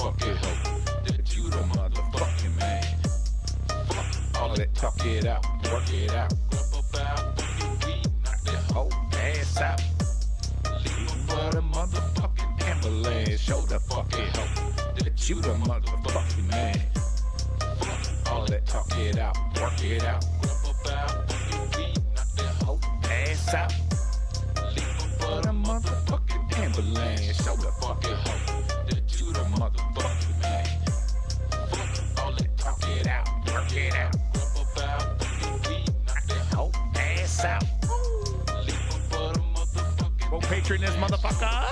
fuck it, ho. That you the motherfucking man. Fuck all that, talk it out, work it out. Grab up out, fuck your weed, knock that whole ass out. Leave for the motherfucking ambulance. Show the fuck it, ho. That you the motherfucking man. Fuck all that, talk it out, work it out. Grab up out, fuck your weed, knock that whole ass out. For the motherfucking ambulance. Show the fucking hoe that you the motherfucking man. Fuck all that, talk it out, work it out. Grab up out, fucking weed, knock that hoe ass out. Leave for the motherfucking. Go patron this motherfucker.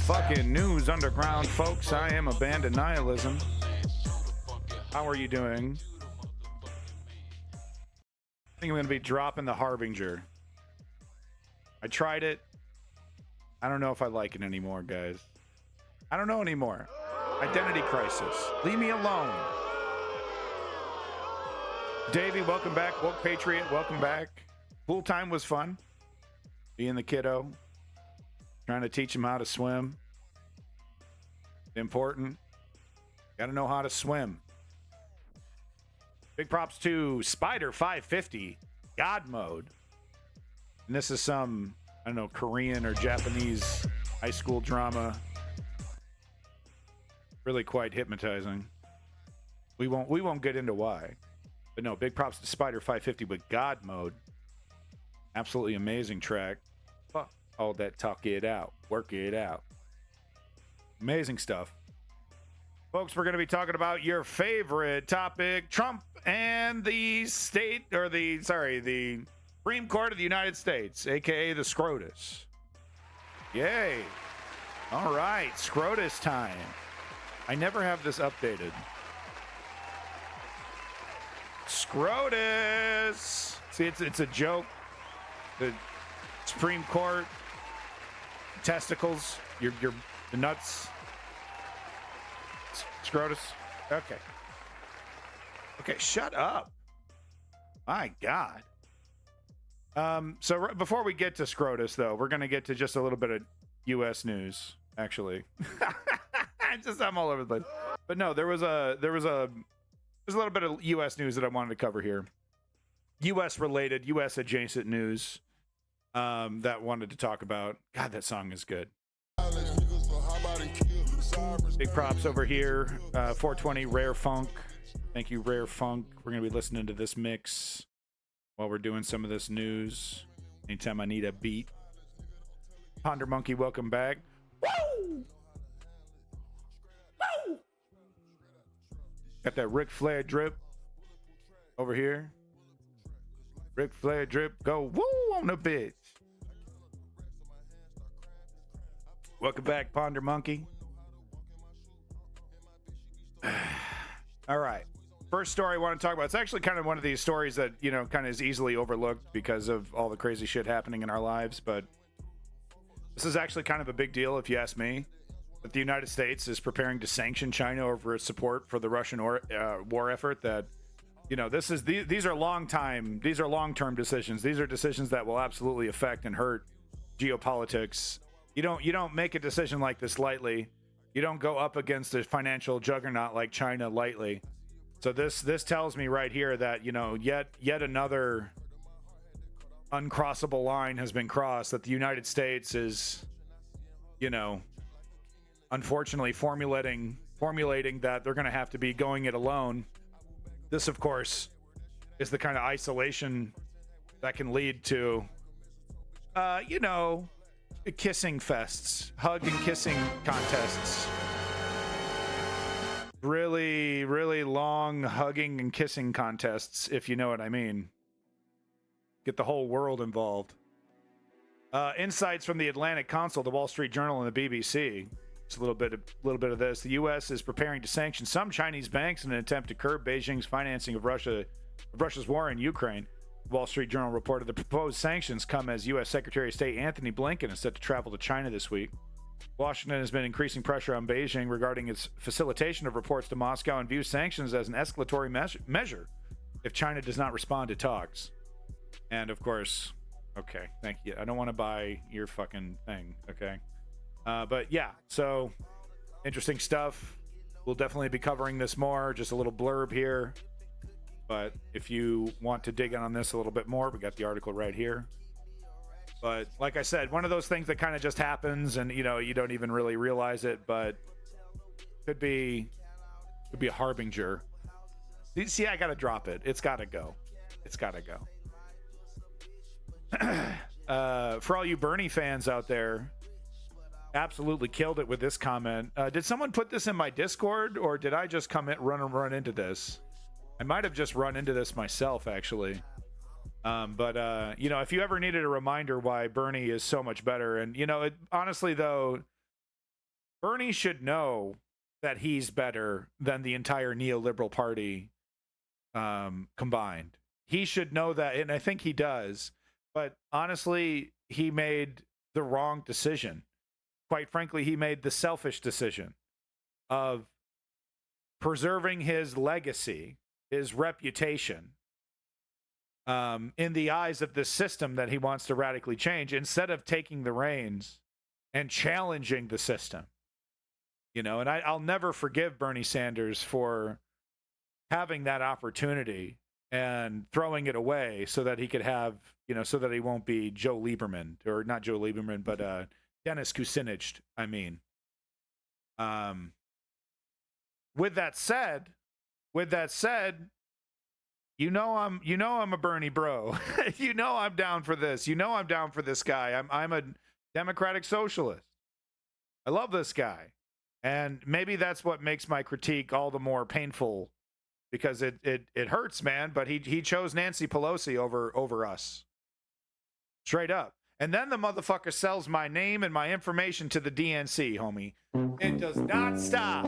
Fucking news underground, folks. I am a band of nihilism. How are you doing? I think I'm going to be dropping the Harbinger. I tried it. I don't know if I like it anymore, guys. I don't know anymore. Identity crisis. Leave me alone. Davey, welcome back. Woke Patriot, welcome back. Pool time was fun. Being the kiddo. Trying to teach him how to swim. Important. Got to know how to swim. Big props to Spider 550 God Mode. And this is some, I don't know, Korean or Japanese high school drama. Really quite hypnotizing. We won't get into why. But no, big props to Spider 550 with God Mode. Absolutely amazing track. Fuck all that, talk it out, work it out. Amazing stuff. Folks, we're going to be talking about your favorite topic, Trump and the Supreme Court of the United States, aka the SCROTUS. Yay. All right, SCROTUS time. I never have this updated. SCROTUS. See, it's a joke. The Supreme Court, testicles, the nuts. SCROTUS. Okay, shut up. My God. So before we get to SCROTUS, though, we're going to get to just a little bit of U.S. news, actually. I'm all over the place. But no, there's a little bit of U.S. news that I wanted to cover here. U.S. related, U.S. adjacent news that I wanted to talk about. God, that song is good. Big props over here. 420 Rare Funk. Thank you, Rare Funk. We're going to be listening to this mix while we're doing some of this news. Anytime I need a beat. Ponder Monkey, welcome back. Woo! Woo! Got that Ric Flair drip over here. Ric Flair drip, go woo on the bitch. Welcome back, Ponder Monkey. All right. First story I want to talk about. It's actually kind of one of these stories that, kind of is easily overlooked because of all the crazy shit happening in our lives. But this is actually kind of a big deal, if you ask me. That the United States is preparing to sanction China over its support for the Russian war effort. That, these are long-term decisions. These are decisions that will absolutely affect and hurt geopolitics. You don't make a decision like this lightly. You don't go up against a financial juggernaut like China lightly. So this tells me right here that, yet another uncrossable line has been crossed, that the United States is, unfortunately formulating that they're going to have to be going it alone. This, of course, is the kind of isolation that can lead to, kissing fests, hug and kissing contests. Really, really long hugging and kissing contests, if you know what I mean. Get the whole world involved. Insights from the Atlantic Council, the Wall Street Journal, and the BBC. Just a little bit of this. The U.S. is preparing to sanction some Chinese banks in an attempt to curb Beijing's financing of Russia's war in Ukraine. The Wall Street Journal reported the proposed sanctions come as U.S. Secretary of State Anthony Blinken is set to travel to China this week. Washington has been increasing pressure on Beijing regarding its facilitation of reports to Moscow and views sanctions as an escalatory measure if China does not respond to talks. And of course, okay, thank you. I don't want to buy your fucking thing, okay? But yeah, so interesting stuff. We'll definitely be covering this more. Just a little blurb here. But if you want to dig in on this a little bit more, we got the article right here. But like I said, one of those things that kind of just happens and, you know, you don't even really realize it, but could be a harbinger. See, I got to drop it. It's got to go. It's got to go. For all you Bernie fans out there, absolutely killed it with this comment. Did someone put this in my Discord, or did I just run into this? I might have just run into this myself, actually. But you know, if you ever needed a reminder why Bernie is so much better, and you know, honestly though, Bernie should know that he's better than the entire neoliberal party combined. He should know that, and I think he does. But honestly, he made the wrong decision. Quite frankly, he made the selfish decision of preserving his legacy, his reputation, in the eyes of this system that he wants to radically change, instead of taking the reins and challenging the system. You know, and I'll never forgive Bernie Sanders for having that opportunity and throwing it away so that he could have, you know, so that he won't be Joe Lieberman, or not Joe Lieberman, but Dennis Kucinich, I mean. With that said, you know I'm a Bernie bro. You know I'm down for this. You know I'm down for this guy. I'm a democratic socialist. I love this guy. And maybe that's what makes my critique all the more painful, because it hurts, man. But he chose Nancy Pelosi over us. Straight up. And then the motherfucker sells my name and my information to the DNC, homie. It does not stop.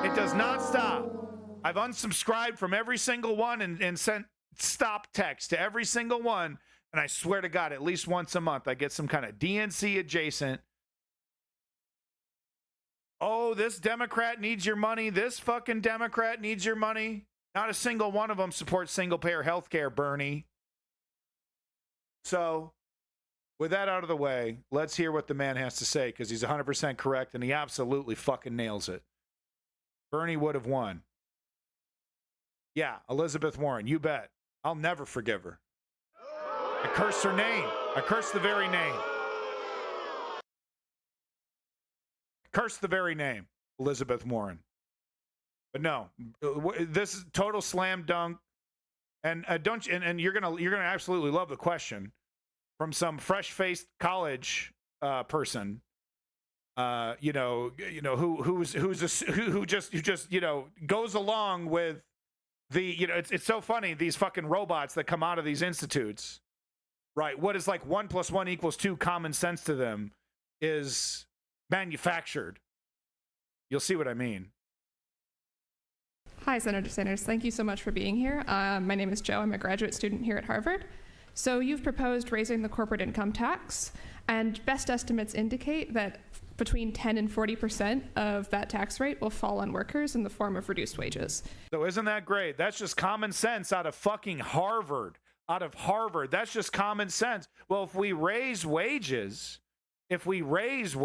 It does not stop. I've unsubscribed from every single one and sent stop text to every single one. And I swear to God, at least once a month, I get some kind of DNC adjacent. Oh, this Democrat needs your money. This fucking Democrat needs your money. Not a single one of them supports single-payer health care, Bernie. So, with that out of the way, let's hear what the man has to say, because he's 100% correct, and he absolutely fucking nails it. Bernie would have won. Yeah, Elizabeth Warren, you bet. I'll never forgive her. I curse her name. I curse the very name. Curse the very name, Elizabeth Warren. But no, this is total slam dunk. And and you're gonna absolutely love the question from some fresh-faced college person. Who just goes along with the, you know, it's so funny, these fucking robots that come out of these institutes, right? What is like 1 + 1 = 2 common sense to them is manufactured. You'll see what I mean. Hi, Senator Sanders. Thank you so much for being here. My name is Joe. I'm a graduate student here at Harvard. So you've proposed raising the corporate income tax, and best estimates indicate that between 10 and 40% of that tax rate will fall on workers in the form of reduced wages. So isn't that great? That's just common sense out of fucking Harvard. Out of Harvard. That's just common sense. Well, if we raise wages, if we raise the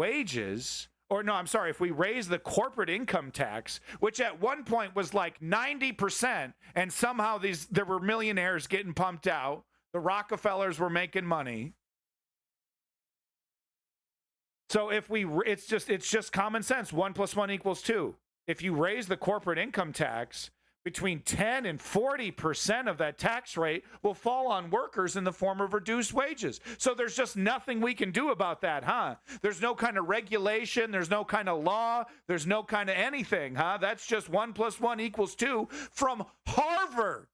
corporate income tax, which at one point was like 90%, and somehow there were millionaires getting pumped out, the Rockefellers were making money. So it's just common sense. 1 + 1 = 2. If you raise the corporate income tax, between 10 and 40% of that tax rate will fall on workers in the form of reduced wages. So there's just nothing we can do about that, huh? There's no kind of regulation. There's no kind of law. There's no kind of anything, huh? That's just 1 + 1 = 2 from Harvard.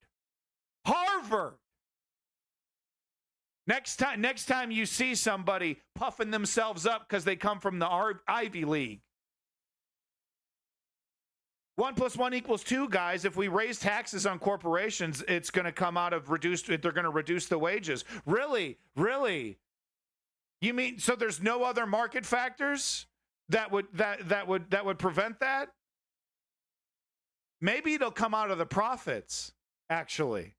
Harvard. Next time you see somebody puffing themselves up because they come from the Ivy League. 1 + 1 = 2, guys. If we raise taxes on corporations, it's going to come out of they're going to reduce the wages. Really? Really? You mean so there's no other market factors that would prevent that? Maybe it'll come out of the profits, actually.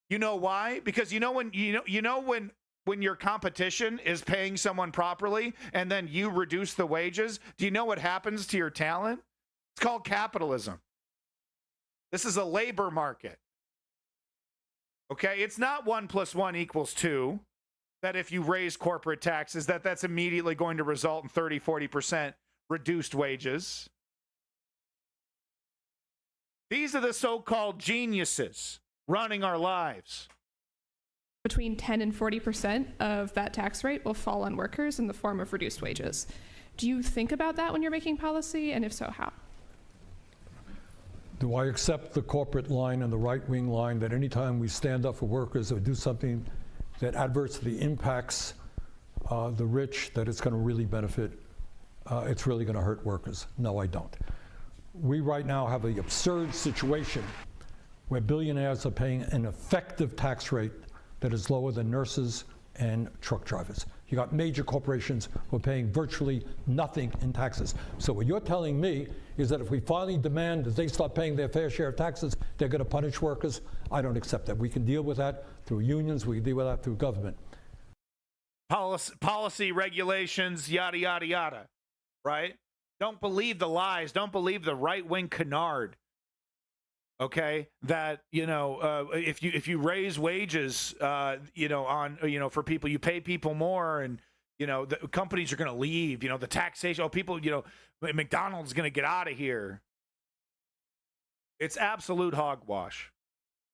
You know why? Because when your competition is paying someone properly and then you reduce the wages, do you know what happens to your talent? It's called capitalism. This is a labor market. Okay? It's not 1 + 1 = 2. That if you raise corporate taxes, that's immediately going to result in 30, 40% reduced wages. These are the so-called geniuses running our lives. Between 10 and 40% of that tax rate will fall on workers in the form of reduced wages. Do you think about that when you're making policy, and if so, how? Do I accept the corporate line and the right-wing line that anytime we stand up for workers or do something that adversely impacts the rich, that it's going to really benefit, it's really going to hurt workers? No, I don't. We right now have an absurd situation where billionaires are paying an effective tax rate that is lower than nurses and truck drivers. You got major corporations who are paying virtually nothing in taxes. So what you're telling me is that if we finally demand that they start paying their fair share of taxes, they're going to punish workers? I don't accept that. We can deal with that through unions. We can deal with that through government. Policy, regulations, yada, yada, yada, right? Don't believe the lies. Don't believe the right-wing canard. Okay, that if you raise wages, for people, you pay people more, and the companies are going to leave. The taxation. People. McDonald's is going to get out of here. It's absolute hogwash,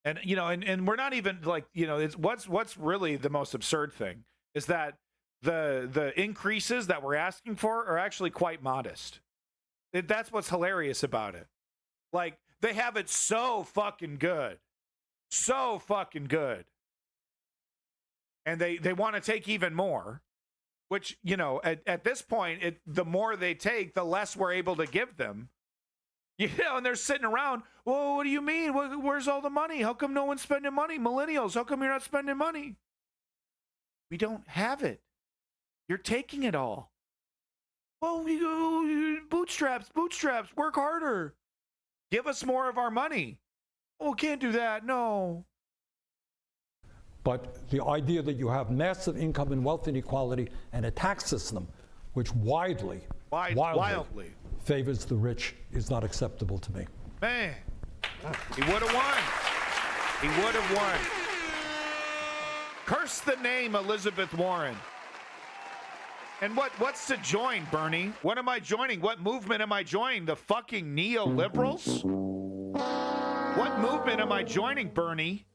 and and we're not even like It's what's really the most absurd thing is that the increases that we're asking for are actually quite modest. That's what's hilarious about it. Like, they have it so fucking good. So fucking good. And they want to take even more, which, at this point, the more they take, the less we're able to give them. And they're sitting around, well, what do you mean? Where's all the money? How come no one's spending money? Millennials, how come you're not spending money? We don't have it. You're taking it all. Well, we go bootstraps, work harder. Give us more of our money. Oh, can't do that. No. But the idea that you have massive income and wealth inequality and a tax system which wildly favors the rich is not acceptable to me. Man, he would have won. He would have won. Curse the name Elizabeth Warren. And what's to join, Bernie? What am I joining? What movement am I joining? The fucking neoliberals? What movement am I joining, Bernie?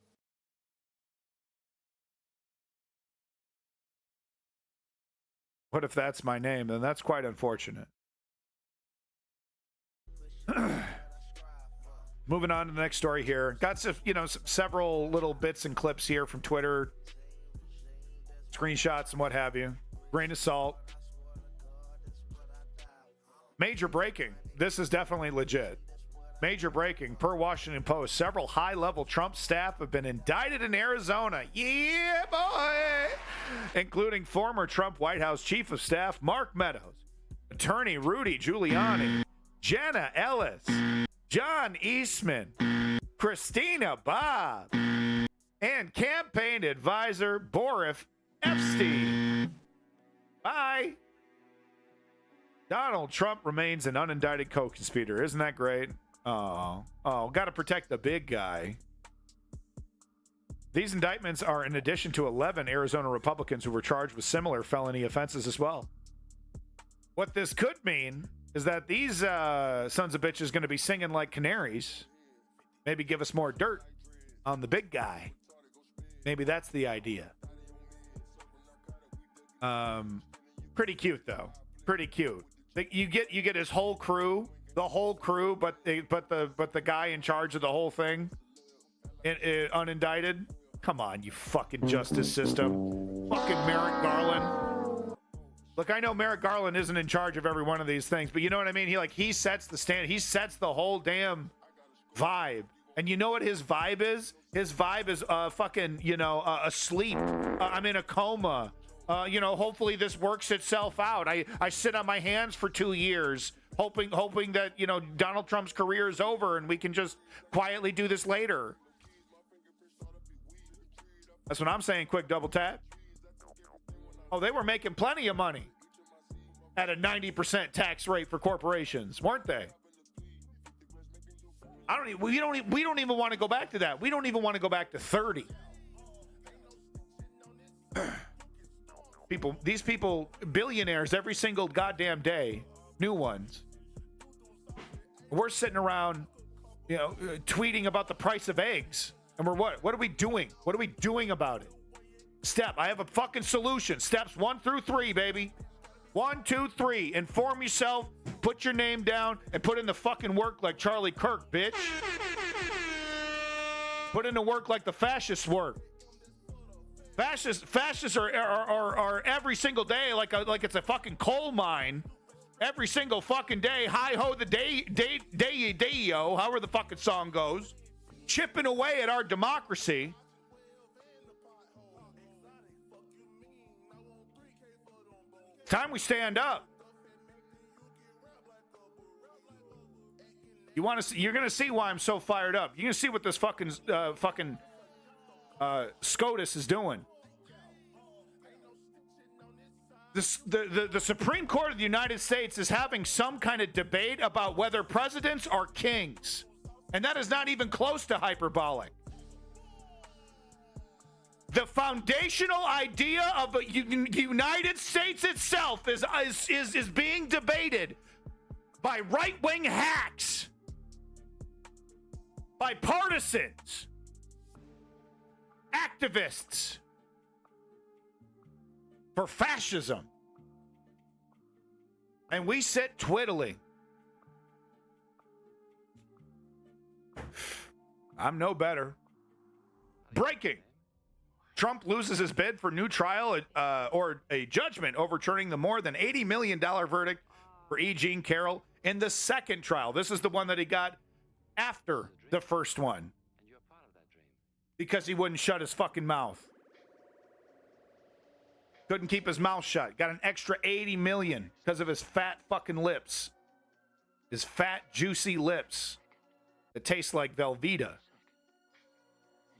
What if that's my name? Then that's quite unfortunate. Moving on to the next story here. Got some, several little bits and clips here from Twitter, screenshots and what have you. Grain of salt. Major breaking. This is definitely legit. Major breaking. Per Washington Post, several high-level Trump staff have been indicted in Arizona. Yeah, boy! Including former Trump White House Chief of Staff Mark Meadows, attorney Rudy Giuliani, Jenna Ellis, John Eastman, Christina Bobb, and campaign advisor Boris Epstein. Bye. Donald Trump remains an unindicted co-conspirator. Isn't that great? Oh, got to protect the big guy. These indictments are in addition to 11 Arizona Republicans who were charged with similar felony offenses as well. What this could mean is that these sons of bitches going to be singing like canaries. Maybe give us more dirt on the big guy. Maybe that's the idea. Pretty cute though. Pretty cute. You get his whole crew, but the guy in charge of the whole thing, unindicted. Come on, you fucking justice system. Fucking Merrick Garland. Look, I know Merrick Garland isn't in charge of every one of these things, but you know what I mean? He sets the stand. He sets the whole damn vibe. And you know what his vibe is? His vibe is fucking, asleep. I'm in a coma. Hopefully this works itself out. I sit on my hands for 2 years, hoping that, Donald Trump's career is over and we can just quietly do this later. That's what I'm saying, quick double tap. Oh, they were making plenty of money at a 90% tax rate for corporations, weren't they? We don't even want to go back to that. We don't even want to go back to 30. These people, billionaires every single goddamn day, new ones. We're sitting around, tweeting about the price of eggs. And we're what? What are we doing? What are we doing about it? I have a fucking solution. Steps 1 through 3, baby. 1, 2, 3. Inform yourself, put your name down, and put in the fucking work like Charlie Kirk, bitch. Put in the work like the fascists work. Fascists are every single day like it's a fucking coal mine. Every single fucking day. Hi ho the day-o, however the fucking song goes. Chipping away at our democracy. Time we stand up. You're gonna see why I'm so fired up. You're gonna see what this fucking SCOTUS is doing. The Supreme Court of the United States is having some kind of debate about whether presidents are kings. And that is not even close to hyperbolic. The foundational idea of the United States itself is being debated by right-wing hacks, by partisans, activists, for fascism. And we sit twiddling. I'm no better. Breaking. Trump loses his bid for new trial or a judgment overturning the more than $80 million verdict for E. Jean Carroll in the second trial. This is the one that he got after the first one. Because he wouldn't shut his fucking mouth. Couldn't keep his mouth shut. Got an extra $80 million because of his fat fucking lips. His fat, juicy lips. It tastes like Velveeta.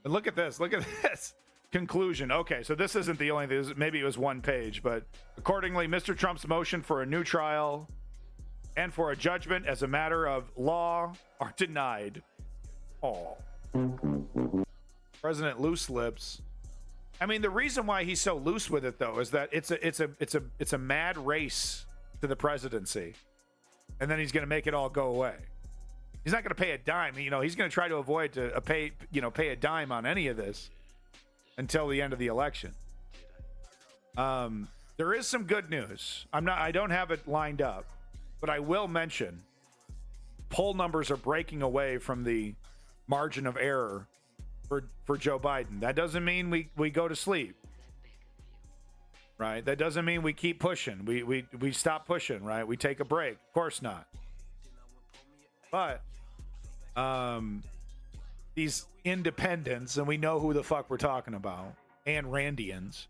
But look at this. Look at this. Conclusion. Okay, so this isn't the only thing. Maybe it was one page, but accordingly, Mr. Trump's motion for a new trial and for a judgment as a matter of law are denied. Oh. President Loose Lips. I mean, the reason why he's so loose with it, though, is that it's a mad race to the presidency, and then he's going to make it all go away. He's not going to pay a dime. He's going to try to avoid pay a dime on any of this until the end of the election. There is some good news. I don't have it lined up, but I will mention poll numbers are breaking away from the margin of error for Joe Biden. That doesn't mean we go to sleep, right? That doesn't mean we keep pushing. We stop pushing, right? We take a break. Of course not. But these independents, and we know who the fuck we're talking about, and Randians,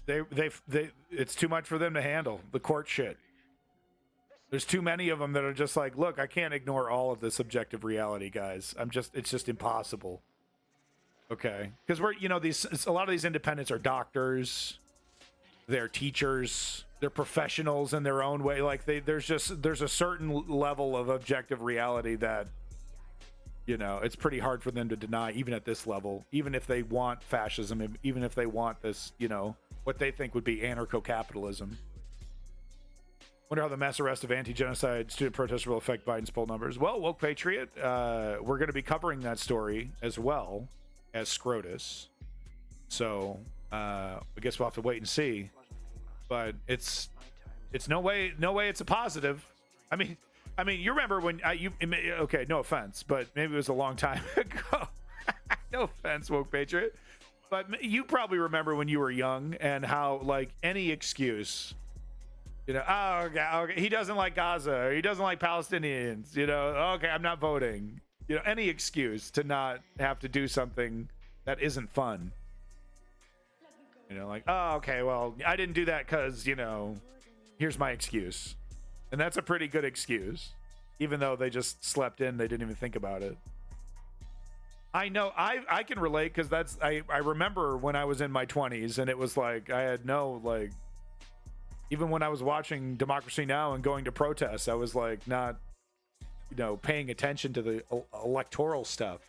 they it's too much for them to handle, the court shit. There's too many of them that are just like, look, I can't ignore all of this objective reality, guys. It's just impossible. Okay. Because a lot of these independents are doctors, they're teachers, they're professionals in their own way. Like there's a certain level of objective reality that, it's pretty hard for them to deny, even at this level, even if they want fascism, even if they want this, what they think would be anarcho-capitalism. Wonder how the mass arrest of anti-genocide student protesters will affect Biden's poll numbers. Well, Woke Patriot, we're going to be covering that story as well as SCROTUS. So I guess we'll have to wait and see. But it's no way it's a positive. I mean, you remember when okay, no offense, but maybe it was a long time ago. No offense, woke patriot. But you probably remember when you were young and how, like, any excuse, you know, oh, okay, he doesn't like Gaza, or he doesn't like Palestinians, you know, okay, I'm not voting. You know, any excuse to not have to do something that isn't fun. You know, like, oh, okay, well, I didn't do that because, you know, here's my excuse. And that's a pretty good excuse. Even though they just slept in, they didn't even think about it. I know, I can relate because I remember when I was in my 20s and it was like, I had no, like, even when I was watching Democracy Now! And going to protests, I was like not, you know, paying attention to the electoral stuff.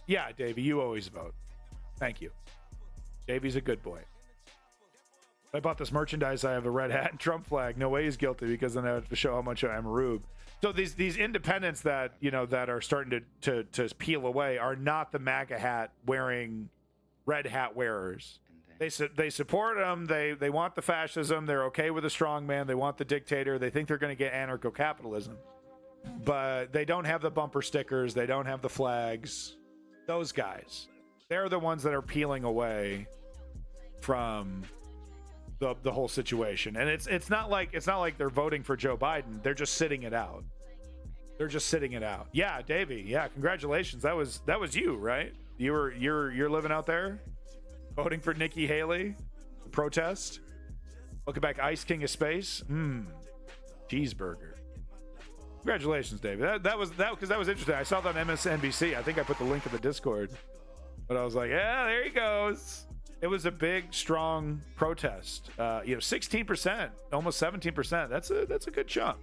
Yeah, Davey, you always vote. Thank you. Davey's a good boy. I bought this merchandise. I have a red hat and Trump flag. No way he's guilty, because then I have to show how much I'm a rube. So these independents that, you know, that are starting to peel away are not the MAGA hat wearing red hat wearers. They support them. They want the fascism. They're okay with the strongman. They want the dictator. They think they're going to get anarcho-capitalism. But they don't have the bumper stickers. They don't have the flags. Those guys, they're the ones that are peeling away from the whole situation. And it's not like they're voting for Joe Biden. They're just sitting it out. They're just sitting it out. Yeah, Davey. Yeah, congratulations. That was you, right? You're living out there, voting for Nikki Haley, the protest. Welcome back, Ice King of Space. Cheeseburger. Congratulations, Davey. That was interesting. I saw that on MSNBC. I think I put the link in the Discord, but I was like, yeah, there he goes. It was a big, strong protest. 16%, almost 17%. That's a good chunk.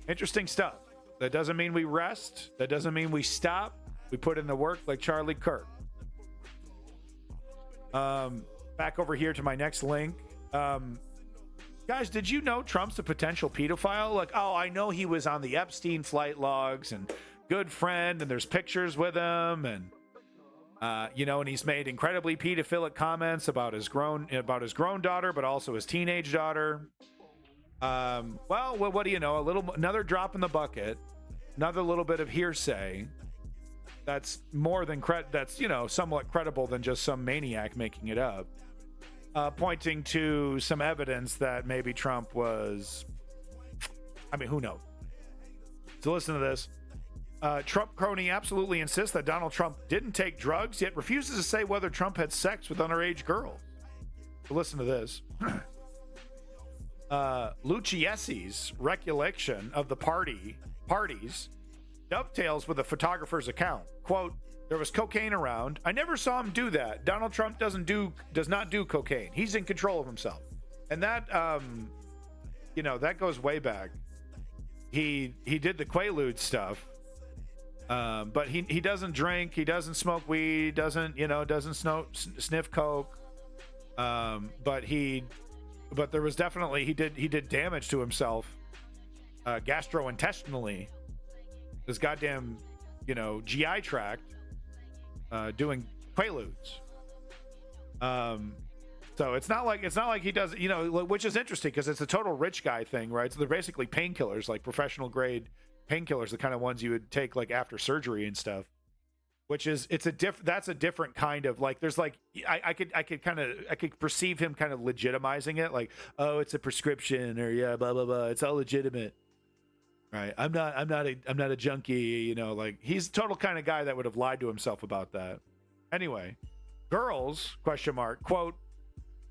Interesting stuff. That doesn't mean we rest. That doesn't mean we stop. We put in the work like Charlie Kirk. Back over here to my next link. Guys, did you know Trump's a potential pedophile? Like, oh, I know he was on the Epstein flight logs and good friend, and there's pictures with him, and and he's made incredibly pedophilic comments about his grown daughter, but also his teenage daughter. Well, what do you know? Another drop in the bucket, another little bit of hearsay. That's more than that's somewhat credible than just some maniac making it up. Pointing to some evidence that maybe Trump was. I mean, who knows? So listen to this. Trump crony absolutely insists that Donald Trump didn't take drugs, yet refuses to say whether Trump had sex with underage girls. So listen to this. Lucchesi's recollection of the parties dovetails with the photographer's account. Quote, there was cocaine around. I never saw him do that. Donald Trump does not do cocaine. He's in control of himself. And that, that goes way back. He did the Quaalude stuff. But he doesn't drink. He doesn't smoke weed. Doesn't sniff coke. But there was definitely he did damage to himself, gastrointestinally. His goddamn, GI tract, doing Quaaludes. So it's not like he does, which is interesting because it's a total rich guy thing, right? So they're basically painkillers, like professional grade painkillers, the kind of ones you would take like after surgery and stuff. Which is that's a different kind of, like, there's like I could perceive him kind of legitimizing it, like, oh, it's a prescription, or yeah, blah blah blah, it's all legitimate, right? I'm not a junkie, like he's the total kind of guy that would have lied to himself about that. Anyway, girls ? Quote,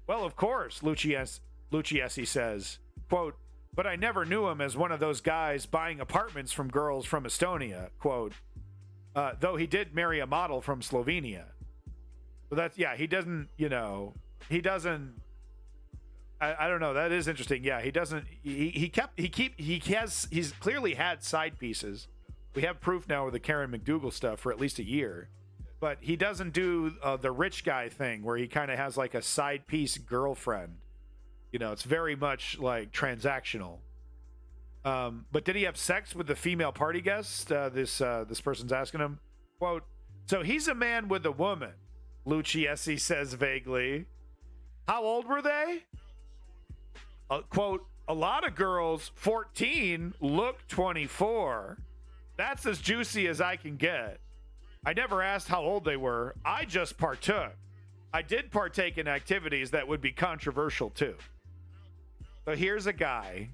well, of course, Lucchesi says, quote, but I never knew him as one of those guys buying apartments from girls from Estonia, quote. Though he did marry a model from Slovenia. So that's, yeah, he doesn't, I don't know. That is interesting. Yeah, he doesn't, he's clearly had side pieces. We have proof now with the Karen McDougal stuff for at least a year, but he doesn't do the rich guy thing where he kind of has like a side piece girlfriend. It's very much like transactional. But did he have sex with the female party guest? This person's asking him. Quote, so he's a man with a woman, Lucchesi says vaguely. How old were they? Quote, a lot of girls, 14, look 24. That's as juicy as I can get. I never asked how old they were. I just partook. I did partake in activities that would be controversial too. So here's a guy,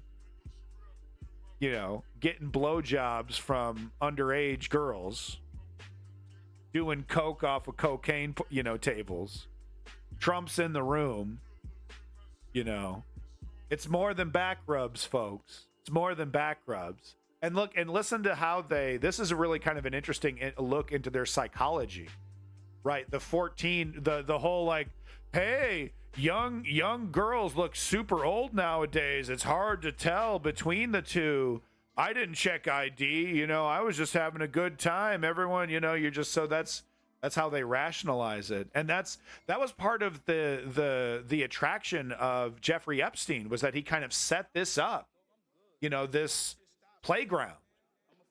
you know, getting blowjobs from underage girls, doing coke off of cocaine, you know, tables. Trump's in the room, you know. It's more than back rubs, folks. It's more than back rubs. And look and listen to how this is a really kind of an interesting look into their psychology, right? The 14, the whole like, hey, young girls look super old nowadays. It's hard to tell between the two. I didn't check ID, you know, I was just having a good time. Everyone, you know, you're just, so that's how they rationalize it. And that was part of the attraction of Jeffrey Epstein, was that he kind of set this up, you know, this playground,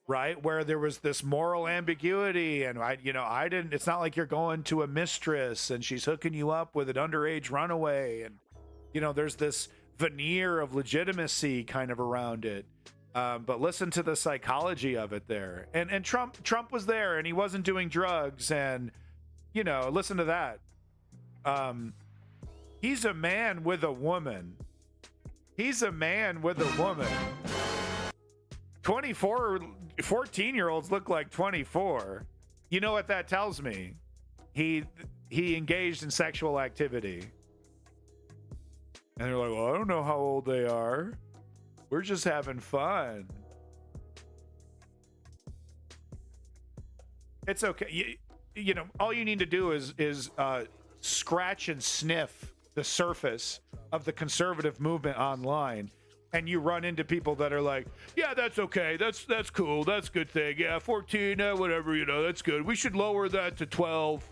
right, where there was this moral ambiguity, and it's not like you're going to a mistress and she's hooking you up with an underage runaway, and you know, there's this veneer of legitimacy kind of around it. But listen to the psychology of it there, and Trump was there, and he wasn't doing drugs, and you know, listen to that. He's a man with a woman. 14-year-olds look like 24. You know what that tells me? He engaged in sexual activity. And they're like, well, I don't know how old they are. We're just having fun. It's okay. You know, all you need to do is scratch and sniff the surface of the conservative movement online, and you run into people that are like, yeah, that's okay, that's cool, that's a good thing, yeah, 14, whatever, you know, that's good, we should lower that to 12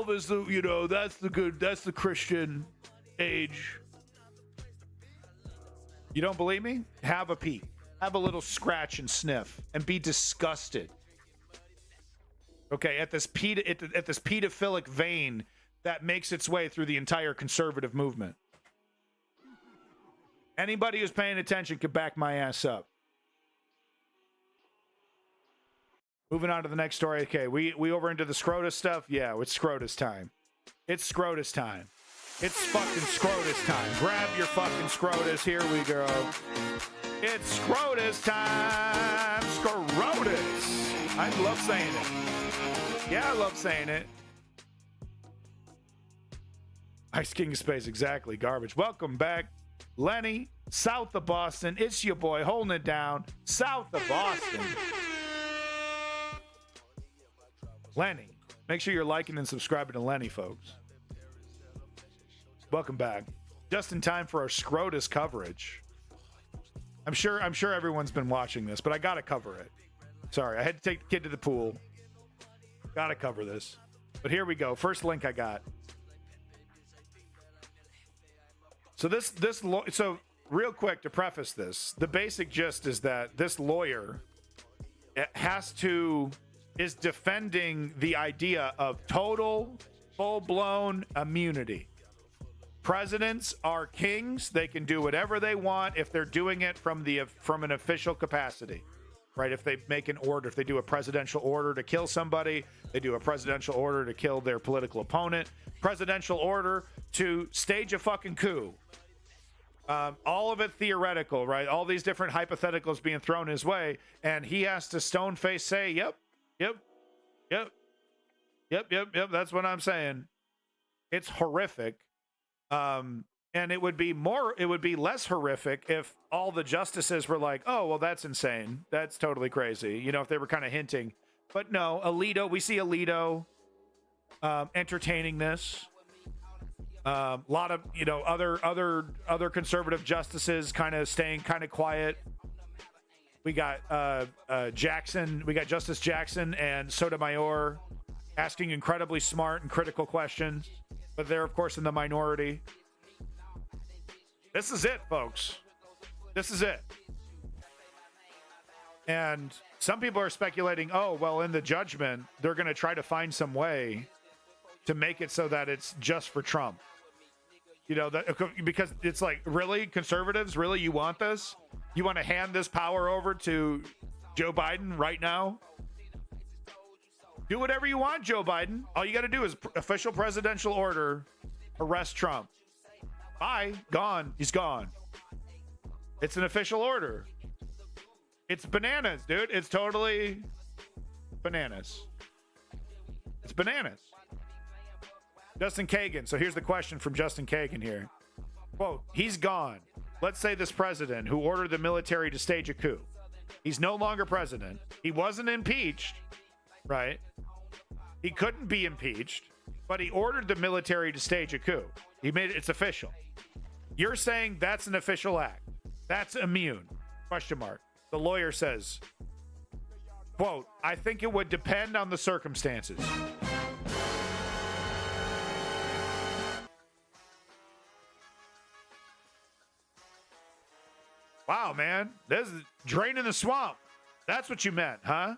is the, you know, that's the Christian age. You don't believe me? Have a peek, have a little scratch and sniff, and be disgusted, okay, at this pedophilic vein that makes its way through the entire conservative movement. Anybody who's paying attention can back my ass up. Moving on to the next story. Okay, we over into the SCROTUS stuff? Yeah, it's SCROTUS time. It's SCROTUS time. It's fucking SCROTUS time. Grab your fucking SCROTUS. Here we go. It's SCROTUS time. SCROTUS. I love saying it. Yeah, I love saying it. Ice King of Space, exactly. Garbage. Welcome back, Lenny, south of Boston. It's your boy holding it down, south of Boston. Lenny. Make sure you're liking and subscribing to Lenny, folks. Welcome back. Just in time for our SCROTUS coverage. I'm sure everyone's been watching this, but I gotta cover it. Sorry, I had to take the kid to the pool. Gotta cover this. But here we go. First link I got. So real quick to preface this, the basic gist is that this lawyer is defending the idea of total, full-blown immunity. Presidents are kings. They can do whatever they want if they're doing it from an official capacity, right? If they make an order, if they do a presidential order to kill somebody, they do a presidential order to kill their political opponent, presidential order to stage a fucking coup. All of it theoretical, right? All these different hypotheticals being thrown his way, and he has to stone-faced say, yep, that's what I'm saying. It's horrific. And it would be less horrific if all the justices were like, oh, well, that's insane. That's totally crazy. You know, if they were kind of hinting. But no, we see Alito entertaining this. A lot of, you know, other conservative justices kind of staying kind of quiet. We got Jackson. We got Justice Jackson and Sotomayor asking incredibly smart and critical questions, but they're of course in the minority. This is it, folks. This is it. And some people are speculating, oh, well, in the judgment, they're going to try to find some way to make it so that it's just for Trump. You know, because it's like, really, conservatives, really, you want this? You want to hand this power over to Joe Biden right now. Do whatever you want, Joe Biden. All you got to do is official presidential order, arrest Trump. Bye. Gone. He's gone. It's an official order. It's bananas, dude. It's totally bananas. It's bananas. Justin Kagan. So here's the question from Justin Kagan here. Quote, he's gone. Let's say this president who ordered the military to stage a coup. He's no longer president. He wasn't impeached, right? He couldn't be impeached, but he ordered the military to stage a coup. He made it, it's official. You're saying that's an official act. That's immune. Question mark. The lawyer says, quote, I think it would depend on the circumstances. Wow, man. This is draining the swamp. That's what you meant, huh?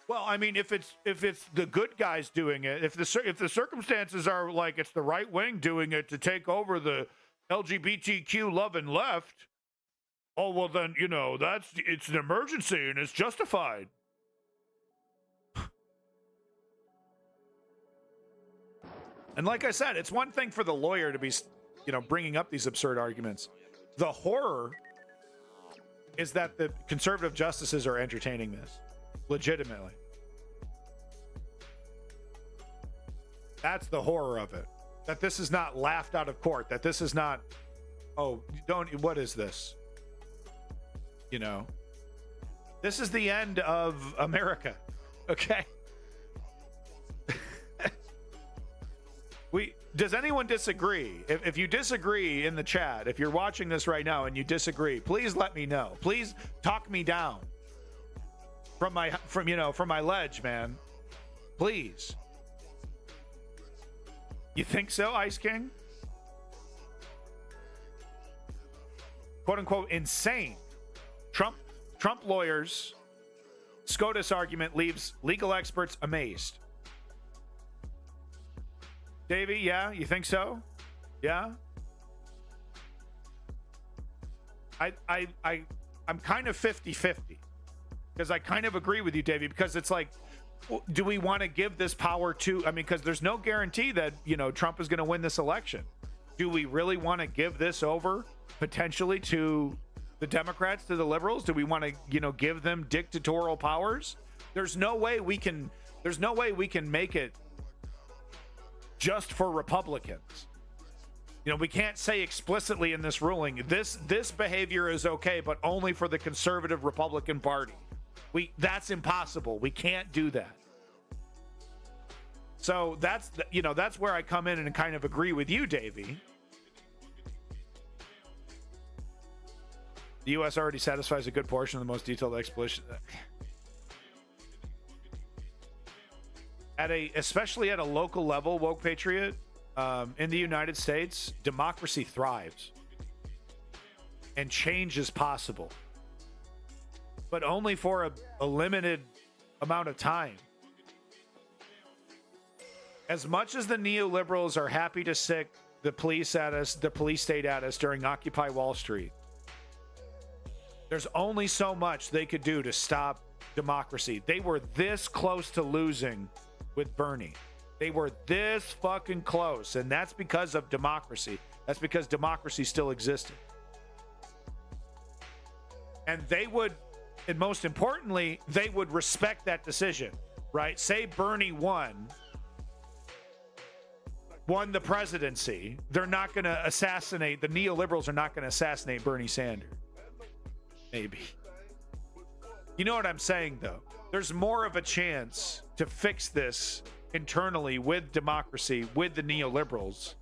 Well, I mean, if it's the good guys doing it, if the circumstances are like it's the right wing doing it to take over the LGBTQ loving left, oh well, then it's an emergency and it's justified. And like I said, it's one thing for the lawyer to be, bringing up these absurd arguments. The horror is that the conservative justices are entertaining this. Legitimately. That's the horror of it. That this is not laughed out of court. That this is not, what is this? This is the end of America. Okay? Does anyone disagree? If you disagree in the chat, if you're watching this right now and you disagree, please let me know. Please talk me down from my ledge, man. Please. You think so, Ice King? Quote unquote insane. Trump lawyers. SCOTUS argument leaves legal experts amazed. Davey, yeah, you think so? Yeah. I'm kind of 50-50 because I kind of agree with you, Davey, because it's like, do we want to give this power to, because there's no guarantee that, Trump is going to win this election. Do we really want to give this over potentially to the Democrats, to the liberals? Do we want to, give them dictatorial powers? There's no way we can make it just for Republicans. We can't say explicitly in this ruling, this behavior is okay, but only for the conservative Republican Party. That's impossible. We can't do that. So that's where I come in and kind of agree with you, Davey. The U.S. already satisfies a good portion of the most detailed explanation. Especially at a local level, Woke Patriot, in the United States, democracy thrives and change is possible, but only for a limited amount of time. As much as the neoliberals are happy to sick the police state at us during Occupy Wall Street, there's only so much they could do to stop democracy. They were this close to losing with Bernie. They were this fucking close, and that's because of democracy. That's because democracy still existed. And they would, and most importantly, they would respect that decision, right? Say Bernie won the presidency. They're not going to assassinate, the neoliberals are not going to assassinate Bernie Sanders. Maybe. You know what I'm saying, though? There's more of a chance to fix this internally with democracy, with the neoliberals.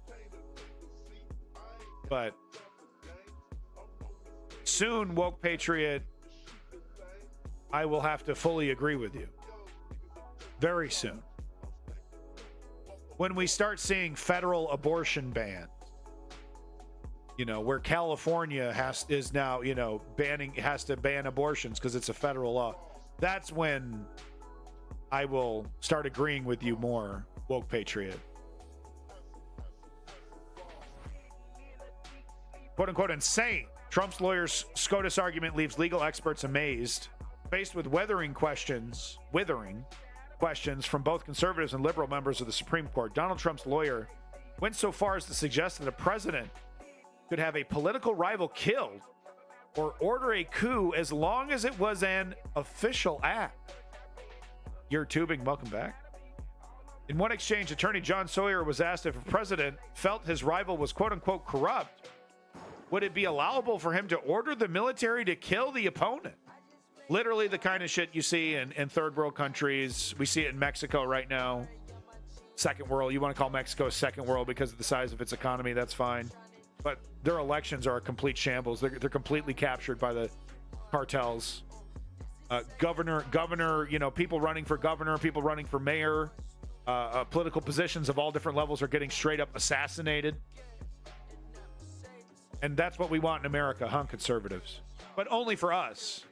But soon, Woke Patriot, I will have to fully agree with you. Very soon. When we start seeing federal abortion bans, where California is now, has to ban abortions because it's a federal law. That's when I will start agreeing with you more, Woke Patriot. Quote unquote insane. Trump's lawyer's SCOTUS argument leaves legal experts amazed. Faced with withering questions from both conservatives and liberal members of the Supreme Court, Donald Trump's lawyer went so far as to suggest that a president could have a political rival killed or order a coup as long as it was an official act. You're tubing, welcome back. In one exchange, attorney John Sawyer was asked if a president felt his rival was quote-unquote corrupt, would it be allowable for him to order the military to kill the opponent? Literally the kind of shit you see in third world countries. We see it in Mexico right now. Second world. You want to call Mexico second world because of the size of its economy, that's fine. But their elections are a complete shambles. They're completely captured by the cartels. Governor, people running for governor, people running for mayor, political positions of all different levels are getting straight up assassinated. And that's what we want in America, huh, conservatives? But only for us.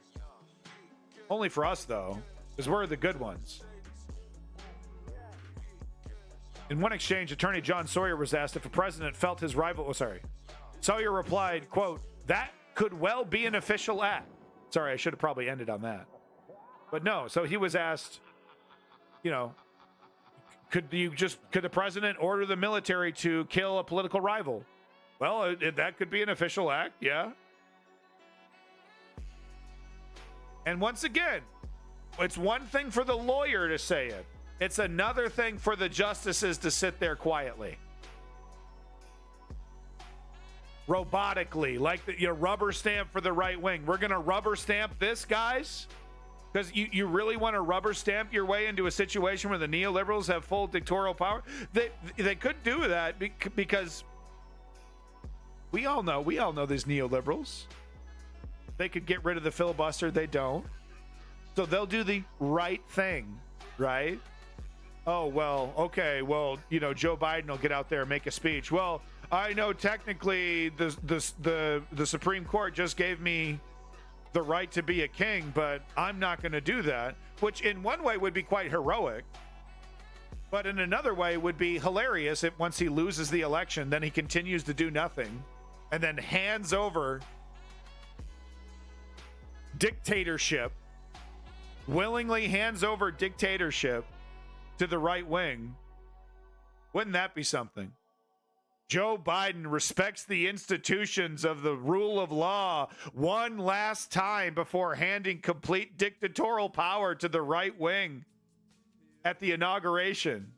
Only for us, though, because we're the good ones. In one exchange, attorney John Sawyer was asked if a president felt his rival... Sawyer replied, quote, "That could well be an official act." Sorry, I should have probably ended on that. But no, so he was asked, could the president order the military to kill a political rival? Well, that could be an official act, yeah. And once again, it's one thing for the lawyer to say it. It's another thing for the justices to sit there quietly. Robotically, like the rubber stamp for the right wing. We're going to rubber stamp this, guys? Because you really want to rubber stamp your way into a situation where the neoliberals have full dictatorial power? They could do that because we all know these neoliberals. They could get rid of the filibuster. They don't. So they'll do the right thing, right? Oh, well, okay. Well, Joe Biden will get out there and make a speech. Well, I know technically the Supreme Court just gave me the right to be a king, but I'm not going to do that, which in one way would be quite heroic, but in another way would be hilarious if once he loses the election, then he continues to do nothing and then hands over dictatorship, willingly hands over dictatorship to the right wing. Wouldn't that be something? Joe Biden respects the institutions of the rule of law one last time before handing complete dictatorial power to the right wing at the inauguration.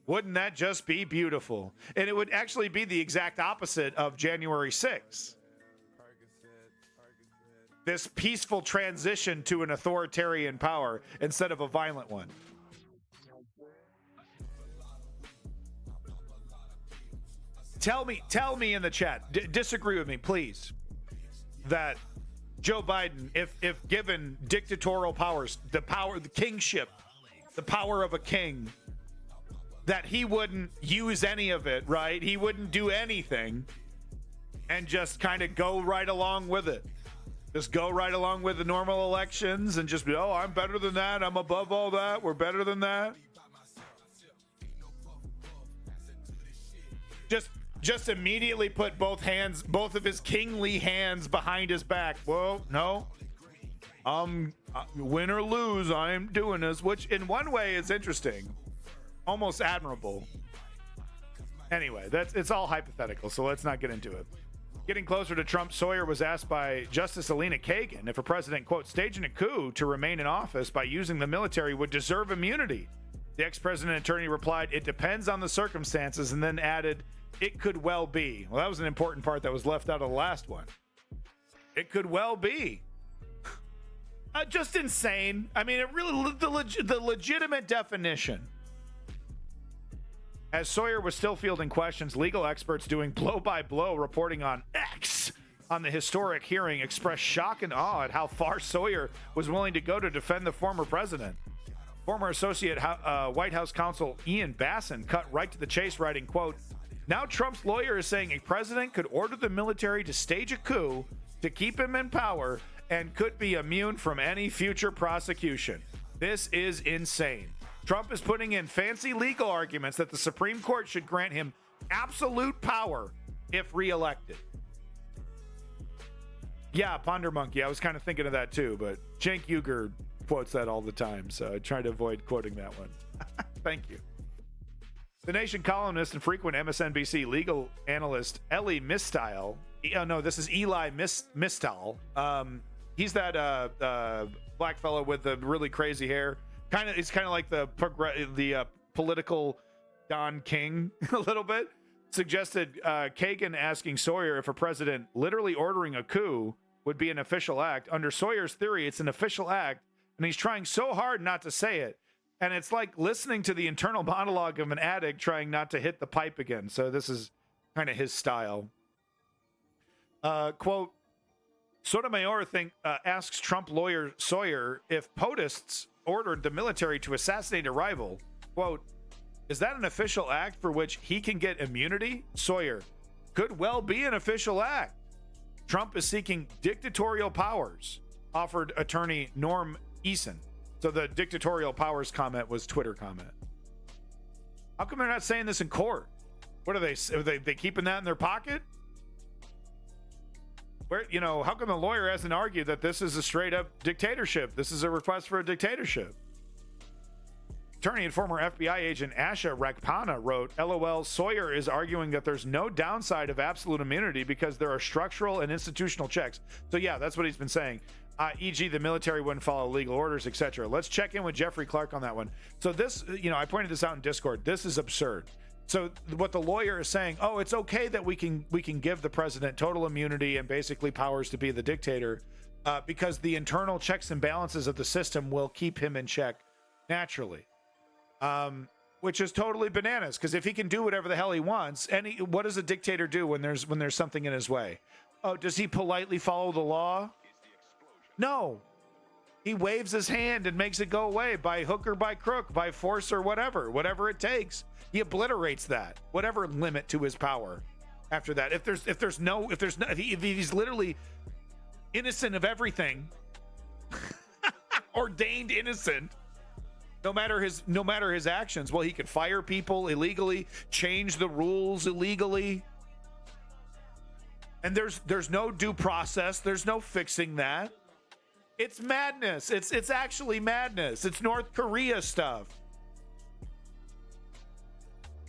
Wouldn't that just be beautiful? And it would actually be the exact opposite of January 6th. This peaceful transition to an authoritarian power instead of a violent one. Tell me in the chat, disagree with me, please, that Joe Biden, if given dictatorial powers, the kingship, the power of a king, that he wouldn't use any of it, right? He wouldn't do anything and just kind of go right along with it. Just go right along with the normal elections and just be, oh, I'm better than that. I'm above all that. We're better than that. Just immediately put both of his kingly hands behind his back. Whoa, no. Win or lose, I'm doing this, which in one way is interesting. Almost admirable. Anyway, it's all hypothetical, so let's not get into it. Getting closer to Trump, Sawyer was asked by Justice Alina Kagan if a president, quote, staging a coup to remain in office by using the military would deserve immunity. The ex-president attorney replied, it depends on the circumstances, and then added, it could well be. Well, that was an important part that was left out of the last one. It could well be. Just insane. I mean, it really the legitimate definition. As Sawyer was still fielding questions, legal experts doing blow-by-blow reporting on X on the historic hearing expressed shock and awe at how far Sawyer was willing to go to defend the former president. Former Associate White House counsel Ian Basson cut right to the chase, writing, quote, now Trump's lawyer is saying a president could order the military to stage a coup to keep him in power and could be immune from any future prosecution. This is insane. Trump is putting in fancy legal arguments that the Supreme Court should grant him absolute power if reelected. Yeah, Ponder Monkey. I was kind of thinking of that too, but Cenk Uygur quotes that all the time, so I try to avoid quoting that one. Thank you. The Nation columnist and frequent MSNBC legal analyst Eli Mistyle. No, this is Eli Mistyle. He's that black fellow with the really crazy hair. It's kind of like the political Don King a little bit. Suggested Kagan asking Sawyer if a president literally ordering a coup would be an official act. Under Sawyer's theory, it's an official act, and he's trying so hard not to say it. And it's like listening to the internal monologue of an addict trying not to hit the pipe again. So this is kind of his style. Quote, Sotomayor asks Trump lawyer Sawyer if POTUSs ordered the military to assassinate a rival. Quote, is that an official act for which he can get immunity? Sawyer, could well be an official act. Trump is seeking dictatorial powers, offered attorney Norm Eason. So the dictatorial powers comment was Twitter comment. How come they're not saying this in court? What are they keeping that in their pocket? Where, how come the lawyer hasn't argued that this is a straight up dictatorship? This is a request for a dictatorship. Attorney and former FBI agent Asha Rakpana wrote, LOL, Sawyer is arguing that there's no downside of absolute immunity because there are structural and institutional checks. So yeah, that's what he's been saying. E.g., the military wouldn't follow legal orders, etc. Let's check in with Jeffrey Clark on that one. So this, I pointed this out in Discord. This is absurd. So what the lawyer is saying, it's okay that we can give the president total immunity and basically powers to be the dictator because the internal checks and balances of the system will keep him in check naturally. Which is totally bananas, because if he can do whatever the hell he wants, what does a dictator do when there's something in his way? Oh, does he politely follow the law? No. He waves his hand and makes it go away by hook or by crook, by force or whatever it takes. He obliterates that, whatever limit to his power. After that, if he's literally innocent of everything, ordained innocent. No matter his actions, well, he could fire people illegally, change the rules illegally. And there's no due process. There's no fixing that. It's madness. It's actually madness. It's North Korea stuff.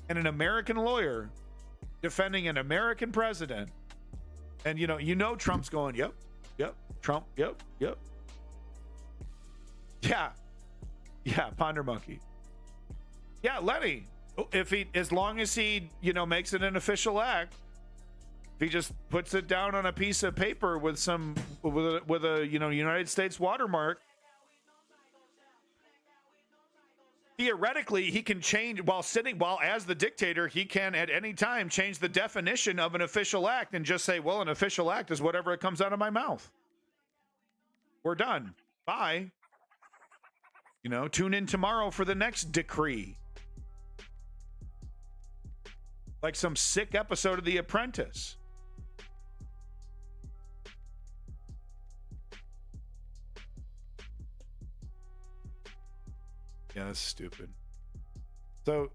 And an American lawyer defending an American president. And Trump's going, yep, Trump, yep. Yeah, Ponder Monkey. Yeah, Lenny. As long as he, makes it an official act, if he just puts it down on a piece of paper with a United States watermark, theoretically he can change while as the dictator, he can at any time change the definition of an official act and just say, well, an official act is whatever it comes out of my mouth. We're done. Bye. Tune in tomorrow for the next decree. Like some sick episode of The Apprentice. Yeah, that's stupid. So,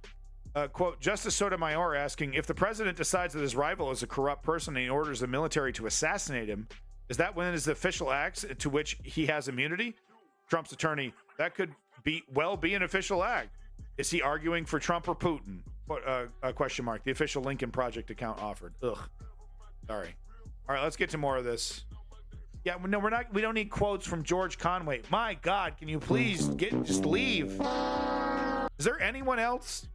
quote, Justice Sotomayor asking, if the president decides that his rival is a corrupt person and he orders the military to assassinate him, is that one of his official acts to which he has immunity? Trump's attorney, that could be an official act. Is he arguing for Trump or Putin? Question mark. The official Lincoln Project account offered. Ugh. Sorry. All right, let's get to more of this. Yeah, no, we don't need quotes from George Conway. My God, can you please just leave? Is there anyone else?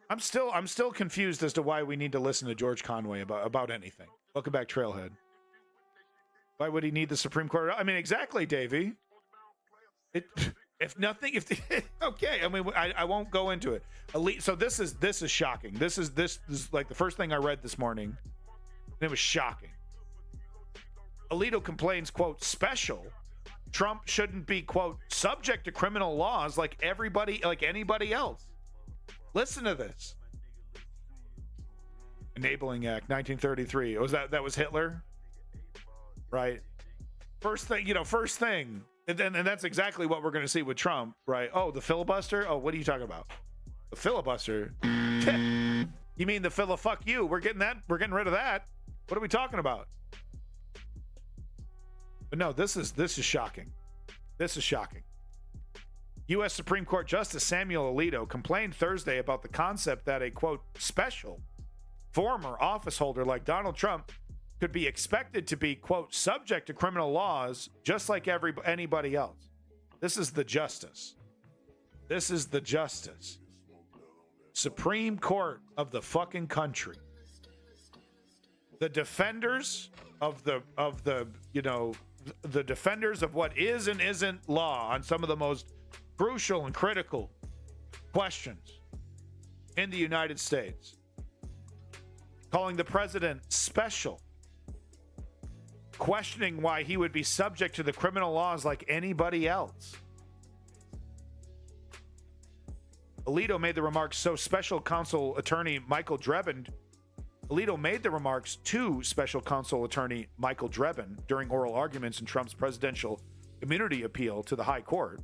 I'm still confused as to why we need to listen to George Conway about anything. Welcome back, Trailhead. Why would he need the Supreme Court? I mean, exactly, Davey. Okay. I mean, I won't go into it. So this is shocking. This is like the first thing I read this morning, and it was shocking. Alito complains, quote, special. Trump shouldn't be, quote, subject to criminal laws like anybody else. Listen to this. Enabling Act, 1933. That was Hitler? Right. First thing. And that's exactly what we're going to see with Trump, right? Oh, the filibuster? Oh, what are you talking about? The filibuster? You mean the fuck you? We're getting rid of that. What are we talking about? But no, this is shocking. This is shocking. U.S. Supreme Court Justice Samuel Alito complained Thursday about the concept that a, quote, special former office holder like Donald Trump could be expected to be, quote, subject to criminal laws just like anybody else. This is the justice. This is the justice. Supreme Court of the fucking country. The defenders of the defenders of what is and isn't law on some of the most crucial and critical questions in the United States. Calling the president special. Questioning why he would be subject to the criminal laws like anybody else. Alito made the remarks to special counsel attorney Michael Drebin during oral arguments in Trump's presidential immunity appeal to the high court.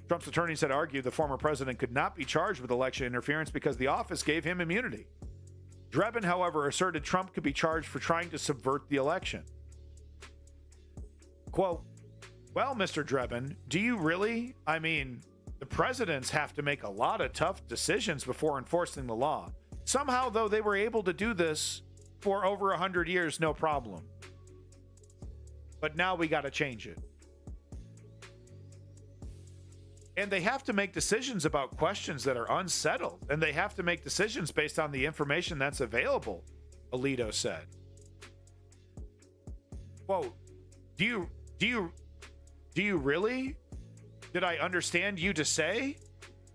Trump's attorneys had argued the former president could not be charged with election interference because the office gave him immunity. Drebin, however, asserted Trump could be charged for trying to subvert the election. Quote, well, Mr. Drebin, do you really? I mean, the presidents have to make a lot of tough decisions before enforcing the law. Somehow, though, they were able to do this for over 100 years, no problem. But now we got to change it. And they have to make decisions about questions that are unsettled. And they have to make decisions based on the information that's available, Alito said. Quote, do you really? Did I understand you to say?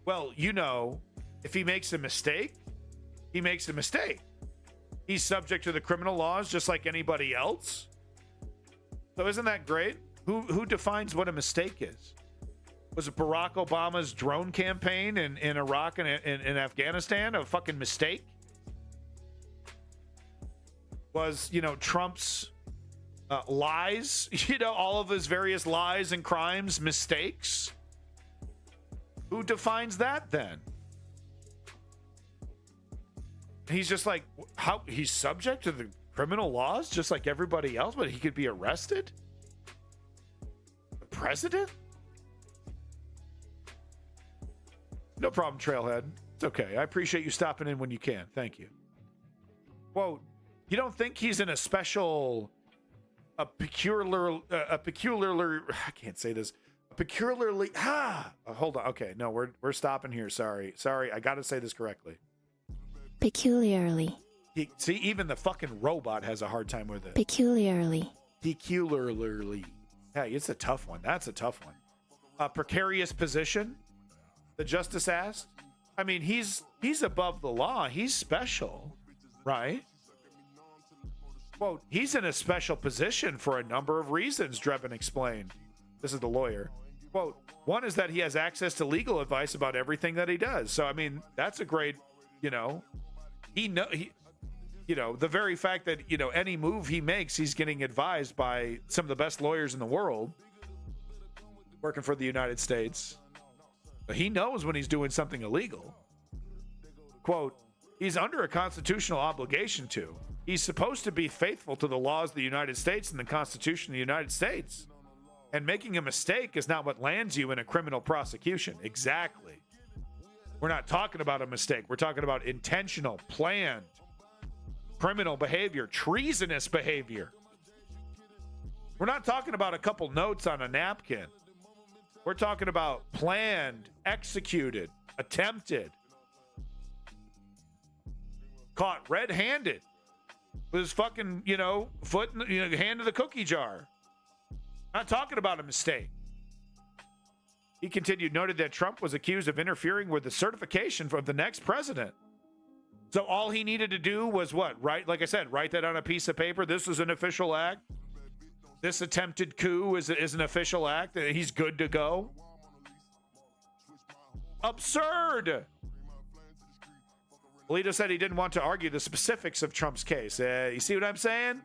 Well, you know, if he makes a mistake, he makes a mistake. He's subject to the criminal laws just like anybody else. So isn't that great? Who defines what a mistake is? Was it Barack Obama's drone campaign in Iraq and in Afghanistan a fucking mistake? Was, Trump's lies, all of his various lies and crimes, mistakes? Who defines that then? He's just like, how he's subject to the criminal laws just like everybody else, but he could be arrested? The president? No problem, Trailhead. It's okay. I appreciate you stopping in when you can. Thank you. Quote, you don't think he's in a peculiarly, I can't say this. Hold on. Okay, no, we're stopping here. Sorry. I got to say this correctly. Peculiarly. See, even the fucking robot has a hard time with it. Peculiarly. Hey, it's a tough one. That's a tough one. A precarious position, the justice asked. I mean, he's above the law. He's special, right? Quote, he's in a special position for a number of reasons, Drebin explained. This is the lawyer. Quote, one is that he has access to legal advice about everything that he does. So, I mean, that's a great, the very fact that, any move he makes, he's getting advised by some of the best lawyers in the world working for the United States. But he knows when he's doing something illegal. Quote, he's under a constitutional obligation to. He's supposed to be faithful to the laws of the United States and the Constitution of the United States. And making a mistake is not what lands you in a criminal prosecution. Exactly. We're not talking about a mistake. We're talking about intentional, planned, criminal behavior, treasonous behavior. We're not talking about a couple notes on a napkin. We're talking about planned, executed, attempted, caught red-handed with his fucking, foot, hand in the cookie jar. Not talking about a mistake. He continued, noted that Trump was accused of interfering with the certification of the next president. So all he needed to do was what? Write that on a piece of paper. This is an official act. This attempted coup is an official act. He's good to go. Absurd. Alito said he didn't want to argue the specifics of Trump's case. You see what I'm saying?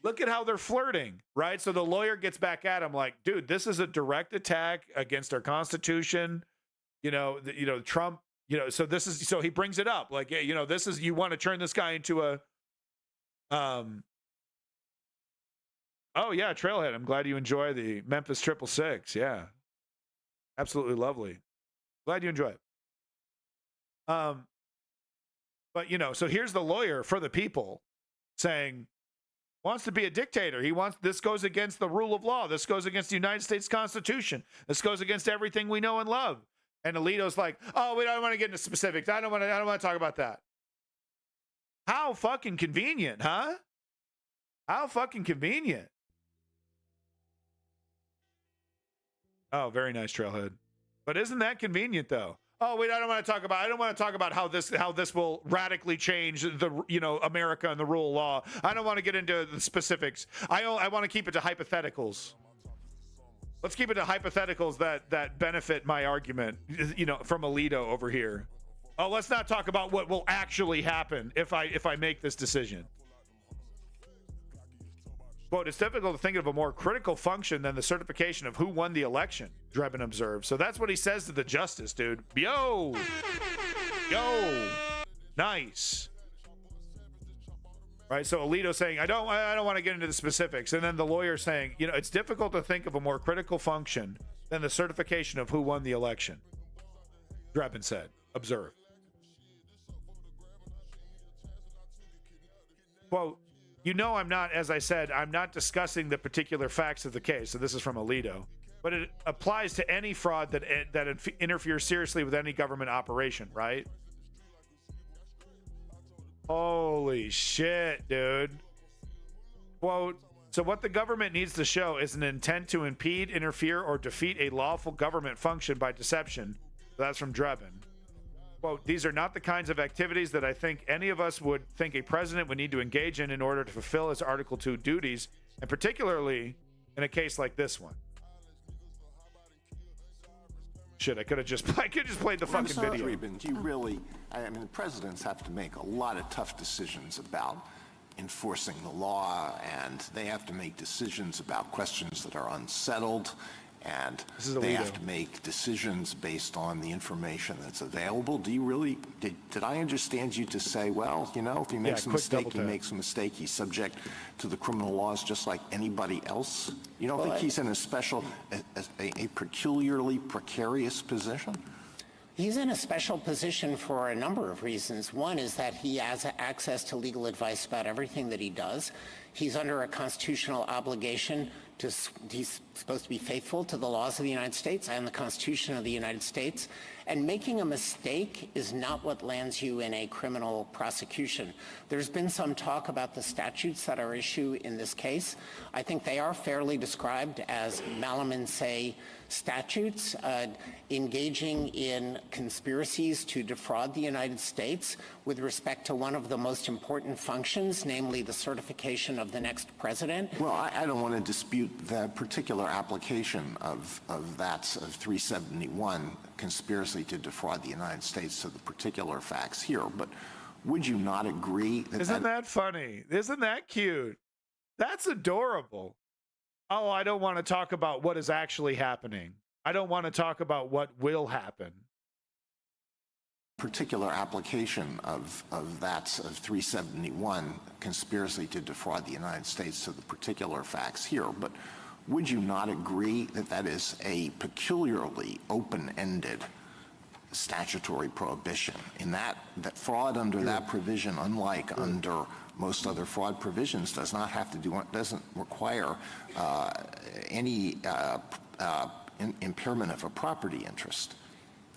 Look at how they're flirting, right? So the lawyer gets back at him like, dude, this is a direct attack against our Constitution. Trump, you know, so this is, so he brings it up like, yeah, you know, this is, you want to turn this guy into a, oh yeah, Trailhead. I'm glad you enjoy the Memphis 666. Yeah, absolutely lovely. Glad you enjoy it. But you know, so here's the lawyer for the people saying, wants to be a dictator. He wants, this goes against the rule of law. This goes against the United States Constitution. This goes against everything we know and love. And Alito's like, oh, we don't want to get into specifics. I don't want to talk about that. How fucking convenient, huh? How fucking convenient. Oh, very nice, Trailhead. But isn't that convenient though? Oh, wait, I don't want to talk about how this will radically change the, you know, America and the rule of law. I don't want to get into the specifics. I want to keep it to hypotheticals. Let's keep it to hypotheticals that benefit my argument, you know, from Alito over here. Oh, let's not talk about what will actually happen if I make this decision. Quote, it's difficult to think of a more critical function than the certification of who won the election, Drebin observed. So that's what he says to the justice, dude. Yo! Nice. Right, so Alito saying, I don't want to get into the specifics. And then the lawyer saying, you know, it's difficult to think of a more critical function than the certification of who won the election, Drebin said. Observe. Quote, you know, I'm not, as I said, I'm not discussing the particular facts of the case. So this is from Alito, but it applies to any fraud that interferes seriously with any government operation, right? Holy shit, dude. Quote, so what the government needs to show is an intent to impede, interfere, or defeat a lawful government function by deception. That's from Drebin. Quote, these are not the kinds of activities that I think any of us would think a president would need to engage in order to fulfill his Article 2 duties, and particularly in a case like this one. Shit, I could have just played the fucking video. Rubin, do you really, I mean, the presidents have to make a lot of tough decisions about enforcing the law, and they have to make decisions about questions that are unsettled. And they have to make decisions based on the information that's available. Do you really, did I understand you to say, well, you know, if he makes a mistake, he makes a mistake. He's subject to the criminal laws just like anybody else? You don't think he's in a special, a peculiarly precarious position? He's in a special position for a number of reasons. One is that he has access to legal advice about everything that he does. He's under a constitutional obligation he's supposed to be faithful to the laws of the United States and the Constitution of the United States. And making a mistake is not what lands you in a criminal prosecution. There's been some talk about the statutes that are issued in this case. I think they are fairly described as malum in se statutes, engaging in conspiracies to defraud the United States with respect to one of the most important functions, namely the certification of the next president. Well, I don't want to dispute the particular application of 371, conspiracy to defraud the United States, to the particular facts here, but would you not agree that— Isn't that funny? Isn't that cute? That's adorable. Oh, I don't want to talk about what is actually happening. I don't want to talk about what will happen. Particular application of 371, conspiracy to defraud the United States, to the particular facts here, but would you not agree that that is a peculiarly open-ended statutory prohibition, in that fraud under that provision, unlike under most other fraud provisions, doesn't require any impairment of a property interest?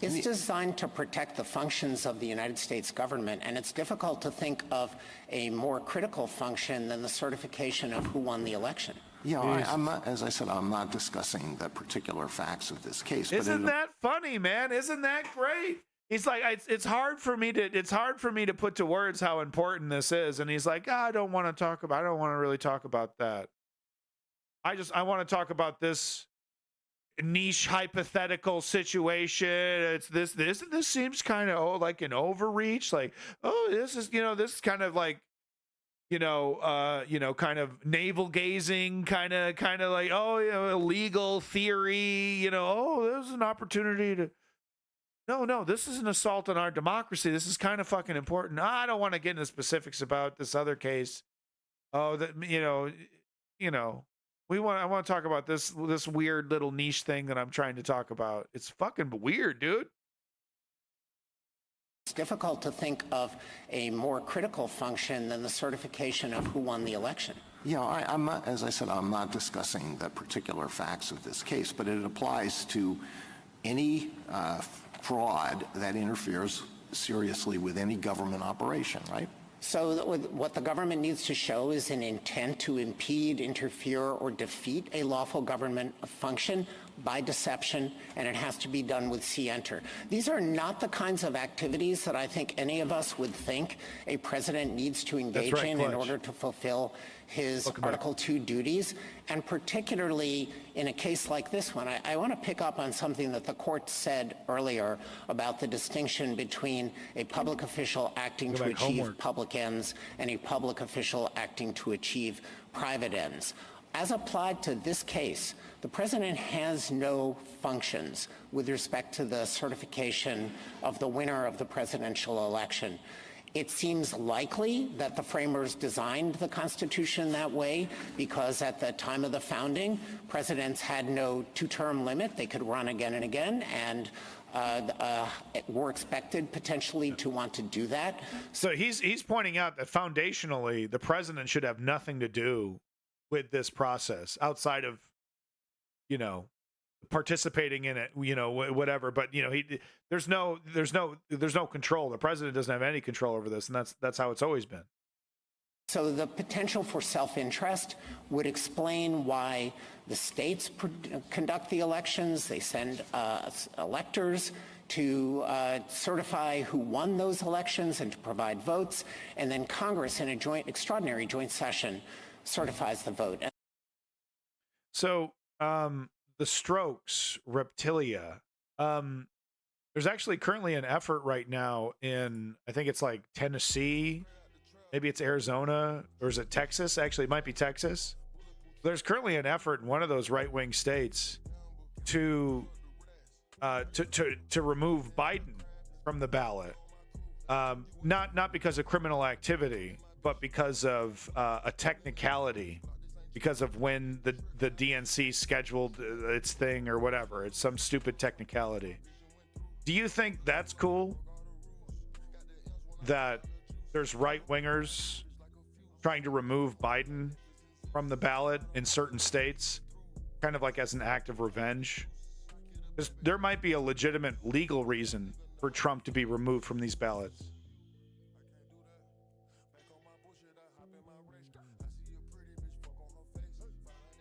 It's designed to protect the functions of the United States government, and it's difficult to think of a more critical function than the certification of who won the election. Yeah, I'm not, as I said, I'm not discussing the particular facts of this case. Isn't that funny, man? Isn't that great? He's like, it's hard for me to put to words how important this is, and he's like, I don't want to really talk about that. I want to talk about this niche hypothetical situation. It's this seems kind of like an overreach. Like, this is kind of like, kind of navel gazing, kind of like, illegal theory, there's an opportunity to No, this is an assault on our democracy. This is kind of fucking important. I don't want to get into specifics about this other case. Oh, that I want to talk about this weird little niche thing that I'm trying to talk about. It's fucking weird, dude. It's difficult to think of a more critical function than the certification of who won the election. Yeah, I'm not, as I said, I'm not discussing the particular facts of this case, but it applies to any fraud that interferes seriously with any government operation, right? So what the government needs to show is an intent to impede, interfere, or defeat a lawful government function by deception, and it has to be done with scienter. These are not the kinds of activities that I think any of us would think a president needs to engage in order to fulfill his Article 2 duties, and particularly in a case like this one. I want to pick up on something that the court said earlier about the distinction between a public official acting to achieve public ends and a public official acting to achieve private ends. As applied to this case, the president has no functions with respect to the certification of the winner of the presidential election. It seems likely that the framers designed the Constitution that way because at the time of the founding, presidents had no two-term limit. They could run again and again, and were expected potentially to want to do that. So he's pointing out that foundationally, the president should have nothing to do with this process outside of, participating in it, whatever. But there's no control. The president doesn't have any control over this, and that's how it's always been. So the potential for self-interest would explain why the states conduct the elections. They send electors to certify who won those elections and to provide votes, and then Congress in a extraordinary joint session certifies the vote. So the Strokes, Reptilia, there's actually currently an effort right now in, I think it's like Tennessee, maybe it's Arizona, or is it Texas? Actually, it might be Texas. There's currently an effort in one of those right-wing states to remove Biden from the ballot, not because of criminal activity, but because of a technicality, because of when the DNC scheduled its thing or whatever. It's some stupid technicality. Do you think that's cool? That there's right-wingers trying to remove Biden from the ballot in certain states, kind of like as an act of revenge? Because there might be a legitimate legal reason for Trump to be removed from these ballots.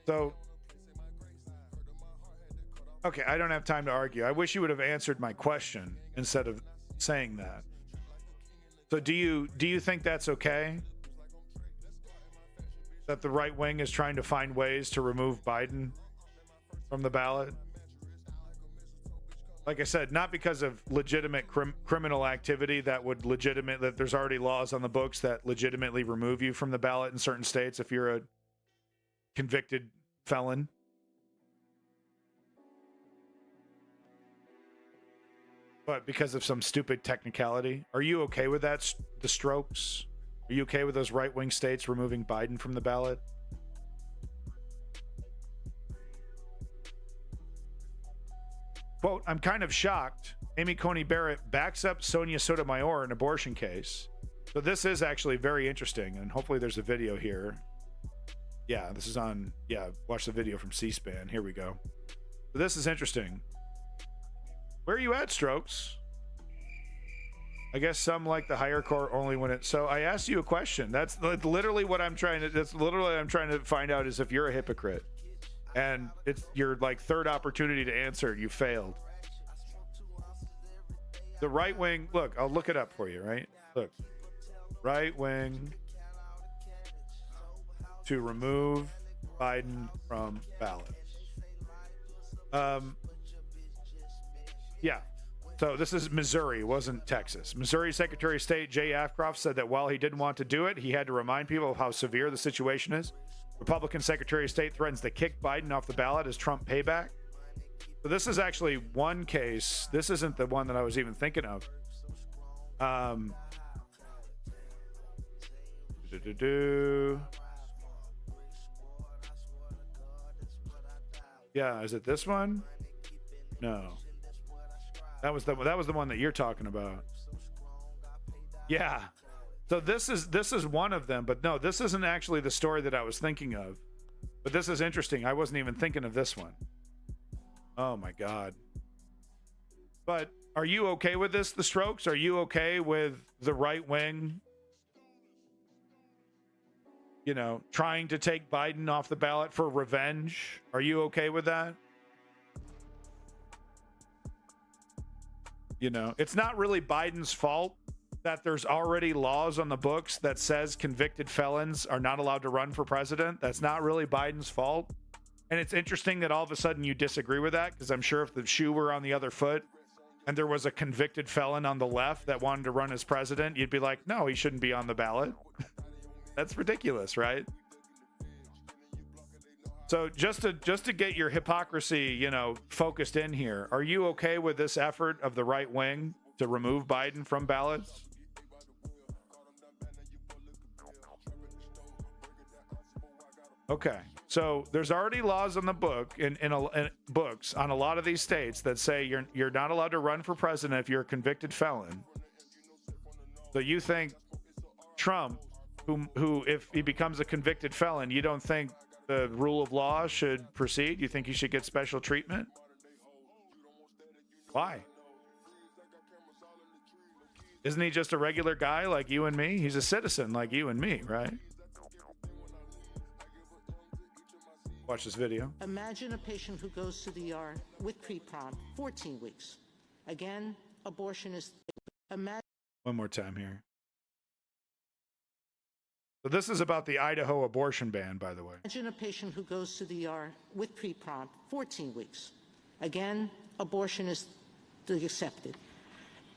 So, okay, I don't have time to argue. I wish you would have answered my question instead of saying that. So do you think that's okay? That the right wing is trying to find ways to remove Biden from the ballot? Like I said, not because of legitimate criminal activity that there's already laws on the books that legitimately remove you from the ballot in certain states if you're a convicted felon. But because of some stupid technicality. Are you okay with that, the Strokes? Are you okay with those right-wing states removing Biden from the ballot? Quote, I'm kind of shocked. Amy Coney Barrett backs up Sonia Sotomayor in abortion case. So this is actually very interesting, and hopefully there's a video here. Yeah, this is on, watch the video from C-SPAN. Here we go. So this is interesting. Where are you at, Strokes? I guess some like the higher court only when it. So I asked you a question. That's literally what I'm trying to find out is if you're a hypocrite. And it's your like third opportunity to answer. You failed. The right wing, look, I'll look it up for you, right? Look. Right wing to remove Biden from ballot. Yeah. So this is Missouri, wasn't Texas. Missouri Secretary of State Jay Ashcroft said that while he didn't want to do it, he had to remind people of how severe the situation is. Republican Secretary of State threatens to kick Biden off the ballot as Trump payback. So this is actually one case. This isn't the one that I was even thinking of. Yeah, is it this one? No. That was the one that you're talking about. Yeah. So this is one of them, but no, this isn't actually the story that I was thinking of. But this is interesting. I wasn't even thinking of this one. Oh my God. But are you okay with this, the Strokes? Are you okay with the right wing, you know, trying to take Biden off the ballot for revenge? Are you okay with that? You know, it's not really Biden's fault that there's already laws on the books that says convicted felons are not allowed to run for president. That's not really Biden's fault. And it's interesting that all of a sudden you disagree with that, because I'm sure if the shoe were on the other foot and there was a convicted felon on the left that wanted to run as president, you'd be like, no, he shouldn't be on the ballot. That's ridiculous, right? So just to get your hypocrisy, you know, focused in here, are you okay with this effort of the right wing to remove Biden from ballots? Okay, so there's already laws on the book in books on a lot of these states that say you're not allowed to run for president if you're a convicted felon. So you think Trump, who if he becomes a convicted felon, you don't think the rule of law should proceed? You think he should get special treatment? Why? Isn't he just a regular guy like you and me? He's a citizen like you and me, right? Watch this video. Imagine a patient who goes to the ER with pre-prom, 14 weeks. Again, abortion is... One more time here. So this is about the Idaho abortion ban, by the way. Imagine a patient who goes to the ER with pre-prom, 14 weeks. Again, abortion is accepted.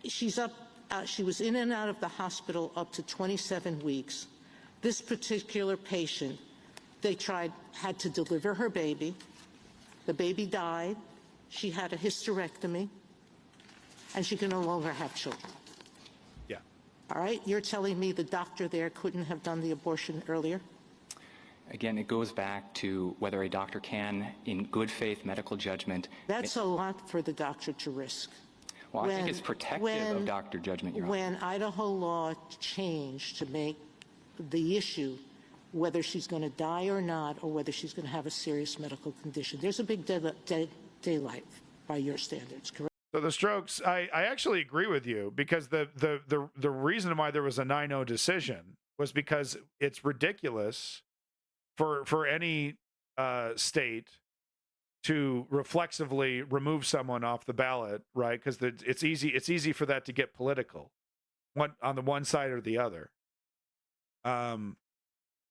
She's up, she was in and out of the hospital up to 27 weeks. This particular patient, they had to deliver her baby. The baby died. She had a hysterectomy, and she can no longer have children. Yeah. All right, you're telling me the doctor there couldn't have done the abortion earlier? Again, it goes back to whether a doctor can, in good faith medical judgment... That's a lot for the doctor to risk. Well, I think it's protective of doctor judgment, Your Honor. When Idaho law changed to make the issue whether she's going to die or not, or whether she's going to have a serious medical condition, there's a big daylight by your standards, correct? So the Strokes, I actually agree with you, because the reason why there was a 9-0 decision was because it's ridiculous for any state to reflexively remove someone off the ballot, right? Because it's easy for that to get political, on the one side or the other.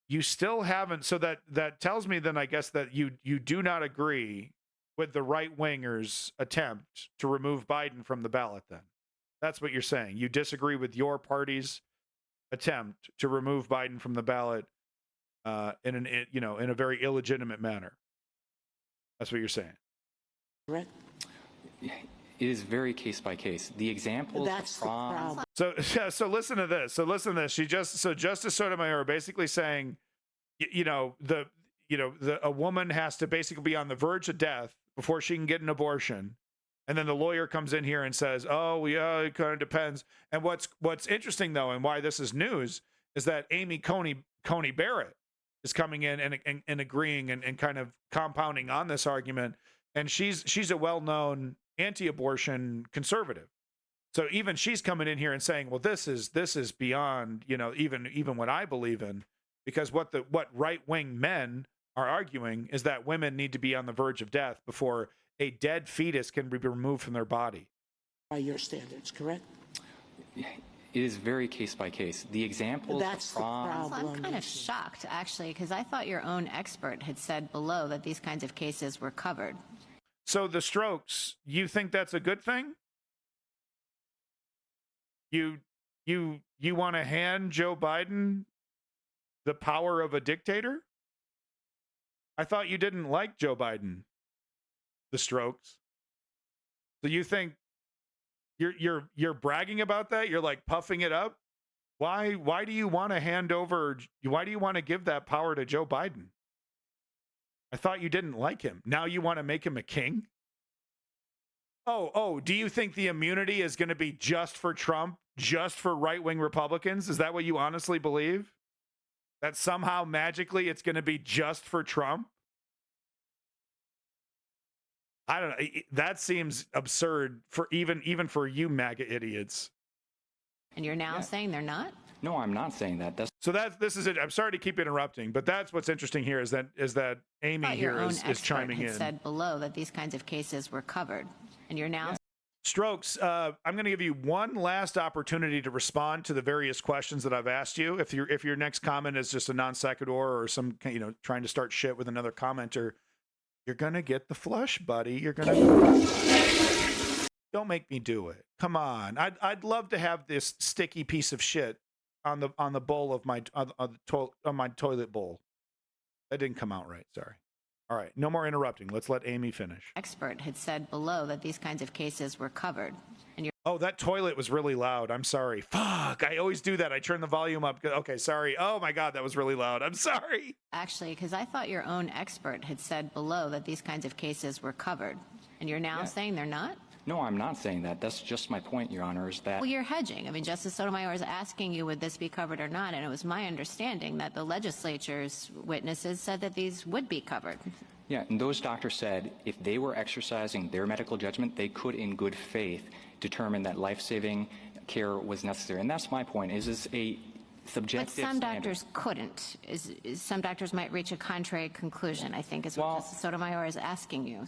You still haven't, so that tells me then, I guess, that you do not agree with the right wingers' attempt to remove Biden from the ballot. Then that's what you're saying. You disagree with your party's attempt to remove Biden from the ballot in a very illegitimate manner. That's what you're saying. Correct. It is very case by case. The example. That's the problem. So listen to this. Justice Sotomayor basically saying, a woman has to basically be on the verge of death before she can get an abortion, and then the lawyer comes in here and says, "Oh, yeah, it kind of depends." And what's interesting though, and why this is news, is that Amy Coney Barrett is coming in and agreeing and kind of compounding on this argument, and she's a well-known anti-abortion conservative. So even she's coming in here and saying, well, this is beyond, even what I believe in, because what right-wing men are arguing is that women need to be on the verge of death before a dead fetus can be removed from their body. By your standards, correct? It is very case by case. The example. That's the problem. Well, I'm kind of shocked, actually, because I thought your own expert had said below that these kinds of cases were covered. So the Strokes, you think that's a good thing? You want to hand Joe Biden the power of a dictator? I thought you didn't like Joe Biden, the Strokes. So you think you're bragging about that? You're like puffing it up? Why do you want to hand over, why do you want to give that power to Joe Biden? I thought you didn't like him. Now you want to make him a king? Oh, do you think the immunity is going to be just for Trump, just for right-wing Republicans? Is that what you honestly believe? That somehow magically it's going to be just for Trump? I don't know. That seems absurd for even for you MAGA idiots. And you're now saying they're not? No, I'm not saying that. So this is it. I'm sorry to keep interrupting, but that's what's interesting here is that Amy here is chiming in. Said below that these kinds of cases were covered, and you're now. Strokes, I'm going to give you one last opportunity to respond to the various questions that I've asked you. If your next comment is just a non sequitur or some trying to start shit with another commenter, you're going to get the flush, buddy. You're going to. Don't make me do it. Come on. I'd love to have this sticky piece of shit on the bowl of my on my toilet bowl. That didn't come out right. Sorry. All right. No more interrupting. Let's let Amy finish. Expert had said below that these kinds of cases were covered, and you're. Oh, that toilet was really loud. I'm sorry. Fuck. I always do that. I turn the volume up. Okay. Sorry. Oh my God. That was really loud. I'm sorry. Actually, because I thought your own expert had said below that these kinds of cases were covered, and you're now saying they're not? No, I'm not saying that. That's just my point, Your Honor, is that... Well, you're hedging. I mean, Justice Sotomayor is asking you, would this be covered or not? And it was my understanding that the legislature's witnesses said that these would be covered. Yeah, and those doctors said if they were exercising their medical judgment, they could, in good faith, determine that life-saving care was necessary. And that's my point, is a subjective But some standard. doctors couldn't. Some doctors might reach a contrary conclusion, I think, is what Justice Sotomayor is asking you.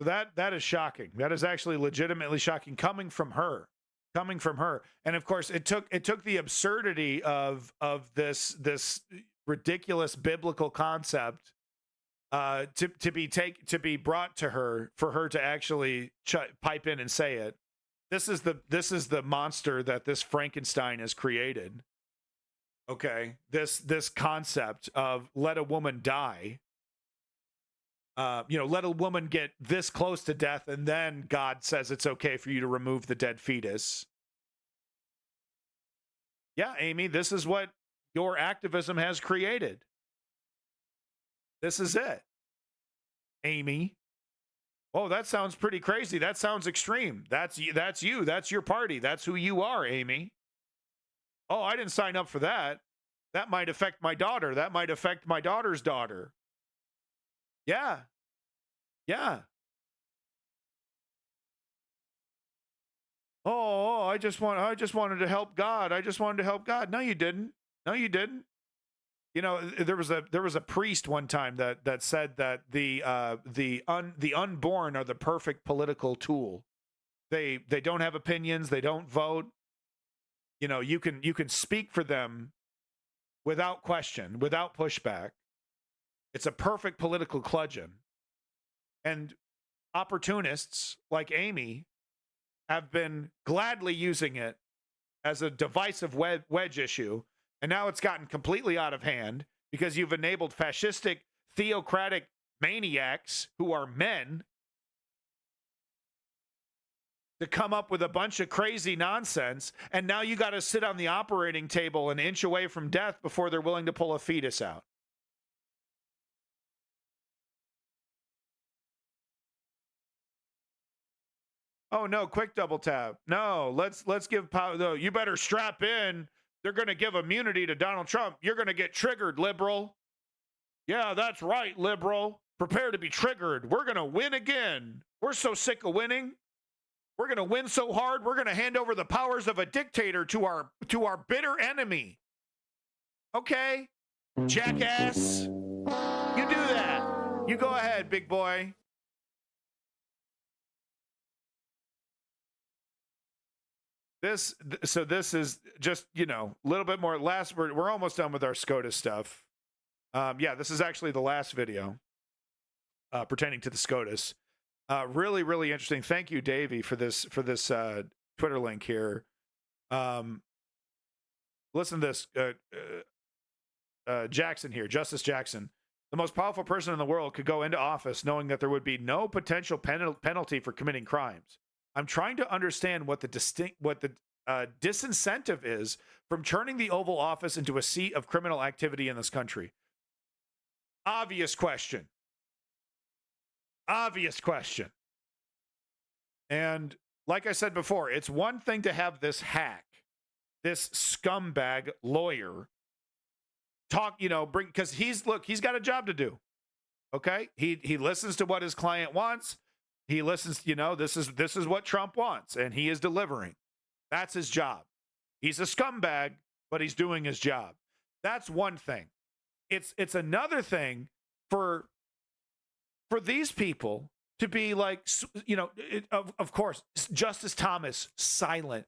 That is shocking. That is actually legitimately shocking coming from her. And of course, it took the absurdity of this ridiculous biblical concept to be brought to her for her to actually pipe in and say it. This is the monster that this Frankenstein has created. Okay, this concept of let a woman die. Let a woman get this close to death, and then God says it's okay for you to remove the dead fetus. Yeah, Amy, this is what your activism has created. This is it. Amy. Oh, that sounds pretty crazy. That sounds extreme. That's you. That's your party. That's who you are, Amy. Oh, I didn't sign up for that. That might affect my daughter. That might affect my daughter's daughter. Yeah. Oh, I just wanted to help God. No, you didn't. There was a priest one time that said that the unborn are the perfect political tool. They don't have opinions. They don't vote. You can speak for them without question, without pushback. It's a perfect political bludgeon. And opportunists like Amy have been gladly using it as a divisive wedge issue. And now it's gotten completely out of hand because you've enabled fascistic, theocratic maniacs who are men to come up with a bunch of crazy nonsense. And now you got to sit on the operating table an inch away from death before they're willing to pull a fetus out. Oh no, quick double tap. No, let's give power. No, you better strap in. They're going to give immunity to Donald Trump. You're going to get triggered, liberal. Yeah, that's right, liberal. Prepare to be triggered. We're going to win again. We're so sick of winning. We're going to win so hard. We're going to hand over the powers of a dictator to our bitter enemy. Okay, jackass. You do that. You go ahead, big boy. This is just, a little bit more. We're almost done with our SCOTUS stuff. This is actually the last video pertaining to the SCOTUS. Really, really interesting. Thank you, Davey, for this Twitter link here. Listen to this. Jackson here, Justice Jackson. The most powerful person in the world could go into office knowing that there would be no potential penalty for committing crimes. I'm trying to understand what the disincentive is from turning the Oval Office into a seat of criminal activity in this country. Obvious question. Obvious question. And like I said before, it's one thing to have this hack, this scumbag lawyer talk, because he's got a job to do. Okay? He listens to what his client wants. He listens, this is what Trump wants, and he is delivering. That's his job. He's a scumbag, but he's doing his job. That's one thing. It's another thing for these people to be like, of course, Justice Thomas, silent,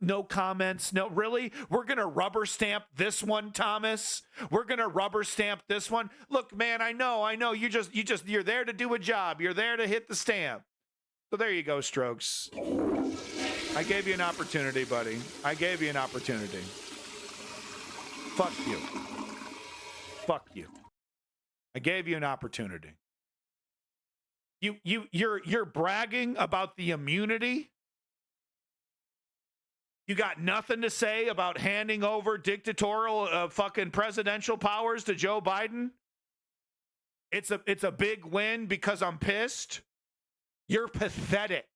no comments. No, really? We're going to rubber stamp this one, Thomas? We're going to rubber stamp this one? Look, man, I know. You're there to do a job. You're there to hit the stamp. So there you go, Strokes. I gave you an opportunity, buddy. I gave you an opportunity. Fuck you. Fuck you. I gave you an opportunity. You're bragging about the immunity. You got nothing to say about handing over dictatorial fucking presidential powers to Joe Biden. It's a big win because I'm pissed. You're pathetic.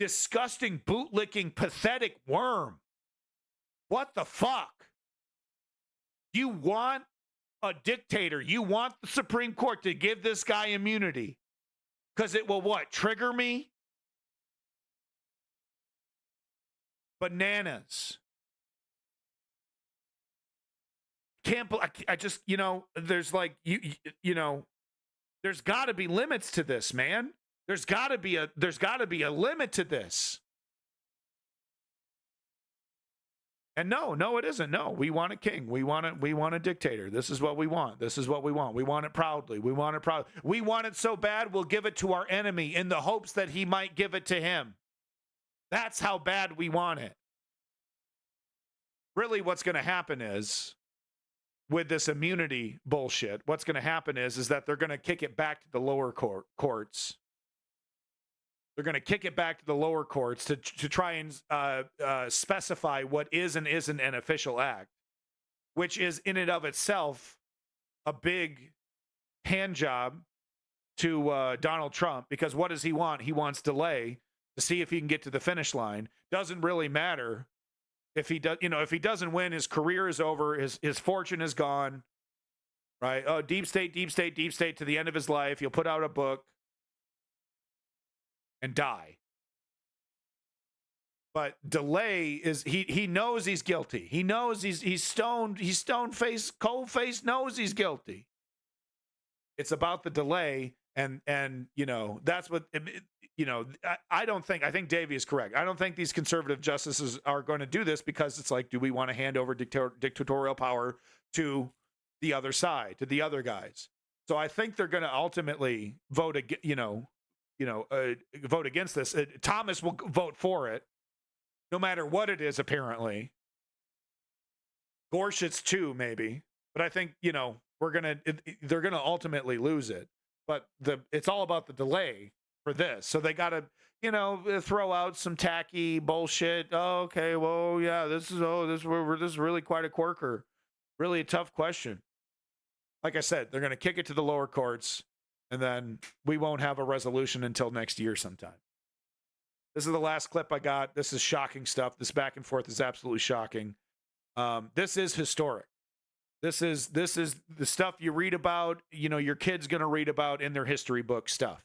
Disgusting, bootlicking, pathetic worm. What the fuck? You want a dictator. You want the Supreme Court to give this guy immunity because it will what? Trigger me? Bananas. I just, there's like, there's got to be limits to this, man. There's got to be a limit to this. And no, it isn't. No, we want a king. We want a dictator. This is what we want. This is what we want. We want it proudly. We want it proud. We want it so bad we'll give it to our enemy in the hopes that he might give it to him. That's how bad we want it. Really, what's going to happen is, with this immunity bullshit, what's going to happen is that they're going to kick it back to the lower courts. They're going to kick it back to the lower courts to try and specify what is and isn't an official act, which is in and of itself a big hand job to Donald Trump, because what does he want? He wants delay to see if he can get to the finish line. Doesn't really matter if he does. If he doesn't win, his career is over. His fortune is gone. Right? Oh, deep state to the end of his life. He'll put out a book and die. But delay is he knows he's guilty. He knows he's stoned. He's stone-faced, cold-faced, knows he's guilty. It's about the delay, and that's what I think Davey is correct. I don't think these conservative justices are going to do this because it's like, do we want to hand over dictatorial power to the other side, to the other guys? So I think they're going to ultimately vote vote against this. Thomas will vote for it, no matter what it is, apparently. Gorsuch too, maybe. But I think, they're gonna ultimately lose it. But it's all about the delay for this. So they gotta, throw out some tacky bullshit. Oh, okay, well, yeah, this is really quite a quirker. Really a tough question. Like I said, they're gonna kick it to the lower courts. And then we won't have a resolution until next year sometime. This is the last clip I got. This is shocking stuff. This back and forth is absolutely shocking. This is historic. This is the stuff you read about, your kid's going to read about in their history book stuff.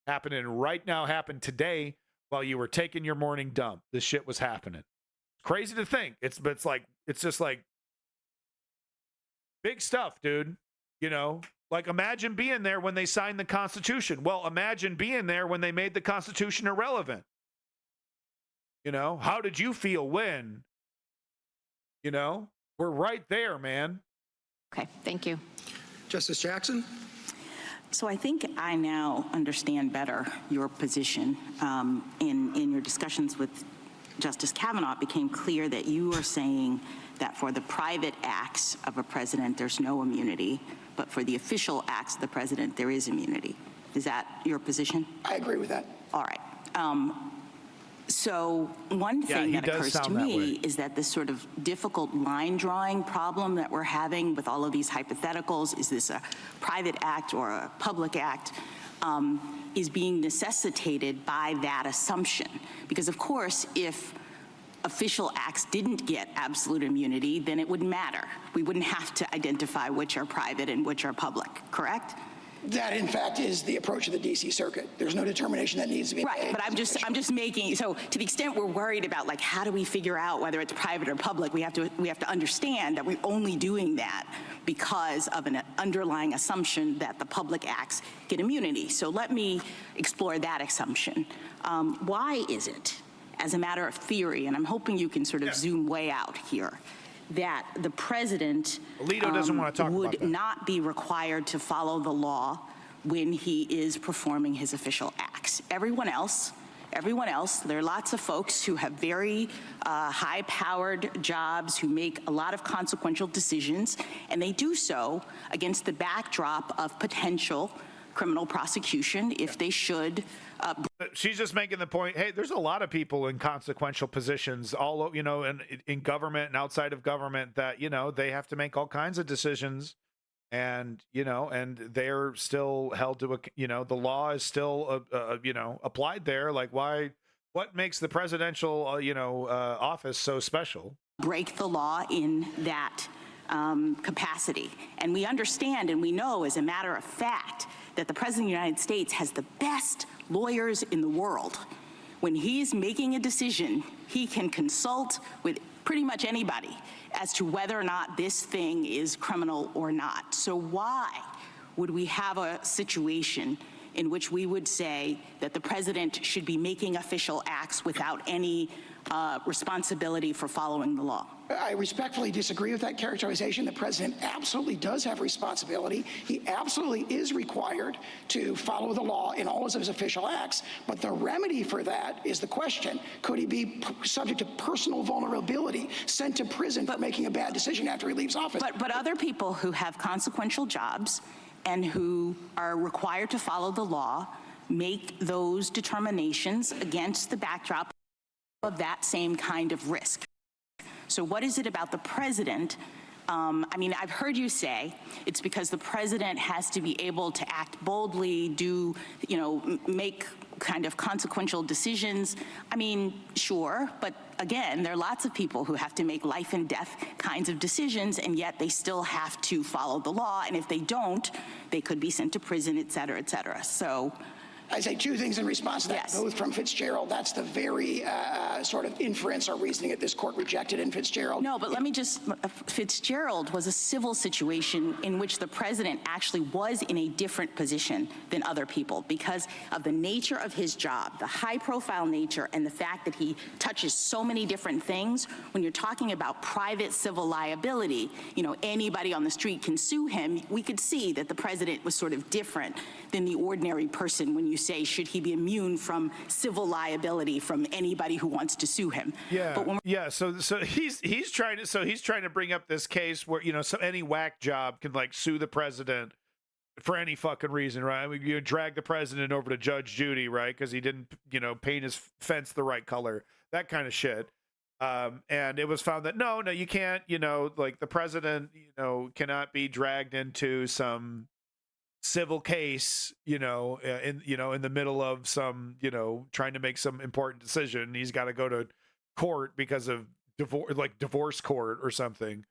Happening right now, happened today while you were taking your morning dump. This shit was happening. Crazy to think. It's just like big stuff, dude. Like, imagine being there when they signed the Constitution. Well, imagine being there when they made the Constitution irrelevant. How did you feel when? We're right there, man. Okay, thank you. Justice Jackson? So I think I now understand better your position. In your discussions with Justice Kavanaugh, it became clear that you are saying that for the private acts of a president, there's no immunity, but for the official acts of the president, there is immunity. Is that your position? I agree with that. All right. So one thing that occurs to me is that this sort of difficult line drawing problem that we're having with all of these hypotheticals, is this a private act or a public act, is being necessitated by that assumption. Because of course, if official acts didn't get absolute immunity, then it wouldn't matter. We wouldn't have to identify which are private and which are public, correct? That, in fact, is the approach of the D.C. Circuit. There's no determination that needs to be made. Right, but I'm just making, so to the extent we're worried about, like, how do we figure out whether it's private or public, we have to understand that we're only doing that because of an underlying assumption that the public acts get immunity. So let me explore that assumption. Why is it, as a matter of theory, and I'm hoping you can sort of zoom way out here, that the president Alito doesn't want to talk would about that. not be required to follow the law when he is performing his official acts? Everyone else, there are lots of folks who have very high-powered jobs, who make a lot of consequential decisions, and they do so against the backdrop of potential criminal prosecution if they should. She's just making the point, hey, there's a lot of people in consequential positions all, in government and outside of government that, they have to make all kinds of decisions, and, and they're still held to, the law is still, applied there. Like, what makes the presidential, office so special? Break the law in that capacity. And we understand and we know, as a matter of fact, that the President of the United States has the best lawyers in the world. When he's making a decision, he can consult with pretty much anybody as to whether or not this thing is criminal or not. So why would we have a situation in which we would say that the president should be making official acts without any responsibility for following the law? I respectfully disagree with that characterization. The president absolutely does have responsibility. He absolutely is required to follow the law in all of his official acts. But the remedy for that is the question: could he be subject to personal vulnerability, sent to prison for making a bad decision after he leaves office? But other people who have consequential jobs and who are required to follow the law make those determinations against the backdrop of that same kind of risk. So what is it about the president? I mean, I've heard you say it's because the president has to be able to act boldly, make kind of consequential decisions. I mean, sure, but again, there are lots of people who have to make life and death kinds of decisions, and yet they still have to follow the law, and if they don't, they could be sent to prison, et cetera, et cetera. So I say two things in response to that, yes. Both from Fitzgerald. That's the very sort of inference or reasoning that this court rejected in Fitzgerald. No, but let me just, Fitzgerald was a civil situation in which the president actually was in a different position than other people because of the nature of his job, the high-profile nature, and the fact that he touches so many different things. When you're talking about private civil liability, anybody on the street can sue him. We could see that the president was sort of different than the ordinary person when you say, should he be immune from civil liability from anybody who wants to sue him? Yeah, but when So he's trying to bring up this case where so any whack job can like sue the president for any fucking reason, right? I mean, you drag the president over to Judge Judy, right? Because he didn't paint his fence the right color, that kind of shit. And it was found that no, you can't. Like the president, cannot be dragged into some civil case, in the middle of some, trying to make some important decision. He's got to go to court because of divorce court or something.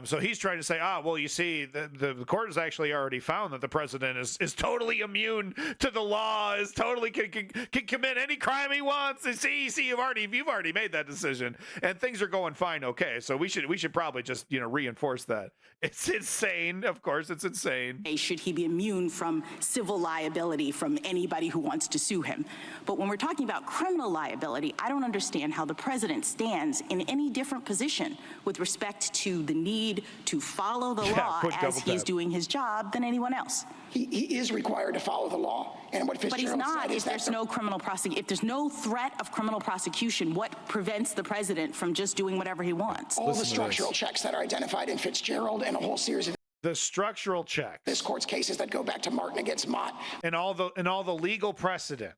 So he's trying to say, well, you see, the court has actually already found that the president is totally immune to the law, is totally can commit any crime he wants. And see, you've already made that decision, and things are going fine. Okay, so we should probably just reinforce that. It's insane. Of course, it's insane. Should he be immune from civil liability from anybody who wants to sue him? But when we're talking about criminal liability, I don't understand how the president stands in any different position with respect to the need to follow the law as he's doing his job than anyone else. He is required to follow the law. And what Fitzgerald said is that if there's no criminal prosecution, if there's no threat of criminal prosecution, what prevents the president from just doing whatever he wants? All the structural checks that are identified in Fitzgerald and a whole series of the structural checks. This court's cases that go back to Martin against Mott. And all the legal precedent.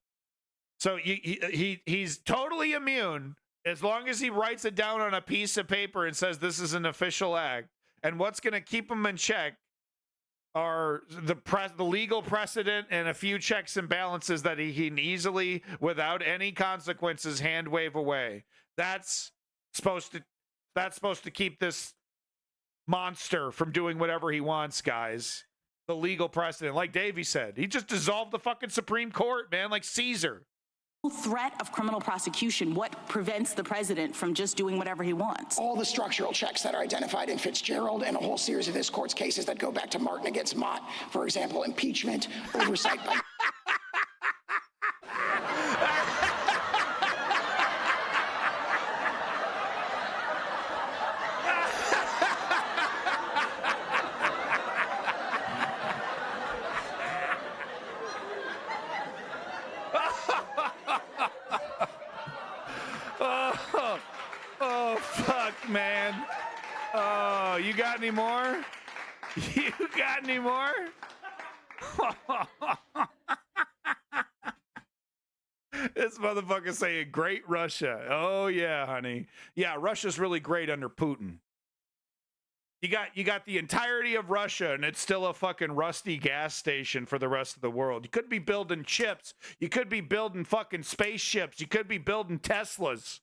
So he's totally immune as long as he writes it down on a piece of paper and says this is an official act. And what's going to keep him in check are the legal precedent and a few checks and balances that he can easily, without any consequences, hand wave away. That's supposed to keep this monster from doing whatever he wants, guys. The legal precedent, like Davey said, he just dissolved the fucking Supreme Court, man, like Caesar. Threat of criminal prosecution, what prevents the president from just doing whatever he wants? All the structural checks that are identified in Fitzgerald and a whole series of this court's cases that go back to Martin against Mott, for example, impeachment, oversight by... Oh, fuck, man. Oh, you got any more? You got any more? This motherfucker saying great Russia. Oh, yeah, honey. Yeah, Russia's really great under Putin. You got the entirety of Russia, and it's still a fucking rusty gas station for the rest of the world. You could be building chips. You could be building fucking spaceships. You could be building Teslas.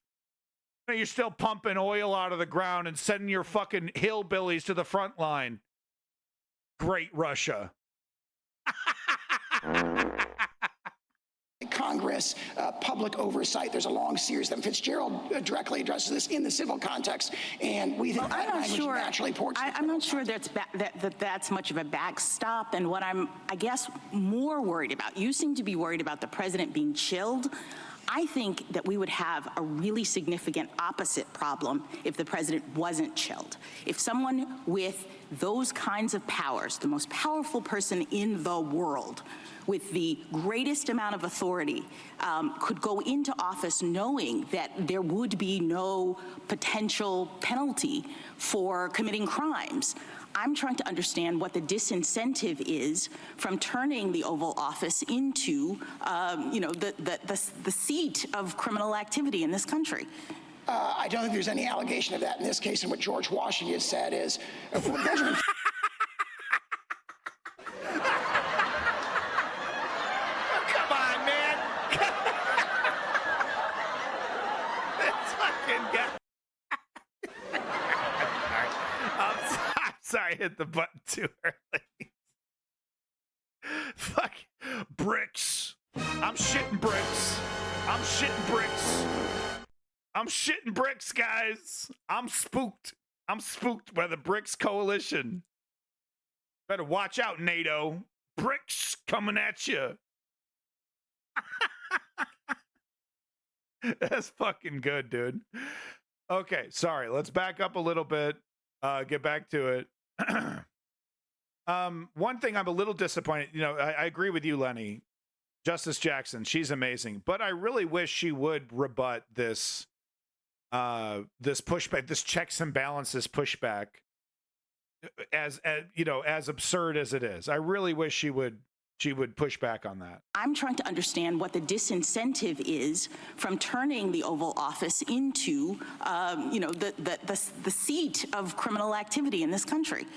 You're still pumping oil out of the ground and sending your fucking hillbillies to the front line. Great Russia. Congress, public oversight. There's a long series of them. Fitzgerald directly addresses this in the civil context, and we think that language naturally ports. I'm not sure that's much of a backstop. And what I'm, I guess, more worried about, you seem to be worried about the president being chilled. I think that we would have a really significant opposite problem if the president wasn't chilled. If someone with those kinds of powers, the most powerful person in the world, with the greatest amount of authority, could go into office knowing that there would be no potential penalty for committing crimes. I'm trying to understand what the disincentive is from turning the Oval Office into, the seat of criminal activity in this country. I don't think there's any allegation of that in this case. And what George Washington said is, Benjamin. Come on, man. This fucking guy. I'm sorry, I hit the button too early. Fuck. Bricks. I'm shitting bricks. I'm shitting bricks. I'm shitting bricks, guys. I'm spooked. I'm spooked by the BRICS coalition. Better watch out, NATO. BRICS coming at you. That's fucking good, dude. Okay, sorry. Let's back up a little bit. Get back to it. One thing I'm a little disappointed. You know, I agree with you, Lenny. Justice Jackson, she's amazing, but I really wish she would rebut this pushback, this checks and balances pushback, as absurd as it is. I really wish she would push back on that. I'm trying to understand what the disincentive is from turning the Oval Office into, the seat of criminal activity in this country.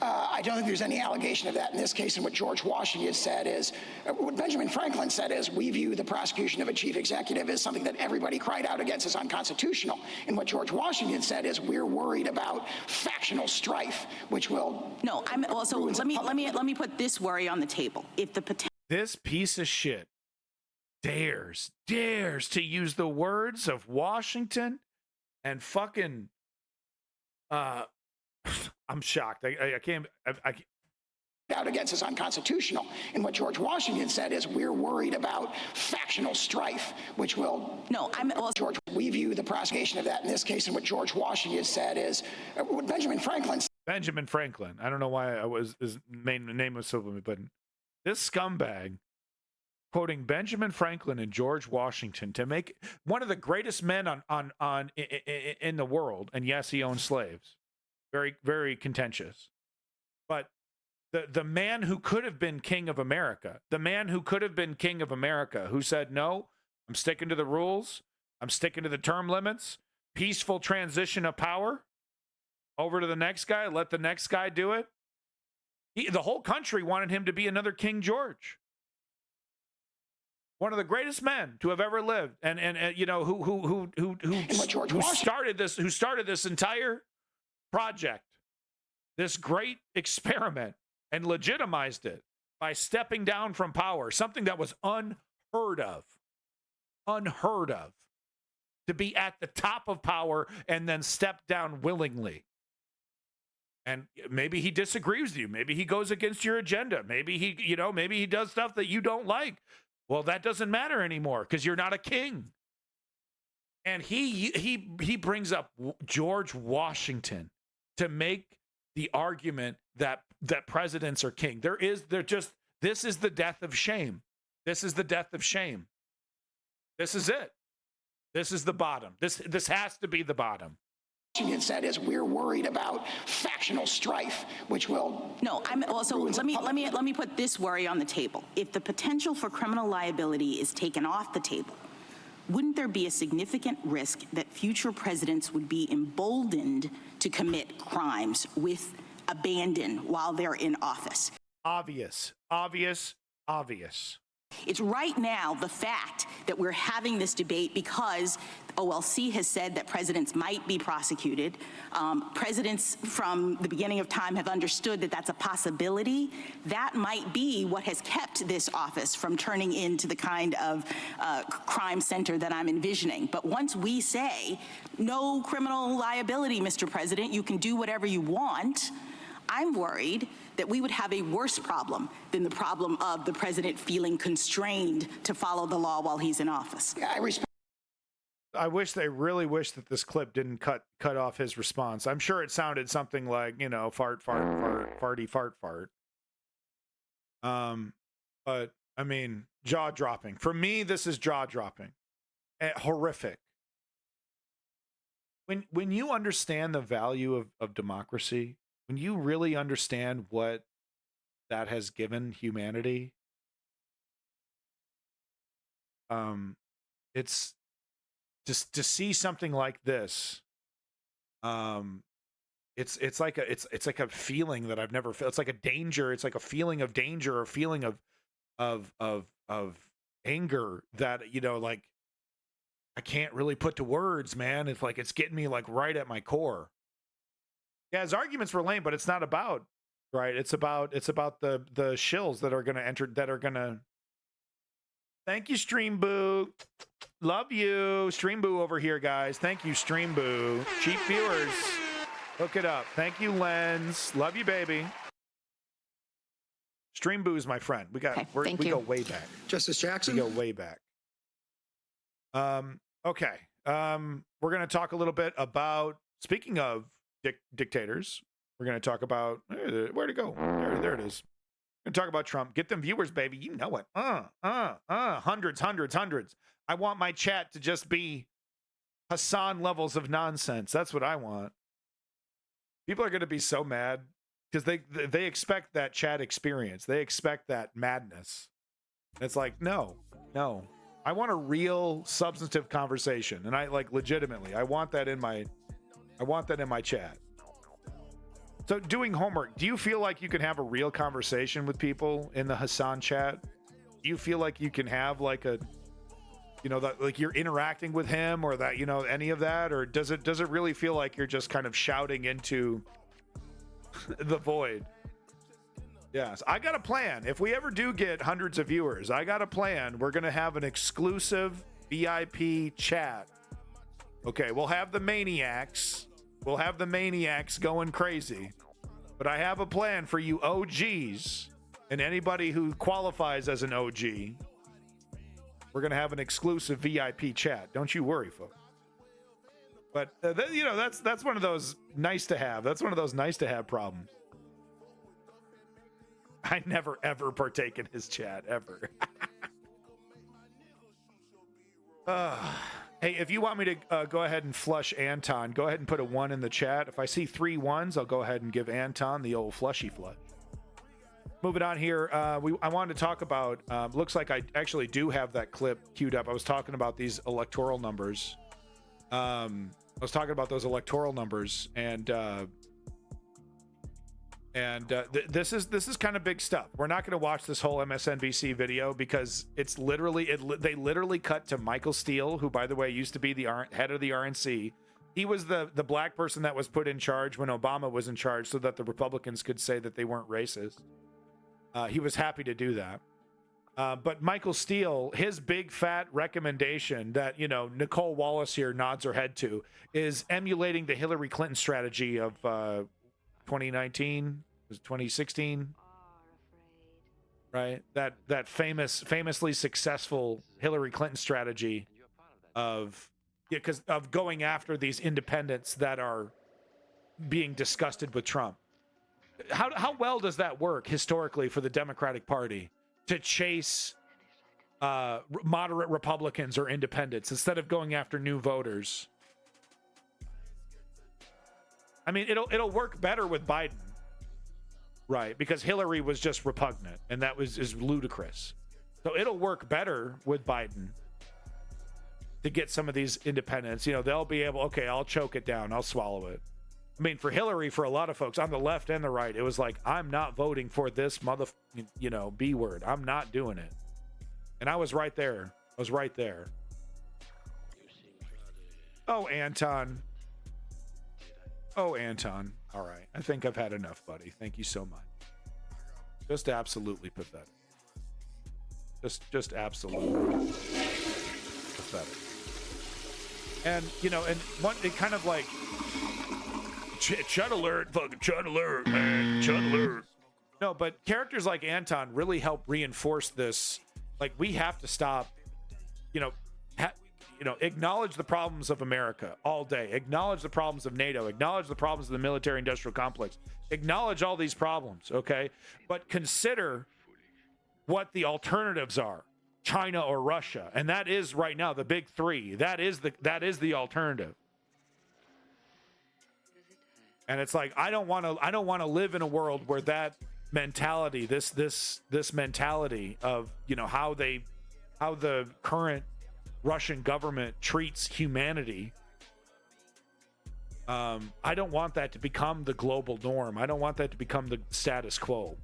I don't think there's any allegation of that in this case. And what George Washington said is, what Benjamin Franklin said is, we view the prosecution of a chief executive as something that everybody cried out against as unconstitutional. And what George Washington said is, we're worried about factional strife, which will. No, I'm also. Let me put this worry on the table. If the this piece of shit dares to use the words of Washington and fucking. I'm shocked. I can't. Out against as unconstitutional. And what George Washington said is, we're worried about factional strife, which will. No, I'm also. George, we view the prosecution of that in this case. And what George Washington said is, what Benjamin Franklin. Benjamin Franklin. I don't know why his name was so, but this scumbag quoting Benjamin Franklin and George Washington to make one of the greatest men in the world. And yes, he owned slaves. Very, very contentious. But the man who could have been king of America, who said, no, I'm sticking to the rules, I'm sticking to the term limits, peaceful transition of power over to the next guy, let the next guy do it. The whole country wanted him to be another King George. One of the greatest men to have ever lived, and you know, who started this entire project, this great experiment, and legitimized it by stepping down from power, something that was unheard of, to be at the top of power and then step down willingly. And maybe he disagrees with you. Maybe he goes against your agenda. Maybe he does stuff that you don't like. Well, that doesn't matter anymore because you're not a king. And he brings up George Washington to make the argument that presidents are king. This is the death of shame. This is the death of shame. This is it. This is the bottom. This has to be the bottom. Washington said is we're worried about factional strife, which will. No, I'm also. Let me put this worry on the table. If the potential for criminal liability is taken off the table, wouldn't there be a significant risk that future presidents would be emboldened to commit crimes with abandon while they're in office? Obvious. It's right now the fact that we're having this debate because OLC has said that presidents might be prosecuted. Presidents from the beginning of time have understood that that's a possibility. That might be what has kept this office from turning into the kind of crime center that I'm envisioning. But once we say no criminal liability, Mr. President, you can do whatever you want, I'm worried that we would have a worse problem than the problem of the president feeling constrained to follow the law while he's in office. I really wish that this clip didn't cut off his response. I'm sure it sounded something like, you know, fart, farty, fart. But I mean, jaw dropping. For me, this is jaw dropping. Horrific. When you understand the value of democracy, when you really understand what that has given humanity, it's just to see something like this. It's like a feeling that I've never felt. It's like a danger. It's like a feeling of danger, or a feeling of anger that, you know, like I can't really put to words, man. It's like it's getting me like right at my core. Yeah, his arguments were lame, but it's not about, right? It's about the shills that are going to enter, that are going to. Thank you, Stream Boo. Love you. Stream Boo over here, guys. Thank you, Stream Boo. Cheap viewers. Hook it up. Thank you, Lens. Love you, baby. Stream Boo is my friend. We go way back. Justice Jackson. We go way back. Okay. We're going to talk a little bit about, speaking of dictators, we're going to talk about, where'd it go? There it is. We're going to talk about Trump. Get them viewers, baby. You know it. Hundreds. I want my chat to just be Hassan levels of nonsense. That's what I want. People are going to be so mad because they expect that chat experience. They expect that madness. It's like, no. I want a real substantive conversation. And I legitimately, I want that in my chat. So doing homework, do you feel like you can have a real conversation with people in the Hassan chat? Do you feel like you can have like a, you know, that like you're interacting with him, or that, you know, any of that? Or does it really feel like you're just kind of shouting into the void? Yes, I got a plan. If we ever do get hundreds of viewers, I got a plan. We're going to have an exclusive VIP chat. Okay, we'll have the maniacs. We'll have the maniacs going crazy. But I have a plan for you OGs and anybody who qualifies as an OG. We're going to have an exclusive VIP chat. Don't you worry, folks. But, you know, that's one of those nice to have. That's one of those nice to have problems. I never, ever partake in his chat, ever. Hey, if you want me to go ahead and flush Anton, go ahead and put a 1 in the chat. If I see 3 1s, I'll go ahead and give Anton the old flushy flush. Moving on here, I wanted to talk about, looks like I actually do have that clip queued up. I was talking about these electoral numbers. I was talking about those electoral numbers, and this is kind of big stuff. We're not going to watch this whole MSNBC video because it's literally, they literally cut to Michael Steele, who, by the way, used to be the head of the RNC. He was the black person that was put in charge when Obama was in charge so that the Republicans could say that they weren't racist. He was happy to do that. But Michael Steele, his big fat recommendation that, Nicole Wallace here nods her head to is emulating the Hillary Clinton strategy of 2019, was it 2016? Right? That famously successful Hillary Clinton strategy of going after these independents that are being disgusted with Trump. How well does that work historically for the Democratic Party to chase moderate Republicans or independents instead of going after new voters? I mean, it'll work better with Biden, right? Because Hillary was just repugnant, and that is ludicrous. So it'll work better with Biden to get some of these independents. They'll be able, okay, I'll choke it down, I'll swallow it. I mean, for Hillary, for a lot of folks on the left and the right, it was like, I'm not voting for this B word. I'm not doing it. And I was right there. Oh, Anton. All right. I think I've had enough, buddy. Thank you so much. Just absolutely pathetic. Just absolutely pathetic. And, it kind of like, Chud alert, fucking Chud alert, man, Chud alert. No, but characters like Anton really help reinforce this. Like, we have to stop, acknowledge the problems of America all day, acknowledge the problems of NATO, acknowledge the problems of the military-industrial complex, acknowledge all these problems, okay? But consider what the alternatives are, China or Russia, and that is right now the big three. That is the alternative. And it's like, I don't want to live in a world where that mentality, this mentality of, how the current Russian government treats humanity. I don't want that to become the global norm. I don't want that to become the status quo.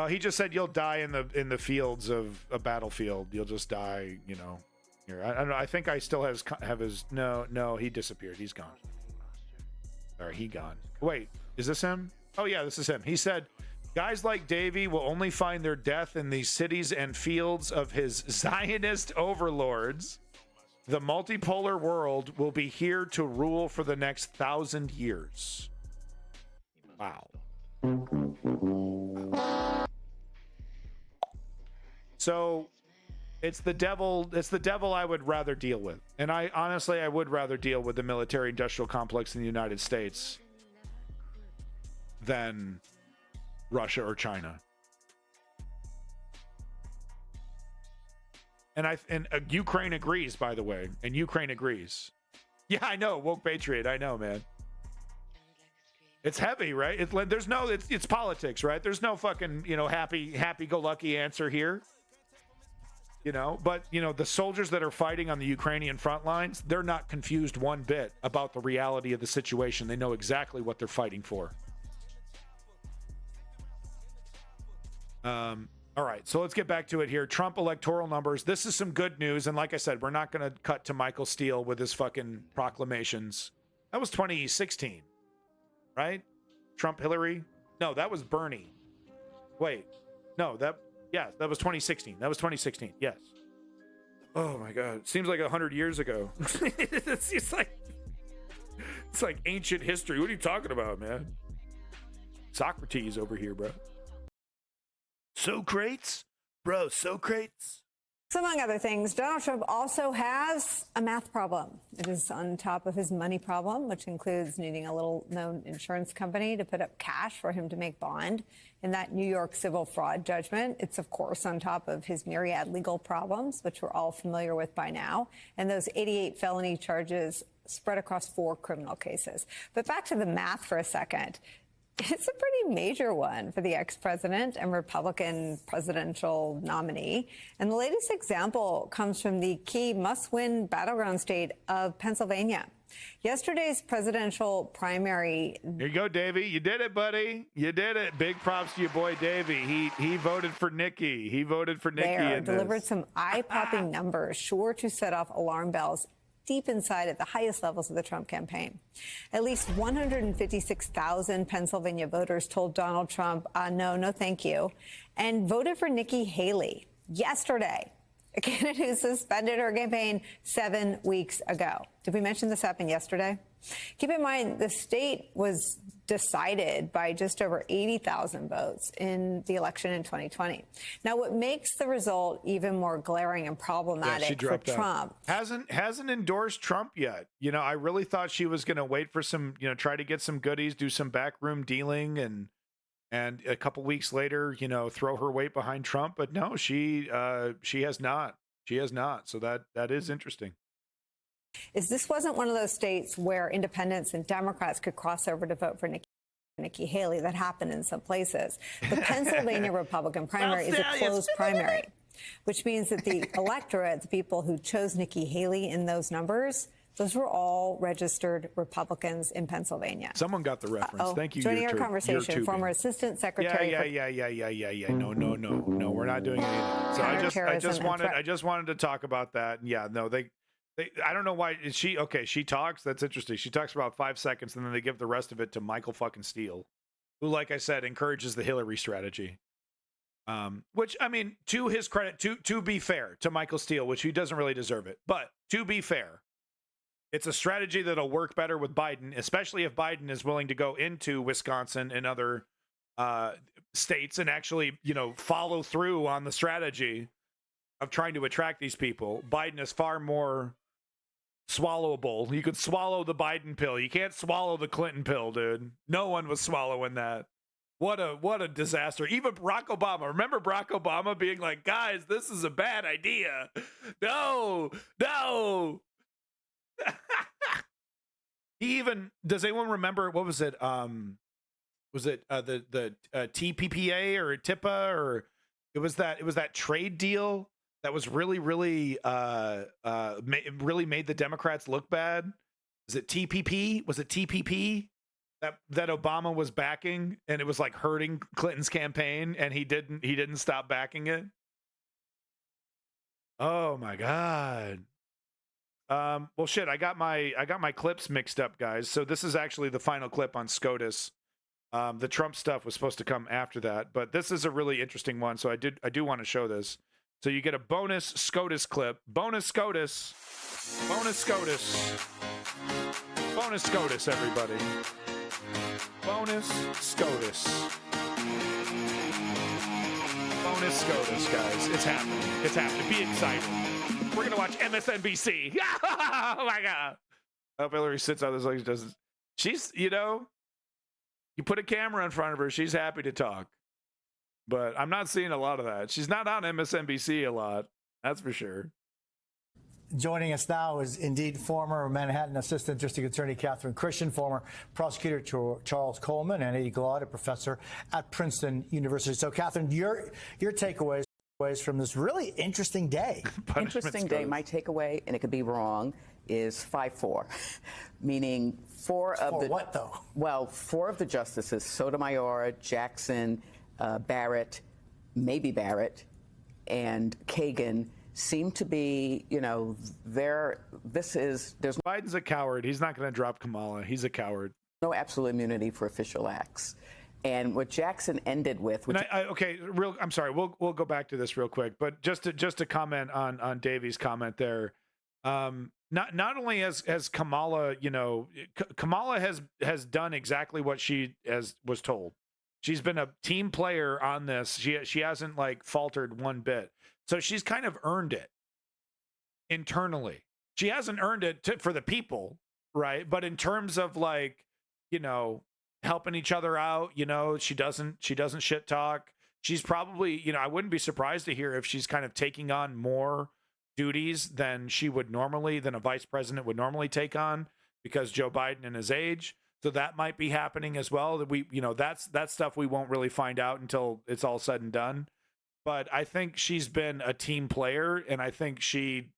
He just said you'll die in the fields of a battlefield. You'll just die, Here, I don't know. I think I still have his. No, he disappeared. He's gone. Or he gone. Wait, is this him? Oh yeah, this is him. He said, guys like Davey will only find their death in the cities and fields of his Zionist overlords. The multipolar world will be here to rule for the next 1,000 years. Wow. So it's the devil I would rather deal with. And I would rather deal with the military industrial complex in the United States than Russia or China. And Ukraine agrees, by the way. And Ukraine agrees. Yeah, I know, woke patriot. I know, man. It's heavy, right? It's politics, right? There's no fucking, happy-go-lucky answer here. But the soldiers that are fighting on the Ukrainian front lines, they're not confused one bit about the reality of the situation. They know exactly what they're fighting for. All right, so let's get back to it here. Trump electoral numbers. This is some good news, and like I said, we're not going to cut to Michael Steele with his fucking proclamations. That was 2016, right? Trump, Hillary? No, that was Bernie. Wait, no, that was 2016. That was 2016. Yes. Oh my God. It seems like 100 years ago. it's like ancient history. What are you talking about, man? Socrates over here, bro. Socrates? Bro, Socrates? So among other things, Donald Trump also has a math problem. It is on top of his money problem, which includes needing a little-known insurance company to put up cash for him to make bond in that New York civil fraud judgment. It's, of course, on top of his myriad legal problems, which we're all familiar with by now, and those 88 felony charges spread across 4 criminal cases. But back to the math for a second. It's a pretty major one for the ex-president and Republican presidential nominee. And the latest example comes from the key must-win battleground state of Pennsylvania. Yesterday's presidential primary. Here you go, Davey. You did it, buddy. You did it. Big props to your boy, Davey. He voted for Nikki. He voted for Nikki. There, delivered some eye-popping numbers, sure to set off alarm bells deep inside at the highest levels of the Trump campaign. At least 156,000 Pennsylvania voters told Donald Trump, no, thank you, and voted for Nikki Haley yesterday, a candidate who suspended her campaign 7 weeks ago. Did we mention this happened yesterday? Keep in mind, the state was decided by just over 80,000 votes in the election in 2020. Now, what makes the result even more glaring and problematic for Trump hasn't endorsed Trump yet. You know, I really thought she was going to wait for some, try to get some goodies, do some backroom dealing, and a couple weeks later, throw her weight behind Trump. But no, she has not. She has not. So that is interesting. This wasn't one of those states where independents and Democrats could cross over to vote for Nikki Haley. That happened in some places. The Pennsylvania Republican primary is a closed primary, which means that the electorate, the people who chose Nikki Haley in those numbers, those were all registered Republicans in Pennsylvania. Someone got the reference. Thank you. Joining our conversation, former Assistant Secretary. Yeah. No, we're not doing anything. So I just wanted to talk about that. Yeah, no, I don't know why. She talks. That's interesting. She talks for about 5 seconds, and then they give the rest of it to Michael fucking Steele, who, like I said, encourages the Hillary strategy. Which, I mean, to his credit, to be fair to Michael Steele, which he doesn't really deserve it, but to be fair, it's a strategy that'll work better with Biden, especially if Biden is willing to go into Wisconsin and other states and actually, follow through on the strategy of trying to attract these people. Biden is far more swallowable. You could swallow the Biden pill. You can't swallow the Clinton pill, dude. No one was swallowing that. What a disaster. Even Barack Obama. Remember Barack Obama being like, guys, this is a bad idea. No. Does anyone remember, what was it? Was it the TPPA or TIPA, or it was that trade deal that was really really made the Democrats look bad? Is it TPP? Was it TPP that Obama was backing, and it was like hurting Clinton's campaign, and he didn't stop backing it? Oh my God. Well, shit, I got my clips mixed up, guys. So this is actually the final clip on SCOTUS. The Trump stuff was supposed to come after that, but this is a really interesting one. So I do want to show this. So you get a bonus SCOTUS clip. Bonus SCOTUS, everybody. Bonus SCOTUS. Bonus SCOTUS, guys. It's happening. Be excited. We're gonna watch MSNBC. Oh my God. I hope Hillary sits on this like she doesn't. She's, you put a camera in front of her, she's happy to talk. But I'm not seeing a lot of that. She's not on MSNBC a lot. That's for sure. Joining us now is indeed former Manhattan Assistant District Attorney Catherine Christian, former prosecutor Charles Coleman, and Eddie Glaude, a professor at Princeton University. So, Catherine, your takeaways from this really interesting day. Interesting day. My takeaway, and it could be wrong, is 5-4, meaning four of the justices, Sotomayor, Jackson, Barrett, maybe Barrett, and Kagan, seem to be, Biden's a coward. He's not going to drop Kamala. He's a coward. No absolute immunity for official acts. And what Jackson ended with, I'm sorry. We'll go back to this real quick, but just to comment on Davey's comment there. Not only has Kamala, Kamala has done exactly what she was told. She's been a team player on this. She hasn't faltered one bit. So she's kind of earned it internally. She hasn't earned it for the people, right? But in terms of like, you know, helping each other out, you know, she doesn't shit talk. She's probably, you know, I wouldn't be surprised to hear if she's kind of taking on more duties than a vice president would normally take on, because Joe Biden and his age. So that might be happening as well. That we, you know, that's stuff we won't really find out until it's all said and done. But I think she's been a team player, and I think she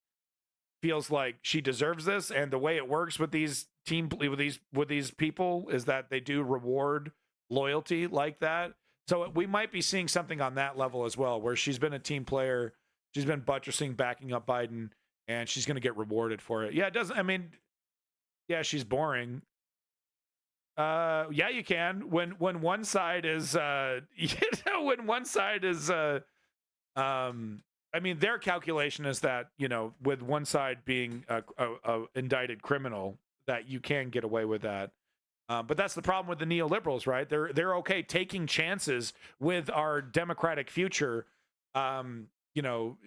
feels like she deserves this. And the way it works with these with these people is that they do reward loyalty like that. So we might be seeing something on that level as well, where she's been a team player, she's been buttressing, backing up Biden, and she's going to get rewarded for it. Yeah, it doesn't. I mean, yeah, she's boring. Yeah, you can. When one side is, you know, when one side is, I mean, their calculation is that, you know, with one side being a indicted criminal, that you can get away with that. But that's the problem with the neoliberals, right? They're okay taking chances with our democratic future, you know,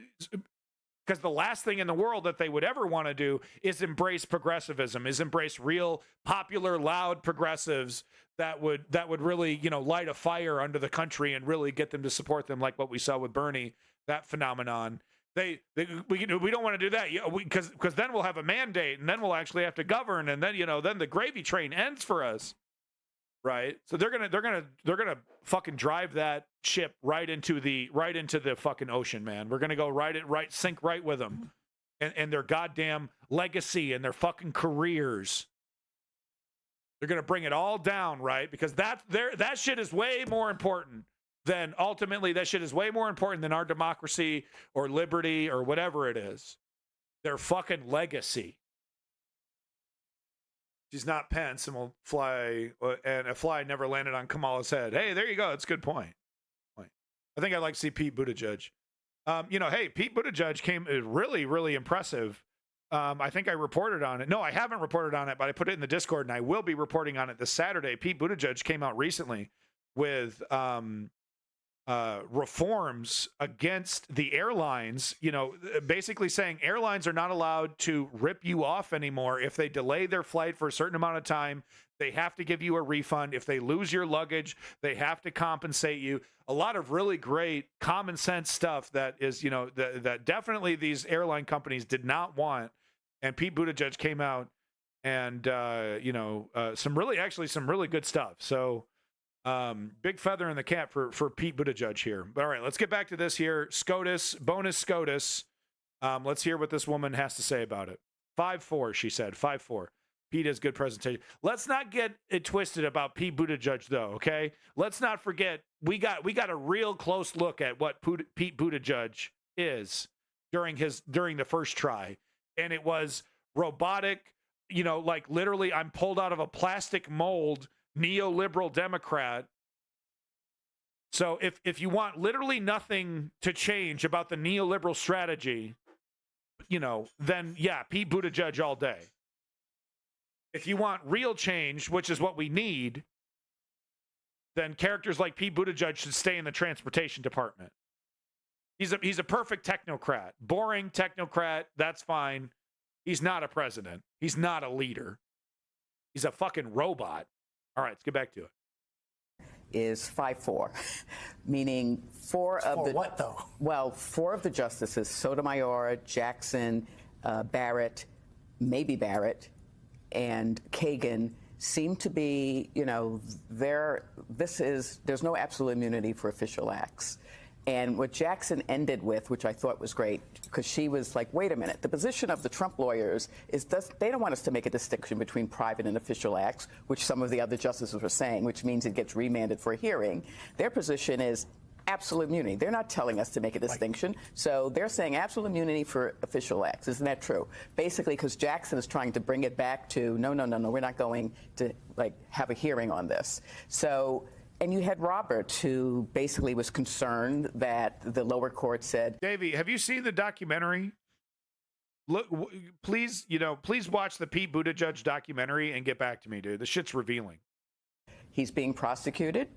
because the last thing in the world that they would ever want to do is embrace progressivism, is embrace real popular, loud progressives that would really, you know, light a fire under the country and really get them to support them, like what we saw with Bernie, that phenomenon. We don't want to do that, because then we'll have a mandate, and then we'll actually have to govern, and then, you know, then the gravy train ends for us, right? So they're gonna fucking drive that ship right into the fucking ocean, man. We're gonna go sink right with them, and their goddamn legacy and their fucking careers. They're gonna bring it all down, right? Because that shit is way more important. Then ultimately that shit is way more important than our democracy or liberty or whatever it is. Their fucking legacy. She's not Pence and will fly, and a fly never landed on Kamala's head. Hey, there you go. That's a good point. I think I'd like to see Pete Buttigieg. You know, hey, Pete Buttigieg came really, really impressive. I think I reported on it. No, I haven't reported on it, but I put it in the Discord, and I will be reporting on it this Saturday. Pete Buttigieg came out recently with reforms against the airlines, you know, basically saying airlines are not allowed to rip you off anymore. If they delay their flight for a certain amount of time, they have to give you a refund. If they lose your luggage, they have to compensate you. A lot of really great common sense stuff that is, you know, that definitely these airline companies did not want. And Pete Buttigieg came out and, you know, some really good stuff. So, big feather in the cap for Pete Buttigieg here. But all right, let's get back to this here. SCOTUS, bonus SCOTUS. Let's hear what this woman has to say about it. 5-4, she said. 5-4. Pete has good presentation. Let's not get it twisted about Pete Buttigieg, though, okay? Let's not forget, we got a real close look at what Pete Buttigieg is during the first try. And it was robotic, you know, like literally I'm pulled out of a plastic mold neoliberal Democrat. So if you want literally nothing to change about the neoliberal strategy, you know, then yeah, Pete Buttigieg all day. If you want real change, which is what we need, then characters like Pete Buttigieg should stay in the transportation department. He's a perfect technocrat. Boring technocrat, that's fine. He's not a president. He's not a leader. He's a fucking robot. All right, let's get back to it. Is 5-4, meaning four of the justices, Sotomayor, Jackson, Barrett, maybe Barrett, and Kagan seem to be, you know, there's no absolute immunity for official acts. And what Jackson ended with, which I thought was great, because she was like, wait a minute, the position of the Trump lawyers is they don't want us to make a distinction between private and official acts, which some of the other justices were saying, which means it gets remanded for a hearing. Their position is absolute immunity. They're not telling us to make a distinction. So they're saying absolute immunity for official acts. Isn't that true? Basically, because Jackson is trying to bring it back to, no, we're not going to like have a hearing on this. So. And you had Robert, who basically was concerned that the lower court said, Davey, have you seen the documentary? Look, please watch the Pete Buttigieg documentary and get back to me, dude. The shit's revealing. He's being prosecuted,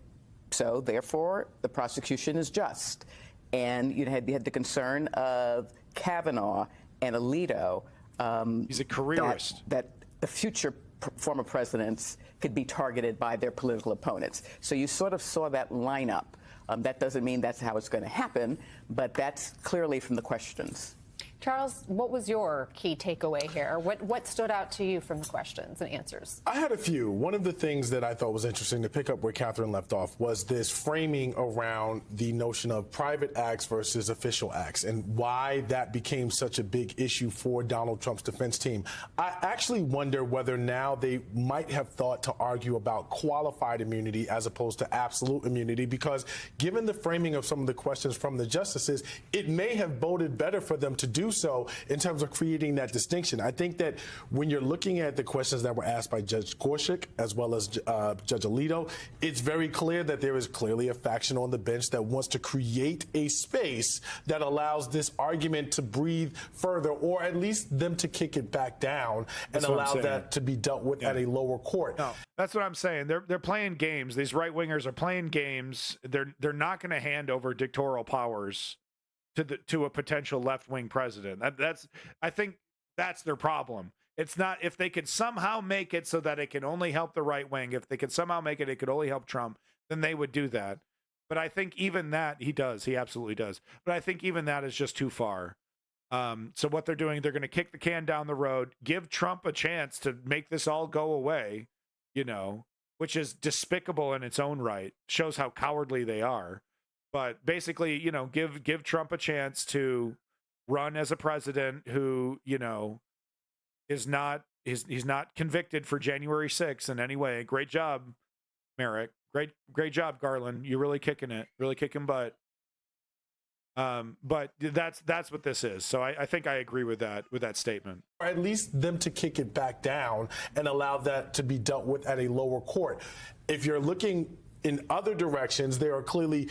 so therefore the prosecution is just. And you had the concern of Kavanaugh and Alito. He's a careerist. That the future former presidents could be targeted by their political opponents. So you sort of saw that lineup. That doesn't mean that's how it's going to happen, but that's clearly from the questions. Charles, what was your key takeaway here? What stood out to you from the questions and answers? I had a few. One of the things that I thought was interesting, to pick up where Catherine left off, was this framing around the notion of private acts versus official acts and why that became such a big issue for Donald Trump's defense team. I actually wonder whether now they might have thought to argue about qualified immunity as opposed to absolute immunity, because given the framing of some of the questions from the justices, it may have boded better for them to do so in terms of creating that distinction. I think that when you're looking at the questions that were asked by Judge Gorsuch as well as Judge Alito, it's very clear that there is clearly a faction on the bench that wants to create a space that allows this argument to breathe further, or at least them to kick it back down and allow that to be dealt with at a lower court. No, that's what I'm saying. They're playing games. These right wingers are playing games. They're not going to hand over dictatorial powers to a potential left-wing president. I think that's their problem. It's not, if they could somehow make it so that it can only help the right wing, if they could somehow make it could only help Trump, then they would do that. But I think even that, he absolutely does. But I think even that is just too far. So what they're doing, they're going to kick the can down the road, give Trump a chance to make this all go away, which is despicable in its own right, shows how cowardly they are. But basically, give Trump a chance to run as a president who, is not he's not convicted for January 6th in any way. Great job, Merrick. Great job, Garland. You're really kicking butt. But that's what this is. So I think I agree with that statement. Or at least them to kick it back down and allow that to be dealt with at a lower court. If you're looking in other directions, there are clearly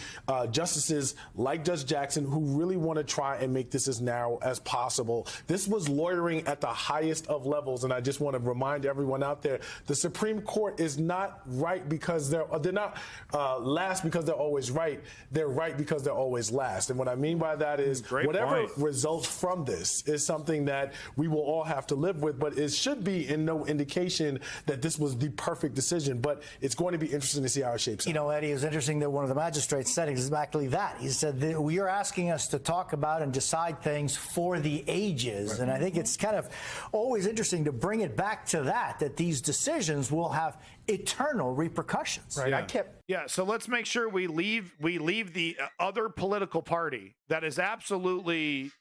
justices like Judge Jackson who really want to try and make this as narrow as possible. This was lawyering at the highest of levels, and I just want to remind everyone out there, the Supreme Court is not right because they're not last because they're always right. They're right because they're always last. And what I mean by that is whatever results from this is something that we will all have to live with, but it should be in no indication that this was the perfect decision. But it's going to be interesting to see how it shapes. Eddie, it's interesting that one of the magistrates said exactly that. He said that you're asking us to talk about and decide things for the ages. Right. And I think it's kind of always interesting to bring it back to that these decisions will have eternal repercussions. Right. Yeah. So let's make sure we leave the other political party that is absolutely,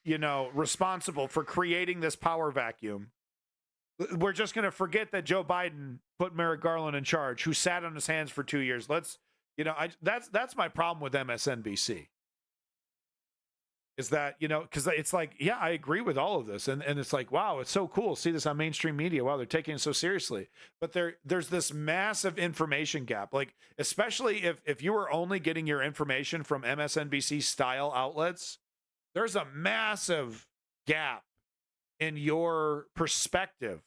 responsible for creating this power vacuum. We're just going to forget that Joe Biden put Merrick Garland in charge, who sat on his hands for 2 years. That's my problem with MSNBC. Is that, because it's like, yeah, I agree with all of this. And it's like, wow, it's so cool. See this on mainstream media. Wow, they're taking it so seriously. But there's this massive information gap. Like, especially if you were only getting your information from MSNBC style outlets, there's a massive gap in your perspective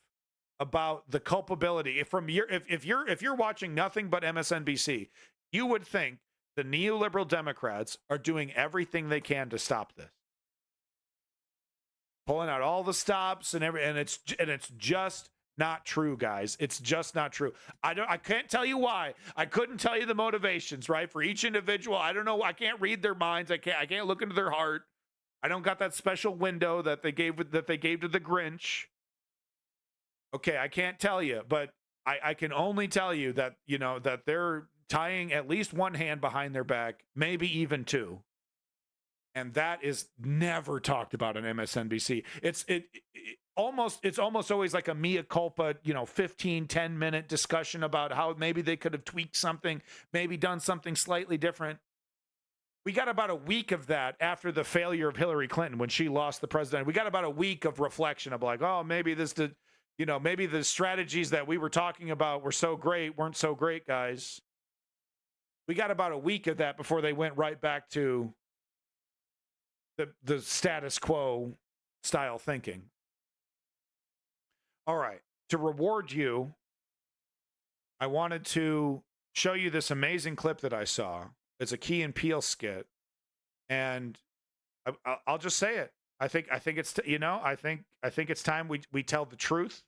about the culpability. If you're watching nothing but MSNBC, you would think the neoliberal Democrats are doing everything they can to stop this, pulling out all the stops and it's just not true, guys. It's just not true. I can't tell you why. I couldn't tell you the motivations, right? For each individual, I don't know. I can't read their minds. I can't look into their heart. I don't got that special window that they gave to the Grinch. Okay, I can't tell you, but I can only tell you that, that they're tying at least one hand behind their back, maybe even two. And that is never talked about on MSNBC. It's almost always like a mea culpa, 10-minute discussion about how maybe they could have tweaked something, maybe done something slightly different. We got about a week of that after the failure of Hillary Clinton when she lost the president. We got about a week of reflection of like, oh, maybe maybe the strategies that we were talking about weren't so great, guys. We got about a week of that before they went right back to the status quo style thinking. All right. To reward you, I wanted to show you this amazing clip that I saw. It's a Key and Peele skit. And I'll just say it. I think it's I think it's time we tell the truth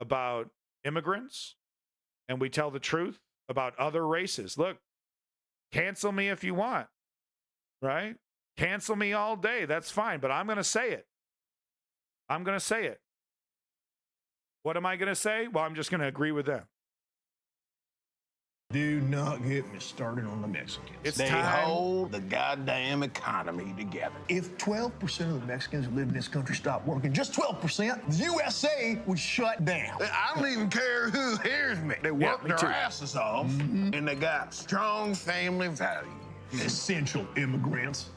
about immigrants, and we tell the truth about other races. Look, cancel me if you want, right? Cancel me all day. That's fine, but I'm going to say it. I'm going to say it. What am I going to say? Well, I'm just going to agree with them. Do not get me started on the Mexicans. It's they time. hold the goddamn economy together. If 12% of the Mexicans who live in this country stopped working, just 12%, the USA would shut down. I don't even care who hears me. They work me their too. asses off, and they got strong family values. Essential immigrants.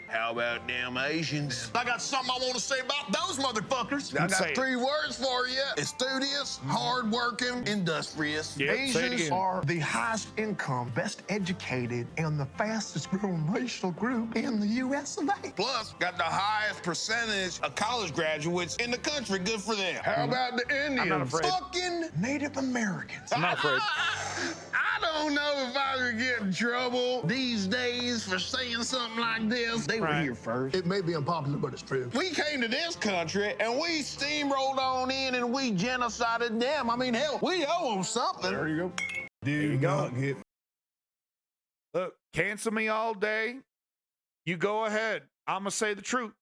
How about them Asians? I got something I want to say about those motherfuckers. I got 3 words for you. Studious, hardworking, industrious. Yep, say it Asians again. are the highest income, best educated, and the fastest growing racial group in the US of A. Plus, got the highest percentage of college graduates in the country. Good for them. How about the Indians? I'm not afraid. Fucking Native Americans. I'm not afraid. I don't know if I could get in trouble these days for saying something like this. They were here first. It may be unpopular, but it's true. We came to this country and we steamrolled on in and we genocided them. I mean, hell, we owe them something. There you go. you go. Look, cancel me all day. You go ahead. I'm going to say the truth.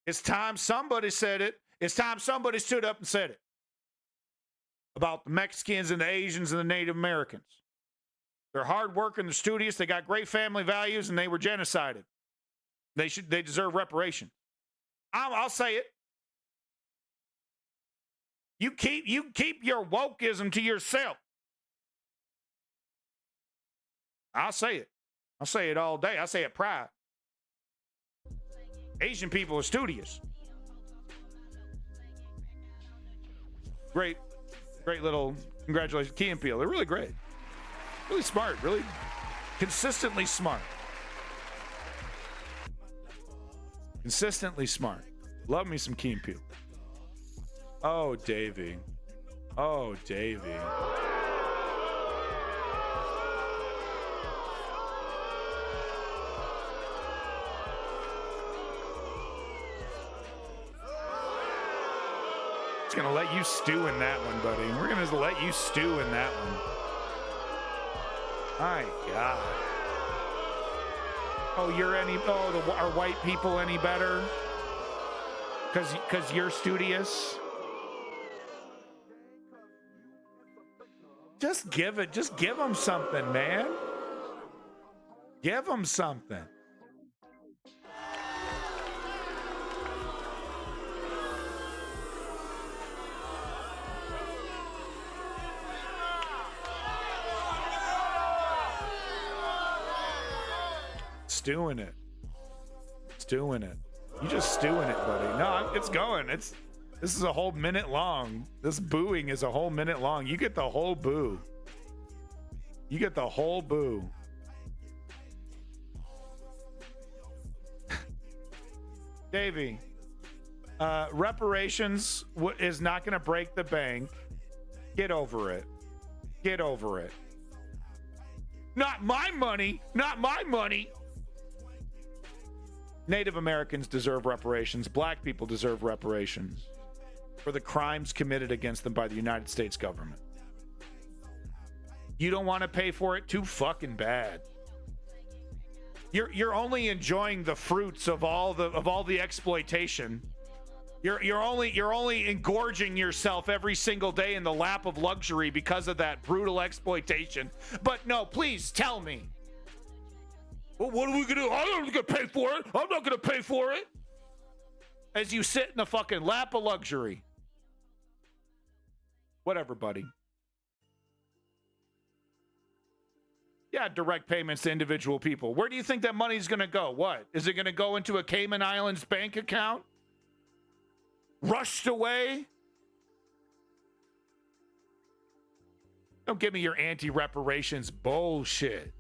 It's time somebody said it. It's time somebody stood up and said it. About the Mexicans and the Asians and the Native Americans. They're hardworking, they're studious, they got great family values, and they were genocided. They deserve reparation. I'll say it. You keep your wokeism to yourself. I'll say it. I'll say it all day. I say it proud. Asian people are studious. Great little congratulations, Key and Peele. They're really great. Really smart, really consistently smart. Consistently smart. Love me some Key and Peele. Oh, Davey. Oh, Davey. Just gonna let you stew in that one, buddy. We're gonna let you stew in that one. My God. Oh, are white people any better? Because you're studious? Just give them something, man. Give them something. Stewing it. Stewing it. You just stewing it, buddy. No, it's going. This is a whole minute long. This booing is a whole minute long. You get the whole boo. You get the whole boo. Davey, reparations is not going to break the bank. Get over it. Get over it. Not my money. Not my money. Native Americans deserve reparations. Black people deserve reparations for the crimes committed against them by the United States government. You don't want to pay for it? Too fucking bad. You're only enjoying the fruits of all the exploitation. You're only engorging yourself every single day in the lap of luxury because of that brutal exploitation. But no, please tell me. Well, what are we going to do? I'm not going to pay for it. I'm not going to pay for it. As you sit in the fucking lap of luxury. Whatever, buddy. Yeah, direct payments to individual people. Where do you think that money's going to go? What? Is it going to go into a Cayman Islands bank account? Rushed away? Don't give me your anti-reparations bullshit.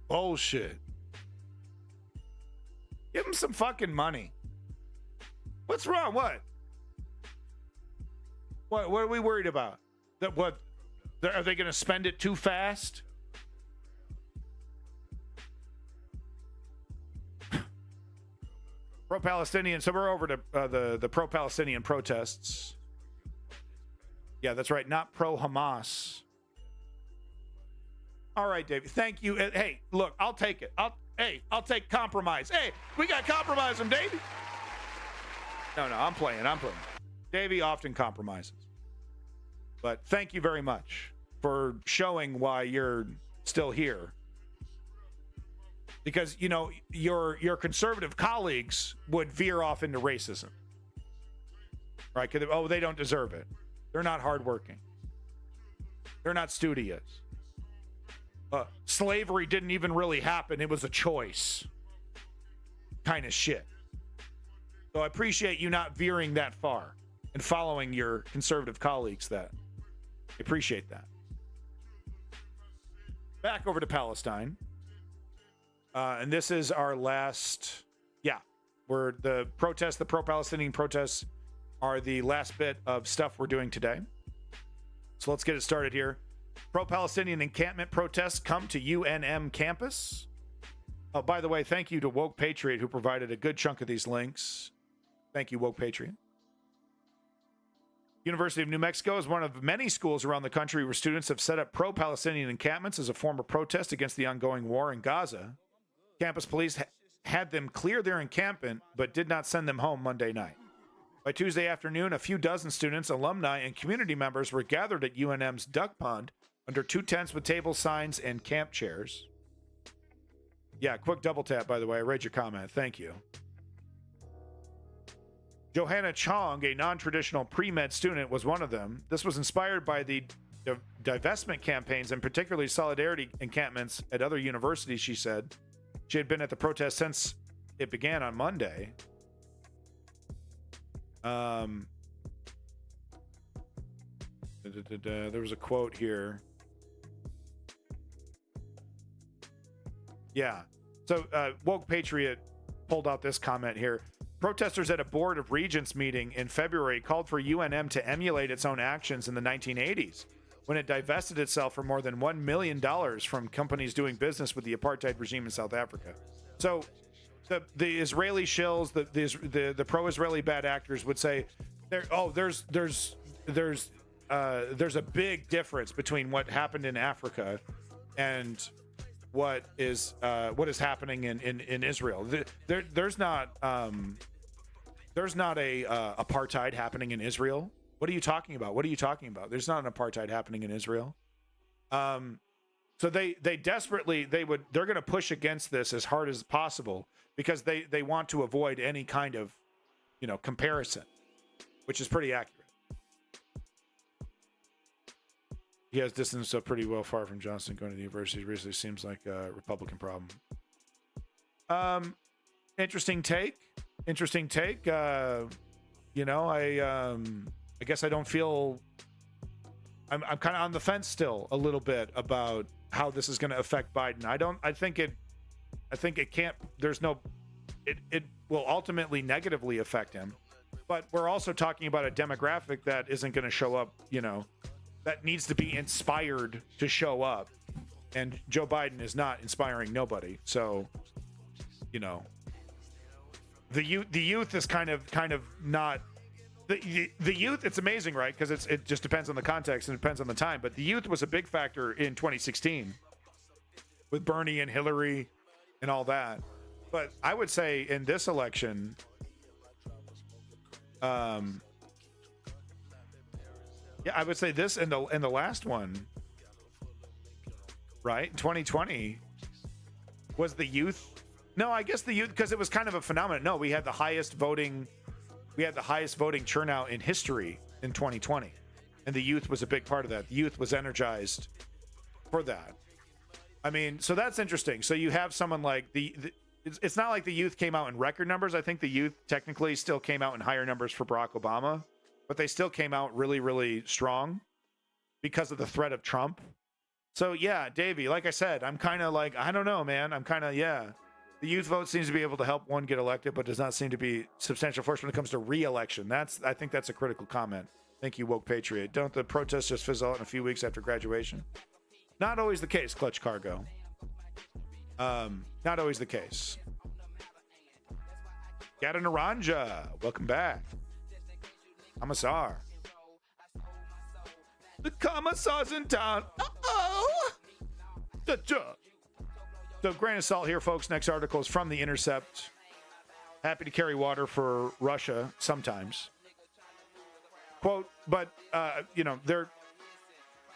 Bullshit. Give them some fucking money. What's wrong? What are we worried about? That what? Are they going to spend it too fast? Pro-Palestinian. So we're over to the pro-Palestinian protests. Yeah, that's right. Not pro-Hamas. All right, David. Thank you. Hey, look, I'll take it. I'll take compromise. Hey, we got compromise from Davey. No, I'm playing. Davey often compromises. But thank you very much for showing why you're still here. Because, you know, your conservative colleagues would veer off into racism. Right? Because, they don't deserve it. They're not hardworking. They're not studious. Slavery didn't even really happen. It was a choice. Kind of shit. So I appreciate you not veering that far and following your conservative colleagues I appreciate that. Back over to Palestine. And this is our last, where the pro-Palestinian protests are the last bit of stuff we're doing today. So let's get it started here. Pro-Palestinian encampment protests come to UNM campus. Oh, by the way, thank you to Woke Patriot, who provided a good chunk of these links. Thank you, Woke Patriot. University of New Mexico is one of many schools around the country where students have set up pro-Palestinian encampments as a form of protest against the ongoing war in Gaza. Campus police had them clear their encampment, but did not send them home Monday night. By Tuesday afternoon, a few dozen students, alumni, and community members were gathered at UNM's duck pond under 2 tents with table signs and camp chairs. Yeah, quick double tap, by the way. I read your comment. Thank you. Johanna Chong, a non-traditional pre-med student, was one of them. This was inspired by the divestment campaigns and particularly solidarity encampments at other universities, she said. She had been at the protest since it began on Monday. There was a quote here. Yeah. So Woke Patriot pulled out this comment here. Protesters at a Board of Regents meeting in February called for UNM to emulate its own actions in the 1980s, when it divested itself for more than $1 million from companies doing business with the apartheid regime in South Africa. So the Israeli shills, the pro-Israeli bad actors would say, there's a big difference between what happened in Africa and what is happening in Israel. There's not a apartheid happening in Israel. What are you talking about? There's not an apartheid happening in Israel. So they desperately they're going to push against this as hard as possible because they want to avoid any kind of, comparison, which is pretty accurate. He has distanced up pretty well far from Johnson going to the university. Recently seems like a Republican problem. Interesting take. I guess I don't feel. I'm kind of on the fence still a little bit about how this is going to affect Biden. I think it can't. It will ultimately negatively affect him. But we're also talking about a demographic that isn't going to show up. That needs to be inspired to show up, and Joe Biden is not inspiring nobody. So, the youth is kind of not the youth. It's amazing, right? Because it just depends on the context and it depends on the time. But the youth was a big factor in 2016 with Bernie and Hillary and all that. But I would say in this election, yeah, I would say this in the last one, right? 2020 was the youth. No, I guess the youth, because it was kind of a phenomenon. No, we had the highest voting turnout in history in 2020, and the youth was a big part of that. The youth was energized for that. I mean, so that's interesting. So you have someone like it's not like the youth came out in record numbers. I think the youth technically still came out in higher numbers for Barack Obama. But they still came out really, really strong because of the threat of Trump. So, yeah, Davey, like I said, I'm kind of like, I don't know, man. I'm kind of, The youth vote seems to be able to help one get elected, but does not seem to be substantial force when it comes to re-election. I think that's a critical comment. Thank you, Woke Patriot. Don't the protests just fizzle out in a few weeks after graduation? Not always the case, Clutch Cargo. Not always the case. Gata Naranja, welcome back. Commissar. The Commissar's in town. Uh-oh. So grain of salt here, folks. Next article is from The Intercept. Happy to carry water for Russia sometimes. Quote, but,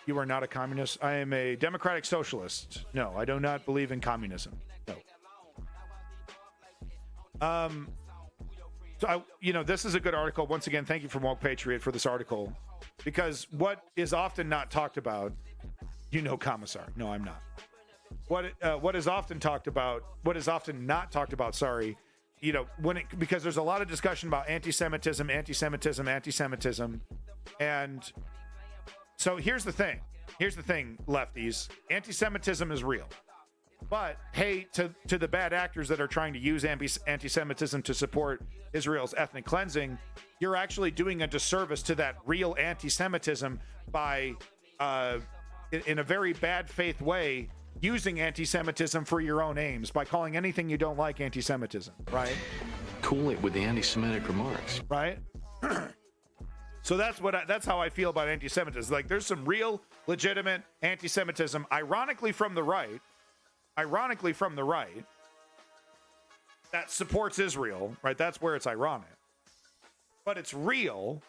you are not a communist. I am a democratic socialist. No, I do not believe in communism. No. So, this is a good article. Once again, thank you from Woke Patriot for this article. Because what is often not talked about, Commissar. No, I'm not. What is often not talked about, sorry, because there's a lot of discussion about anti-Semitism, and so here's the thing, lefties, anti-Semitism is real, but hey, to the bad actors that are trying to use anti-Semitism to support Israel's ethnic cleansing, you're actually doing a disservice to that real anti-Semitism by, in a very bad faith way, using anti-Semitism for your own aims by calling anything you don't like anti-Semitism, right? Cool it with the anti-Semitic remarks, right? So that's how I feel about anti-Semitism. Like, there's some real, legitimate anti-Semitism, ironically from the right, that supports Israel, right? That's where it's ironic, but it's real.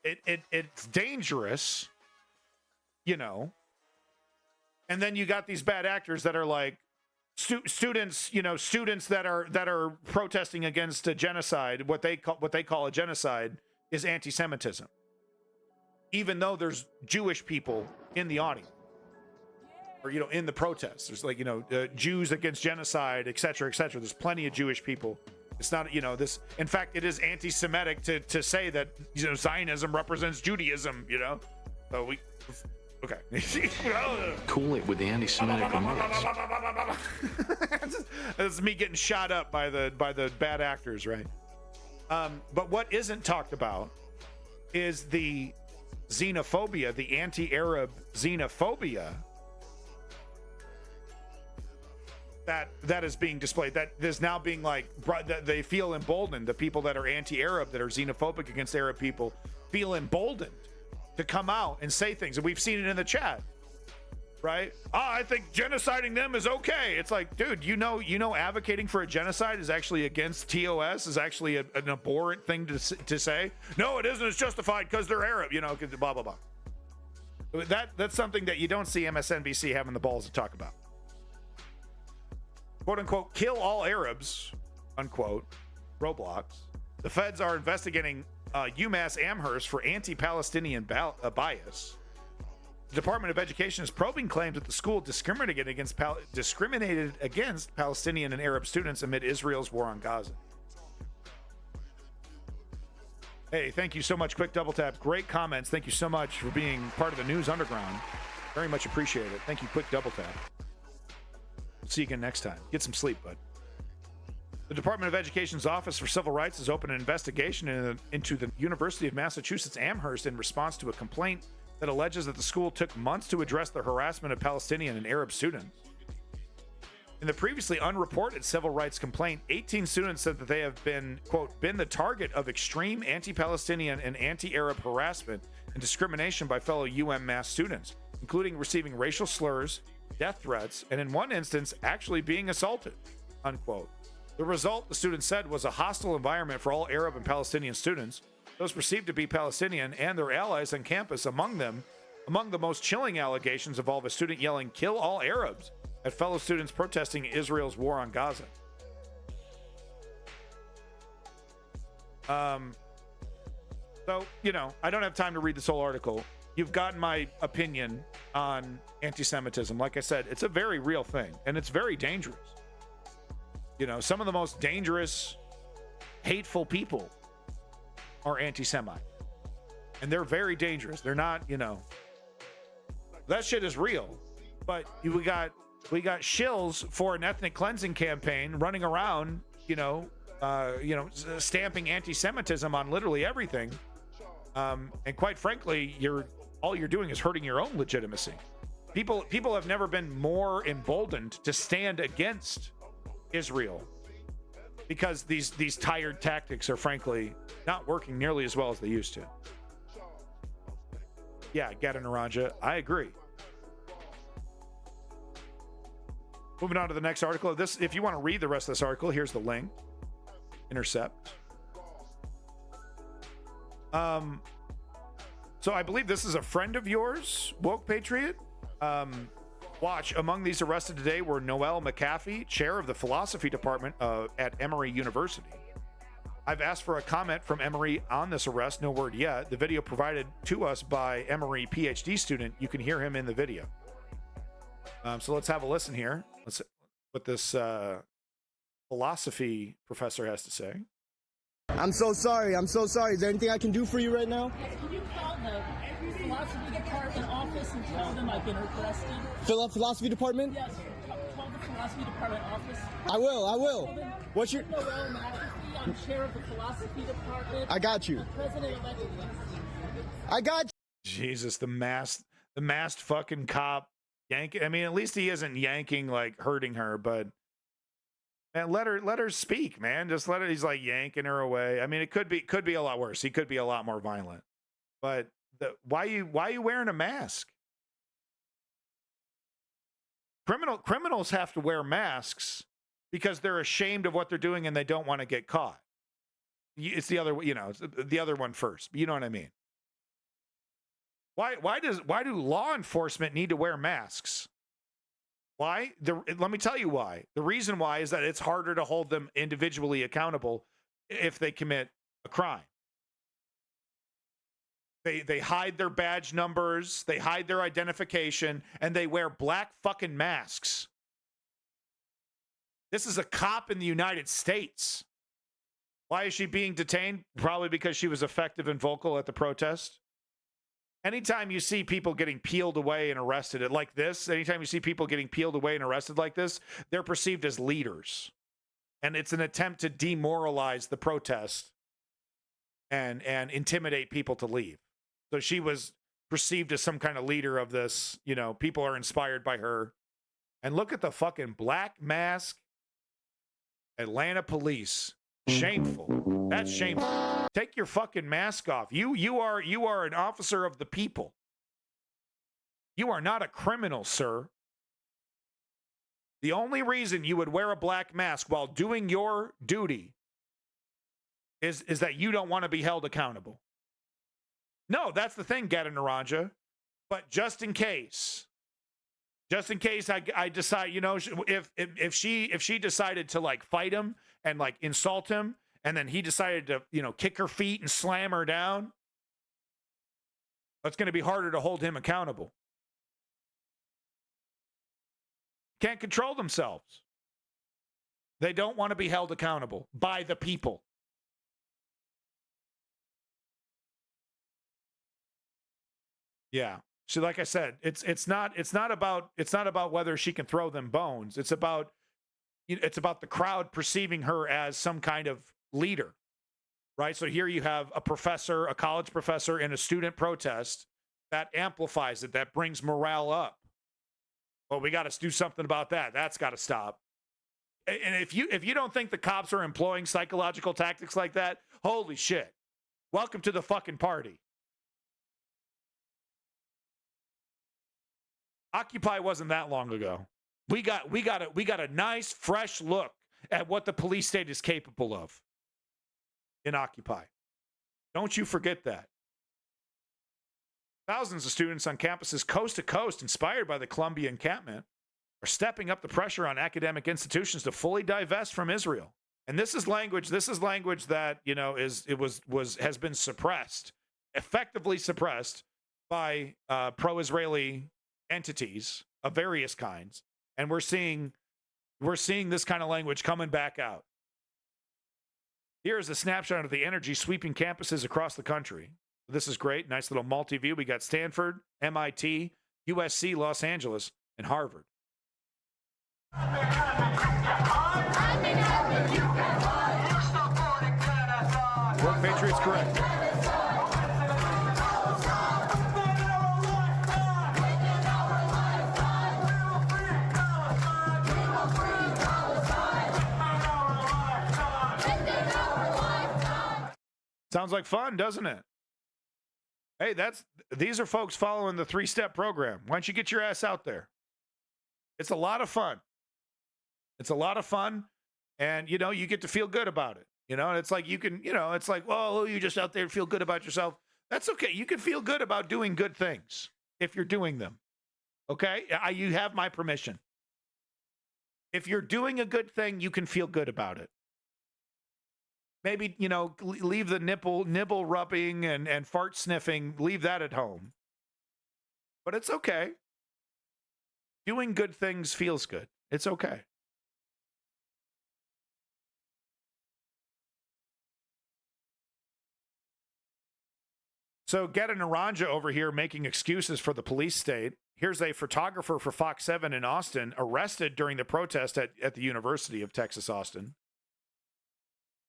It's dangerous, And then you got these bad actors that are like students that are protesting against a genocide. What they call a genocide is anti-Semitism, even though there's Jewish people in the audience or in the protests. There's Jews against genocide, etc., etc. There's plenty of Jewish people. It's not this. In fact, it is anti-Semitic to say that Zionism represents Judaism. So we. Okay. Cool it with the anti-Semitic remarks. That's me getting shot up by the bad actors, right? But what isn't talked about is the xenophobia, the anti-Arab xenophobia that is being displayed. That is now being that they feel emboldened. The people that are anti-Arab, that are xenophobic against Arab people, feel emboldened to come out and say things, and we've seen it in the chat, right? I think genociding them is okay. It's like, dude, advocating for a genocide is actually against TOS, is actually an abhorrent thing to say. No, it isn't. It's justified because they're Arab, blah blah blah. That's something that you don't see MSNBC having the balls to talk about. Quote unquote, kill all Arabs, unquote, Roblox. The feds are investigating UMass Amherst for anti-Palestinian bias. The Department of Education is probing claims that the school discriminated against Palestinian and Arab students amid Israel's war on Gaza. Hey, thank you so much, Quick Double Tap. Great comments. Thank you so much for being part of the News Underground. Very much appreciate it. Thank you, Quick Double Tap. See you again next time. Get some sleep, bud. The Department of Education's Office for Civil Rights has opened an investigation into the University of Massachusetts Amherst in response to a complaint that alleges that the school took months to address the harassment of Palestinian and Arab students. In the previously unreported civil rights complaint, 18 students said that they have been, quote, been the target of extreme anti-Palestinian and anti-Arab harassment and discrimination by fellow UMass students, including receiving racial slurs, death threats, and in one instance, actually being assaulted, unquote. The result, the students said, was a hostile environment for all Arab and Palestinian students, those perceived to be Palestinian and their allies on campus. Among the most chilling allegations involve a student yelling, "Kill all Arabs," at fellow students protesting Israel's war on Gaza. So, I don't have time to read this whole article. You've gotten my opinion on anti-Semitism. Like I said, it's a very real thing, and it's very dangerous. Some of the most dangerous, hateful people are anti-Semite. And they're very dangerous. They're not, that shit is real. But we got shills for an ethnic cleansing campaign running around, stamping anti-Semitism on literally everything. And quite frankly, all you're doing is hurting your own legitimacy. People have never been more emboldened to stand against Israel, because these tired tactics are frankly not working nearly as well as they used to. Yeah, Gata Naranja, I agree. Moving on to the next article. This, if you want to read the rest of this article, here's the link. Intercept. So I believe this is a friend of yours, Woke Patriot. Watch, among these arrested today were Noel McAfee, chair of the philosophy department at Emory University. I've asked for a comment from Emory on this arrest, no word yet. The video provided to us by Emory PhD student, you can hear him in the video. So let's have a listen here. Let's see what this philosophy professor has to say. I'm so sorry. I'm so sorry. Is there anything I can do for you right now? Yes, can you call the philosophy department office and tell them I've been requested? Philosophy department? Yes. Call the philosophy department office. I will. What's your... Noel McAfee, I'm chair of the philosophy department. I got you. President-elect. I got you. Jesus, the masked fucking cop yanking. I mean, at least he isn't yanking, like hurting her, but man, let her speak, man. Just let her. He's like yanking her away. I mean, it could be a lot worse. He could be a lot more violent. But why you wearing a mask? Criminals have to wear masks because they're ashamed of what they're doing and they don't want to get caught. It's the other, it's the other one first. You know what I mean? Why do law enforcement need to wear masks? Why? Let me tell you why. The reason why is that it's harder to hold them individually accountable if they commit a crime. They hide their badge numbers, they hide their identification, and they wear black fucking masks. This is a cop in the United States. Why is she being detained? Probably because she was effective and vocal at the protest. Anytime you see people getting peeled away and arrested like this, anytime you see people getting peeled away and arrested like this, they're perceived as leaders. And it's an attempt to demoralize the protest and intimidate people to leave. So she was perceived as some kind of leader of this, people are inspired by her. And look at the fucking black mask. Atlanta police. Shameful. That's shameful. Take your fucking mask off. You are an officer of the people. You are not a criminal, sir. The only reason you would wear a black mask while doing your duty is that you don't want to be held accountable. No, that's the thing, Gata Naranja. But just in case I decide, if she decided to like fight him and like insult him, and then he decided to, kick her feet and slam her down, it's going to be harder to hold him accountable. Can't control themselves. They don't want to be held accountable by the people. Yeah. So like I said, it's not about whether she can throw them bones. It's about the crowd perceiving her as some kind of leader, right? So here you have a professor, a college professor in a student protest that amplifies it, that brings morale up. Well, we got to do something about that. That's got to stop. And if you don't think the cops are employing psychological tactics like that, holy shit. Welcome to the fucking party. Occupy wasn't that long ago. We got a nice fresh look at what the police state is capable of in Occupy. Don't you forget that. Thousands of students on campuses coast to coast, inspired by the Columbia encampment, are stepping up the pressure on academic institutions to fully divest from Israel. And this is language that, has been suppressed, effectively suppressed by pro-Israeli entities of various kinds. And we're seeing this kind of language coming back out. Here is a snapshot of the energy sweeping campuses across the country. This is great. Nice little multi-view. We got Stanford, MIT, USC, Los Angeles, and Harvard. Work Patriots correct. Sounds like fun, doesn't it? Hey, these are folks following the 3-step program. Why don't you get your ass out there? It's a lot of fun. It's a lot of fun, and you get to feel good about it. And it's like you can, it's like, well, you just out there feel good about yourself. That's okay. You can feel good about doing good things if you're doing them. Okay? You have my permission. If you're doing a good thing, you can feel good about it. Maybe, leave the nibble rubbing and fart sniffing, leave that at home. But it's okay. Doing good things feels good. It's okay. So Geta Naranja over here making excuses for the police state. Here's a photographer for Fox 7 in Austin arrested during the protest at the University of Texas, Austin.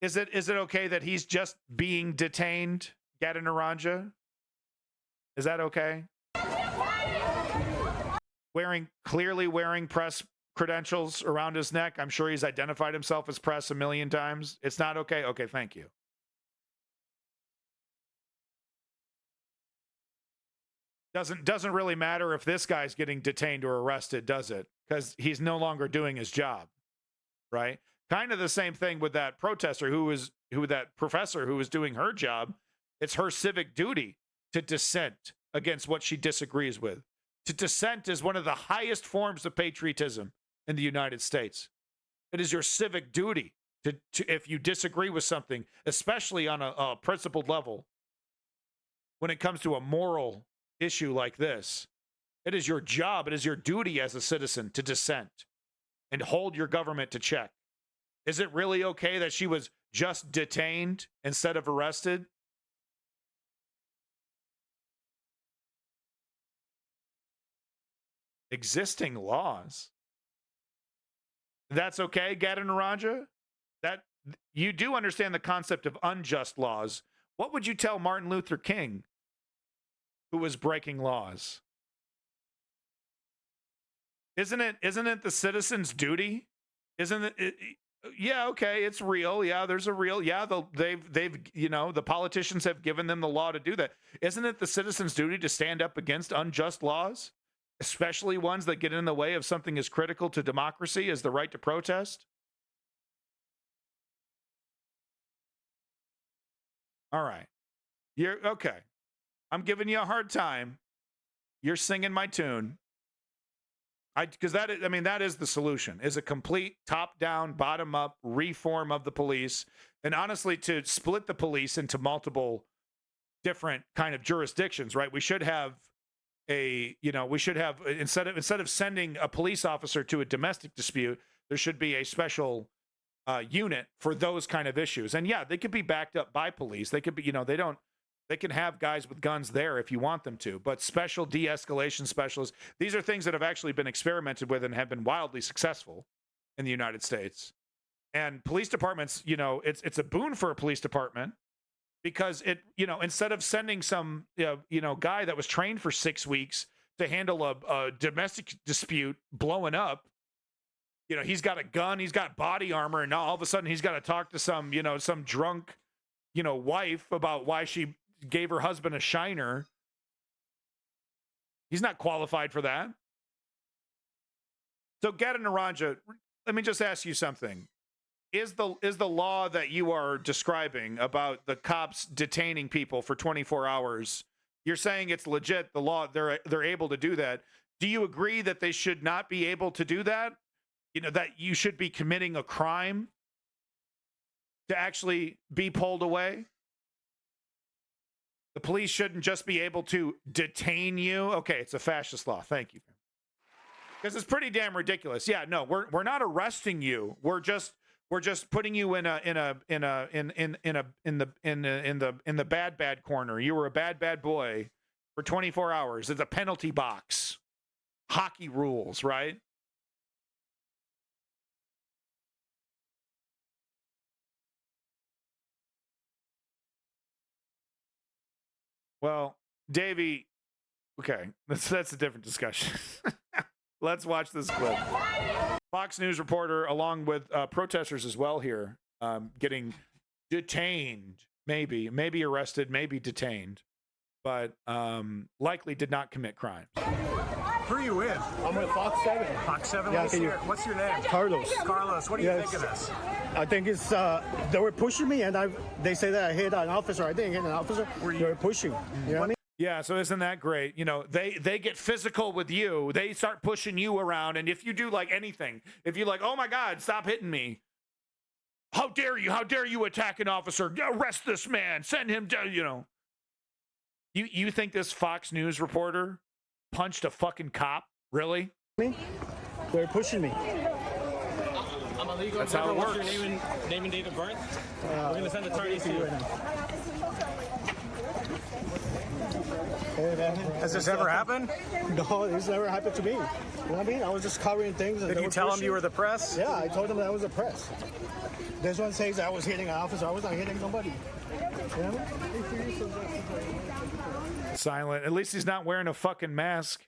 Is it okay that he's just being detained, Geta Naranja? Is that okay? Clearly wearing press credentials around his neck. I'm sure he's identified himself as press a million times. It's not okay? Okay, thank you. Doesn't really matter if this guy's getting detained or arrested, does it? Because he's no longer doing his job, right? Kind of the same thing with that protester that professor who was doing her job. It's her civic duty to dissent against what she disagrees with. To dissent is one of the highest forms of patriotism in the United States. It is your civic duty to if you disagree with something, especially on a principled level, when it comes to a moral issue like this, it is your job, it is your duty as a citizen to dissent and hold your government to check. Is it really okay that she was just detained instead of arrested? Existing laws. That's okay, Geta Naranja? That you do understand the concept of unjust laws. What would you tell Martin Luther King, who was breaking laws? Isn't it the citizen's duty? Isn't it? Yeah, okay, it's real. Yeah, there's a real. Yeah, they've the politicians have given them the law to do that. Isn't it the citizen's duty to stand up against unjust laws, especially ones that get in the way of something as critical to democracy as the right to protest? All right, you're okay. I'm giving you a hard time. You're singing my tune. Because that is the solution, is a complete top-down, bottom-up reform of the police. And honestly, to split the police into multiple different kind of jurisdictions, right? We should have instead of sending a police officer to a domestic dispute, there should be a special unit for those kind of issues. And yeah, they could be backed up by police. They could be, they can have guys with guns there if you want them to, but special de-escalation specialists, these are things that have actually been experimented with and have been wildly successful in the United States. And police departments, it's a boon for a police department because instead of sending some, guy that was trained for 6 weeks to handle a domestic dispute blowing up, he's got a gun, he's got body armor, and now all of a sudden he's got to talk to some drunk, wife about why she gave her husband a shiner. He's not qualified for that. So, Geta Naranja, let me just ask you something. Is the law that you are describing about the cops detaining people for 24 hours, you're saying it's legit, the law, they're able to do that. Do you agree that they should not be able to do that? That you should be committing a crime to actually be pulled away? The police shouldn't just be able to detain you. Okay, it's a fascist law. Thank you. Because it's pretty damn ridiculous. Yeah, no, we're not arresting you. We're just putting you in the bad corner. You were a bad boy for 24 hours. It's a penalty box. Hockey rules, right? Well, Davey, okay, that's a different discussion. Let's watch this clip. Fox News reporter, along with protesters as well here, getting detained maybe arrested, maybe detained, but likely did not commit crimes. Who are you with? I'm with Fox 7. Fox 7? Yeah, What's your name? Carlos. Carlos, what do you think of this? I think it's, they were pushing me, and they say that I hit an officer. I didn't hit an officer. They were pushing. You know what I mean? Yeah, so isn't that great? You know, they get physical with you. They start pushing you around, and if you do like anything, if you're like, oh my God, stop hitting me. How dare you? How dare you attack an officer? Arrest this man. Send him down, you know. You think this Fox News reporter punched a fucking cop? Really? They're pushing me. I'm illegal. That's how it works. What's your name and date of birth? We're going to send attorneys to you. Has this ever happened? No, this never happened to me. You know what I mean? I was just covering things. Did you tell them you were the press? Yeah, I told them that I was the press. This one says I was hitting an officer. I was not hitting nobody. You know what I mean? Silent. At least he's not wearing a fucking mask.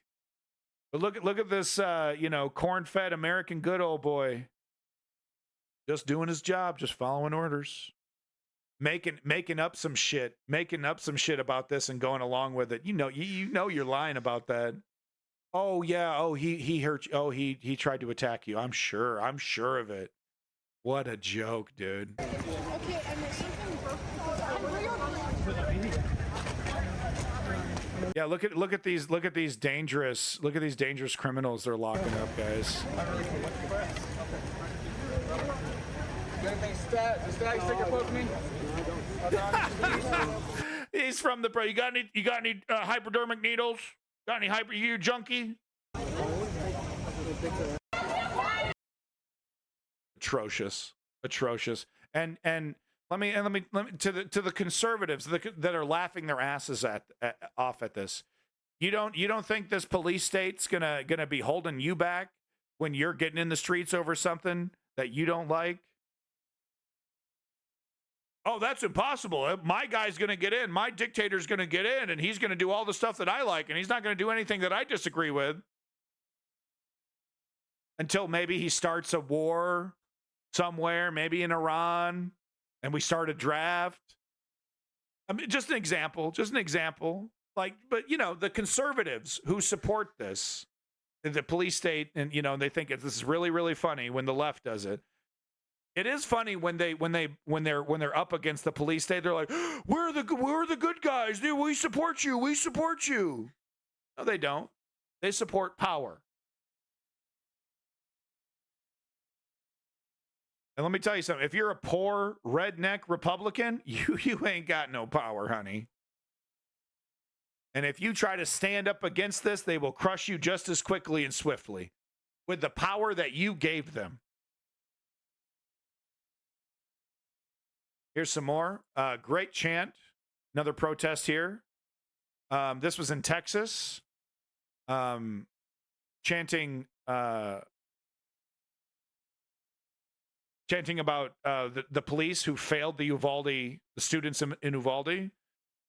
But look at this, you know, corn-fed American good old boy. Just doing his job, just following orders. Making up some shit about this and going along with it. You know you're lying about that. Oh yeah, oh he hurt you. Oh he tried to attack you. I'm sure of it. What a joke, dude. Okay, and there's something Yeah, look at these dangerous criminals they're locking up, guys. He's from the You got any hypodermic needles? Got any you junkie? Atrocious. And let me to the conservatives that are laughing their asses off at this. You don't think this police state's gonna be holding you back when you're getting in the streets over something that you don't like? Oh, that's impossible. My guy's going to get in. My dictator's going to get in, and he's going to do all the stuff that I like, and he's not going to do anything that I disagree with. Until maybe he starts a war somewhere, maybe in Iran, and we start a draft. I mean, just an example. Like, but, you know, the conservatives who support this, the police state, and, you know, they think this is really, really funny when the left does it. It is funny when they're up against the police state. They're like, we're the good guys. We support you. We support you. No, they don't. They support power. And let me tell you something. If you're a poor redneck Republican, you ain't got no power, honey. And if you try to stand up against this, they will crush you just as quickly and swiftly with the power that you gave them. Here's some more. Great chant. Another protest here. This was in Texas. Chanting about the police who failed the students in Uvalde.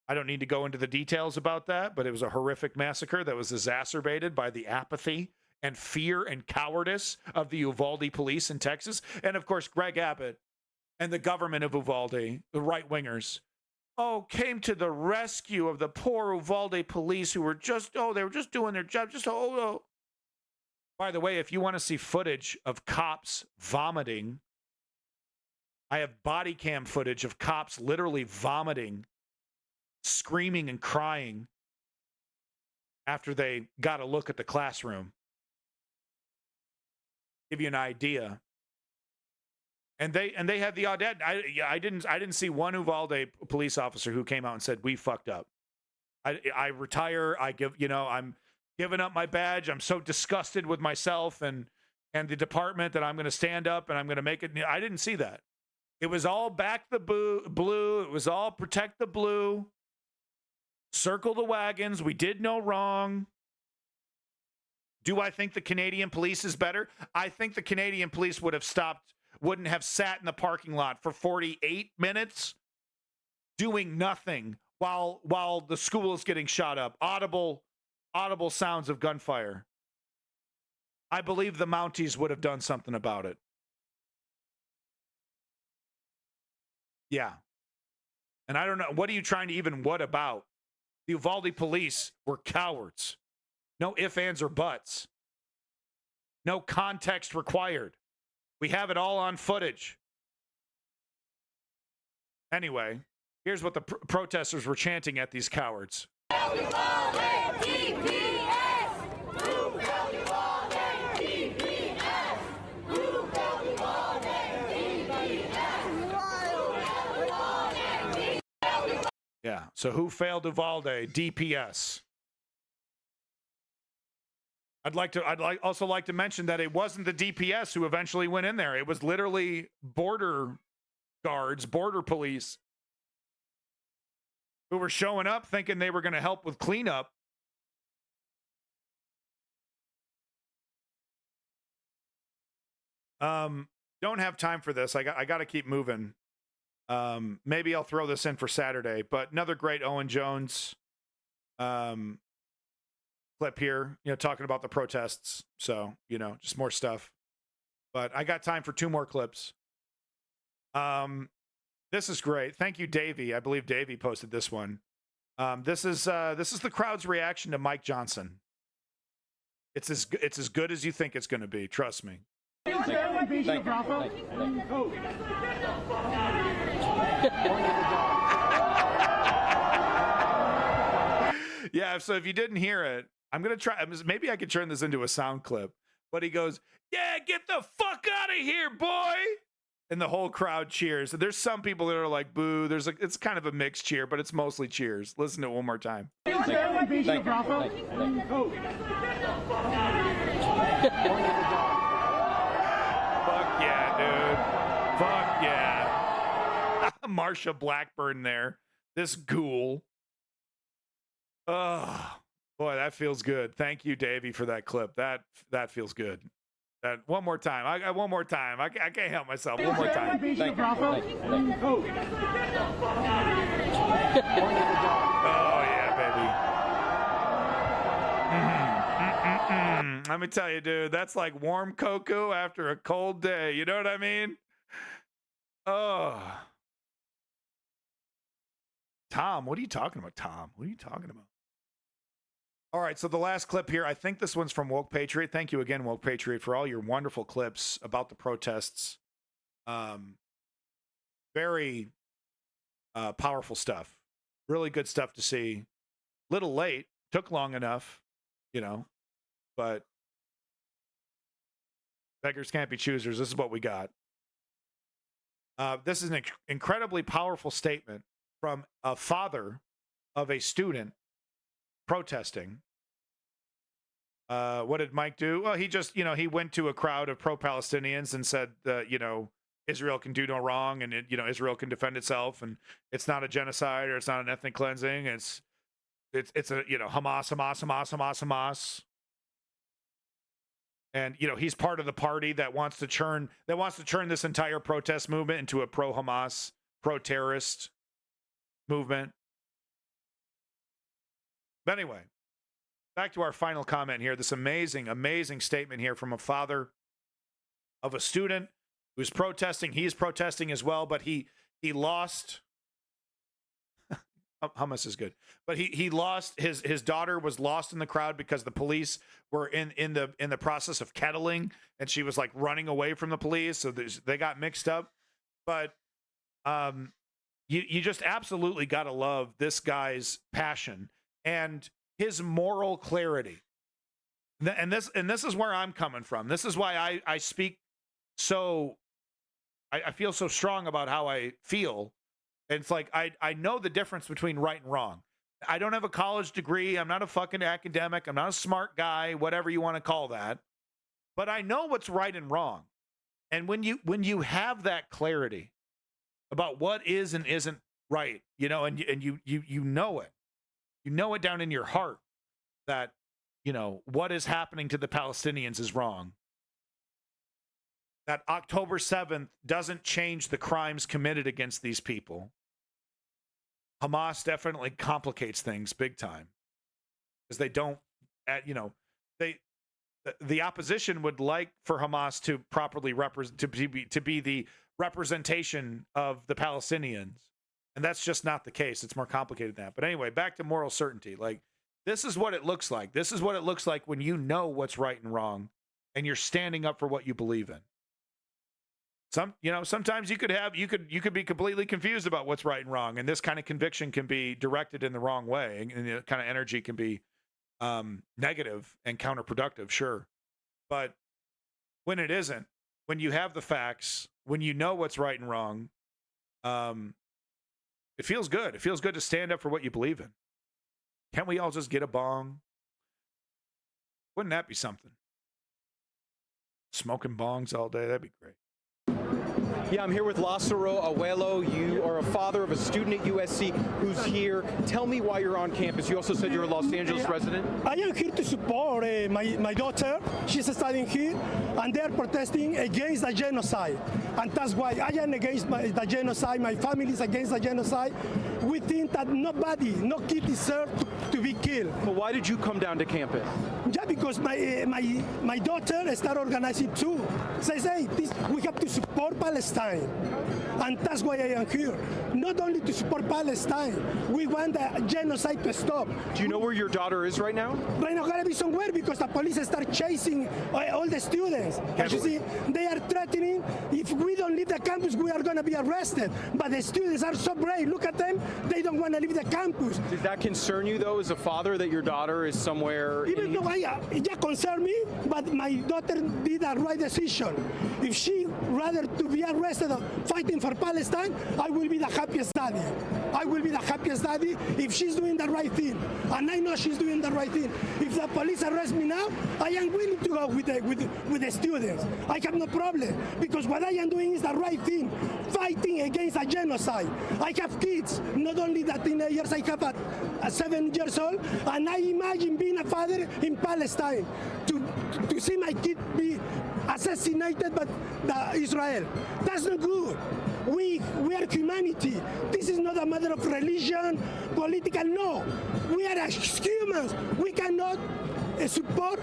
I don't need to go into the details about that, but it was a horrific massacre that was exacerbated by the apathy and fear and cowardice of the Uvalde police in Texas. And of course, Greg Abbott and the government of Uvalde, the right-wingers, came to the rescue of the poor Uvalde police who were they were just doing their job. By the way, if you want to see footage of cops vomiting, I have body cam footage of cops literally vomiting, screaming and crying after they got a look at the classroom. Give you an idea. And they had the audacity. I didn't see one Uvalde police officer who came out and said, we fucked up. I retire. I'm giving up my badge. I'm so disgusted with myself and the department that I'm going to stand up and I'm going to make it. I didn't see that. It was all back the blue. It was all protect the blue. Circle the wagons. We did no wrong. Do I think the Canadian police is better? I think the Canadian police wouldn't have sat in the parking lot for 48 minutes doing nothing while the school is getting shot up. Audible sounds of gunfire. I believe the Mounties would have done something about it. Yeah. And I don't know, what are you trying to even what about? The Uvalde police were cowards. No ifs, ands, or buts. No context required. We have it all on footage. Anyway, here's what the protesters were chanting at these cowards. Yeah, so who failed Uvalde? DPS. I'd also like to mention that it wasn't the DPS who eventually went in there. It was literally border guards, border police, who were showing up thinking they were going to help with cleanup. Don't have time for this. I got to keep moving. Maybe I'll throw this in for Saturday, but another great Owen Jones clip here, talking about the protests. So, just more stuff. But I got time for 2 more clips. This is great. Thank you, Davey. I believe Davey posted this one. This is the crowd's reaction to Mike Johnson. It's as good as you think it's going to be. Trust me. Yeah, so if you didn't hear it, I'm going to try. Maybe I could turn this into a sound clip. But he goes, "Yeah, get the fuck out of here, boy." And the whole crowd cheers. There's some people that are like, boo. It's kind of a mixed cheer, but it's mostly cheers. Listen to it one more time. Fuck yeah, dude. Fuck yeah. Marsha Blackburn there. This ghoul. Oh, boy, that feels good. Thank you, Davey, for that clip. That feels good. One more time. One more time. I can't help myself. One more time. Oh, yeah, baby. Let me tell you, dude, that's like warm cocoa after a cold day. You know what I mean? Oh. Tom, what are you talking about, Tom? What are you talking about? All right, so the last clip here, I think this one's from Woke Patriot. Thank you again, Woke Patriot, for all your wonderful clips about the protests. Very powerful stuff. Really good stuff to see. Little late, took long enough, but beggars can't be choosers. This is what we got. This is an incredibly powerful statement from a father of a student protesting. What did Mike do? Well, he just, he went to a crowd of pro-Palestinians and said that, Israel can do no wrong, and Israel can defend itself, and it's not a genocide or it's not an ethnic cleansing. It's a, Hamas. And, he's part of the party that wants to turn this entire protest movement into a pro-Hamas, pro-terrorist movement. But anyway, back to our final comment here. This amazing, amazing statement here from a father of a student who's protesting. He's protesting as well, but he lost. Hummus is good, but he lost his daughter was lost in the crowd because the police were in the process of kettling, and she was like running away from the police, so they got mixed up. But you just absolutely got to love this guy's passion and his moral clarity. And this is where I'm coming from. This is why I speak so, I feel so strong about how I feel. And it's like, I know the difference between right and wrong. I don't have a college degree. I'm not a fucking academic. I'm not a smart guy, whatever you want to call that. But I know what's right and wrong. And when you have that clarity about what is and isn't right, and you know it. You know it down in your heart that, what is happening to the Palestinians is wrong. That October 7th doesn't change the crimes committed against these people. Hamas definitely complicates things big time. Because they don't, the opposition would like for Hamas to properly to be the representation of the Palestinians And that's just not the case. It's more complicated than that. But anyway, back to moral certainty. Like, this is what it looks like. This is what it looks like when you know what's right and wrong and you're standing up for what you believe in. Sometimes you could be completely confused about what's right and wrong, and this kind of conviction can be directed in the wrong way, and the kind of energy can be negative and counterproductive, sure. But when it isn't, when you have the facts, when you know what's right and wrong, it feels good. It feels good to stand up for what you believe in. Can't we all just get a bong? Wouldn't that be something? Smoking bongs all day, that'd be great. Yeah, I'm here with Lázaro Abuelo. You are a father of a student at USC who's here. Tell me why you're on campus. You also said you're a Los Angeles resident. I am here to support my daughter. She's studying here, and they're protesting against the genocide. And that's why I am against the genocide. My family is against the genocide. We think that no kid deserves to be killed. But why did you come down to campus? Yeah, because my daughter started organizing too. Says, hey, we have to support Palestine. And that's why I am here. Not only to support Palestine, we want the genocide to stop. Do you know where your daughter is right now? Right now, gotta be somewhere because the police start chasing all the students. As you see, they are threatening. If we don't leave the campus, we are gonna be arrested. But the students are so brave. Look at them. They don't want to leave the campus. Does that concern you, though, as a father, that your daughter is somewhere? Even though it concern me, but my daughter did the right decision. If she rather to be arrested fighting for Palestine, I will be the happiest daddy. I will be the happiest daddy if she's doing the right thing. And I know she's doing the right thing. If the police arrest me now, I am willing to go with the students. I have no problem because what I am doing is the right thing, fighting against a genocide. I have kids, not only the teenagers, I have a 7 years old, and I imagine being a father in Palestine to see my kid be assassinated by Israel. That's not good. We are humanity. This is not a matter of religion, political, no. We are humans. We cannot support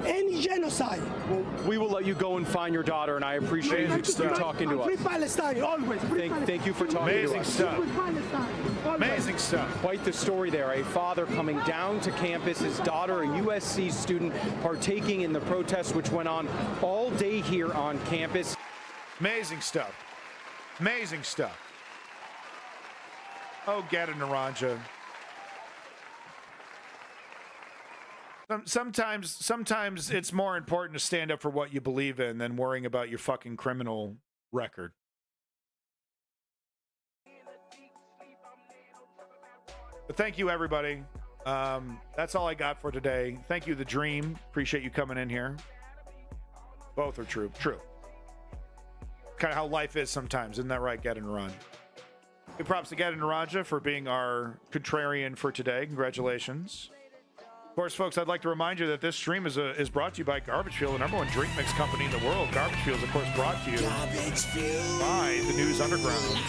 any genocide. Well, we will let you go and find your daughter, and I appreciate you talking to us. Free Palestine, always. Thank you for talking to us. Amazing stuff. Quite the story there. A father coming down to campus, his daughter, a USC student, partaking in the protest, which went on all day here on campus. Amazing stuff. Amazing stuff. Oh, Gata Naranja. Sometimes it's more important to stand up for what you believe in than worrying about your fucking criminal record. But thank you, everybody. That's all I got for today. Thank you, The Dream. Appreciate you coming in here. Both are true. True. Kind of how life is sometimes. Isn't that right, Gata Naranja? Big props to Gata Naranja for being our contrarian for today. Congratulations. Of course, folks, I'd like to remind you that this stream is brought to you by Garbage Fuel, the #1 drink mix company in the world. Garbage Fuel is, of course, brought to you by the News Underground.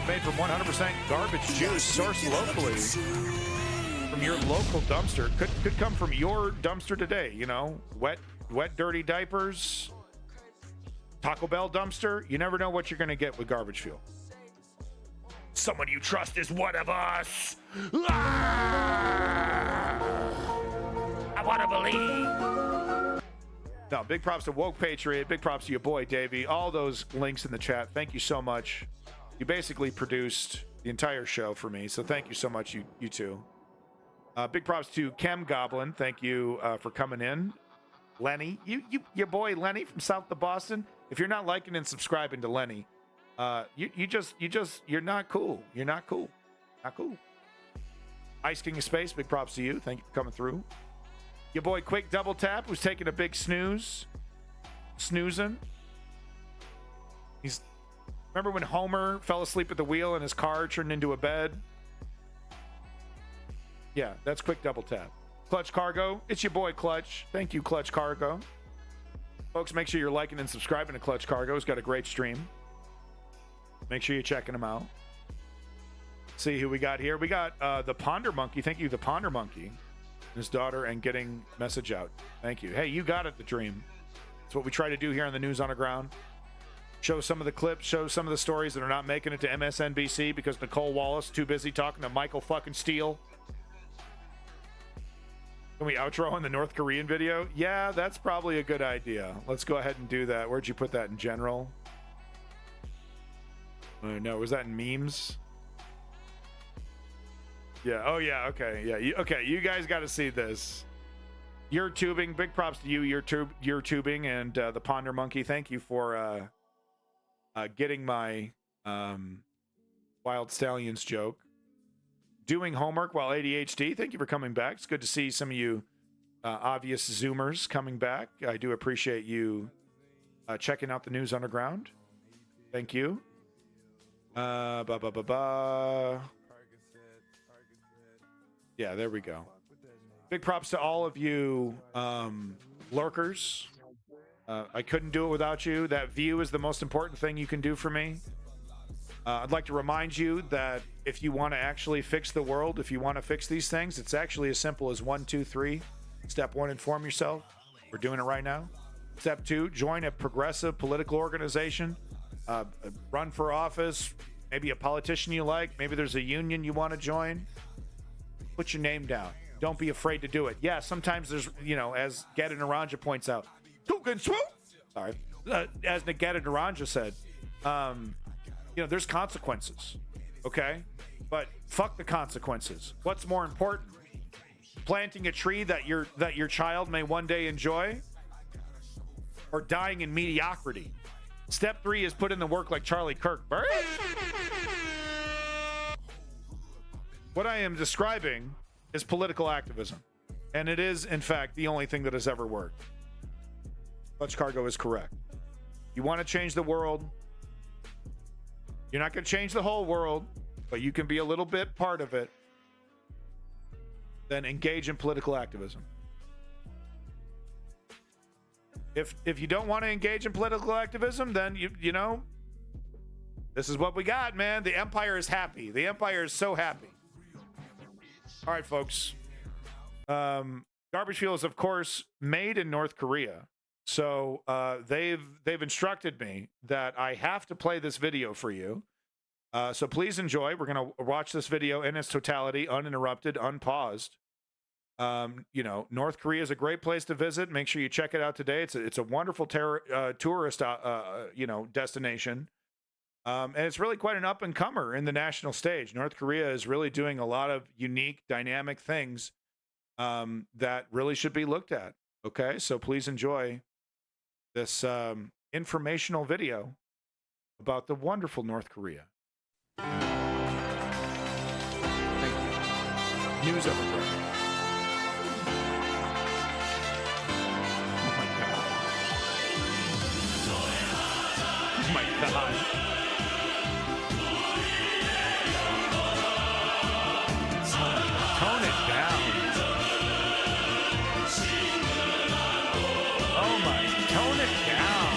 Made from 100% garbage juice, sourced locally from your local dumpster. Could come from your dumpster today, you know. Wet, dirty diapers, Taco Bell dumpster. You never know what you're going to get with Garbage Fuel. Someone you trust is one of us. I want to believe. No, big props to Woke Patriot. Big props to your boy, Davey. All those links in the chat. Thank you so much. You basically produced the entire show for me, so thank you so much, you two. Big props to Chem Goblin. Thank you for coming in. Lenny, your boy Lenny from south of Boston. If you're not liking and subscribing to Lenny, you're not cool. You're not cool. Not cool. Ice King of Space, big props to you. Thank you for coming through. Your boy Quick Double Tap, who's taking a big snoozing. Remember when Homer fell asleep at the wheel and his car turned into a bed? Yeah, that's Quick Double Tap. Clutch Cargo, it's your boy Clutch. Thank you, Clutch Cargo. Folks, make sure you're liking and subscribing to Clutch Cargo. He's got a great stream. Make sure you're checking him out. See who we got here. We got the Ponder Monkey. Thank you, the Ponder Monkey. His daughter and getting message out. Thank you. Hey, you got it, The Dream. It's what we try to do here on the News Underground. show some of the clips, show some of the stories that are not making it to MSNBC because Nicole Wallace too busy talking to Michael fucking Steele. Can we outro on the North Korean video? Yeah, that's probably a good idea. Let's go ahead and do that. Where'd you put that in general? No, was that in memes? Yeah. Oh, yeah. Okay. Yeah. Okay. You guys got to see this. You're tubing. Big props to you. You're tubing and the Ponder Monkey. Thank you for getting my Wild Stallions joke. Doing homework while ADHD. Thank you for coming back. It's good to see some of you obvious Zoomers coming back. I do appreciate you checking out the News Underground. Thank you. Yeah, there we go. Big props to all of you lurkers. I couldn't do it without you. That view is the most important thing you can do for me. I'd like to remind you that if you want to actually fix the world, if you want to fix these things, it's actually as simple as 1, 2, 3. Step 1, inform yourself. We're doing it right now. Step 2, join a progressive political organization. Run for office. Maybe a politician you like. Maybe there's a union you want to join. Put your name down. Don't be afraid to do it. Yeah, sometimes there's, as Geta Naranja points out. Sorry. As Geta Naranja said, there's consequences, okay? But fuck the consequences. What's more important? Planting a tree that your child may one day enjoy, or dying in mediocrity? Step 3 is put in the work like Charlie Kirk. What I am describing is political activism, and it is, in fact, the only thing that has ever worked. Clutch Cargo is correct. You want to change the world. You're not going to change the whole world, but you can be a little bit part of it. Then engage in political activism. If you don't want to engage in political activism, then you know, this is what we got, man. The Empire is happy. The Empire is so happy. All right, folks. Garbage Fuel is, of course, made in North Korea. So they've instructed me that I have to play this video for you. So please enjoy. We're going to watch this video in its totality, uninterrupted, unpaused. North Korea is a great place to visit. Make sure you check it out today. It's a wonderful tourist destination. And it's really quite an up and comer in the national stage. North Korea is really doing a lot of unique, dynamic things that really should be looked at. Okay, so please enjoy this informational video about the wonderful North Korea. Thank you. News Underground. Oh my God. Tone it down. Oh my, tone it down.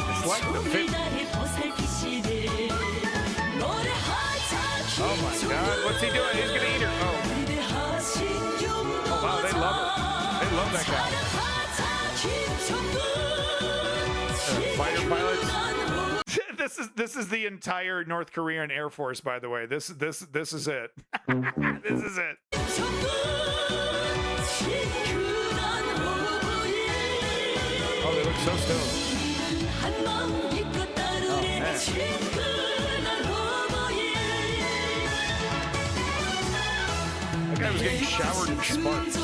It's like the 50s. Oh my God, what's he doing? He's gonna eat her. Oh wow, they love it. They love that guy. Fighter pilots. This is the entire North Korean Air Force, by the way. This is it. This is it. Oh, they look so stoned. Oh, man. That guy was getting showered in sparks.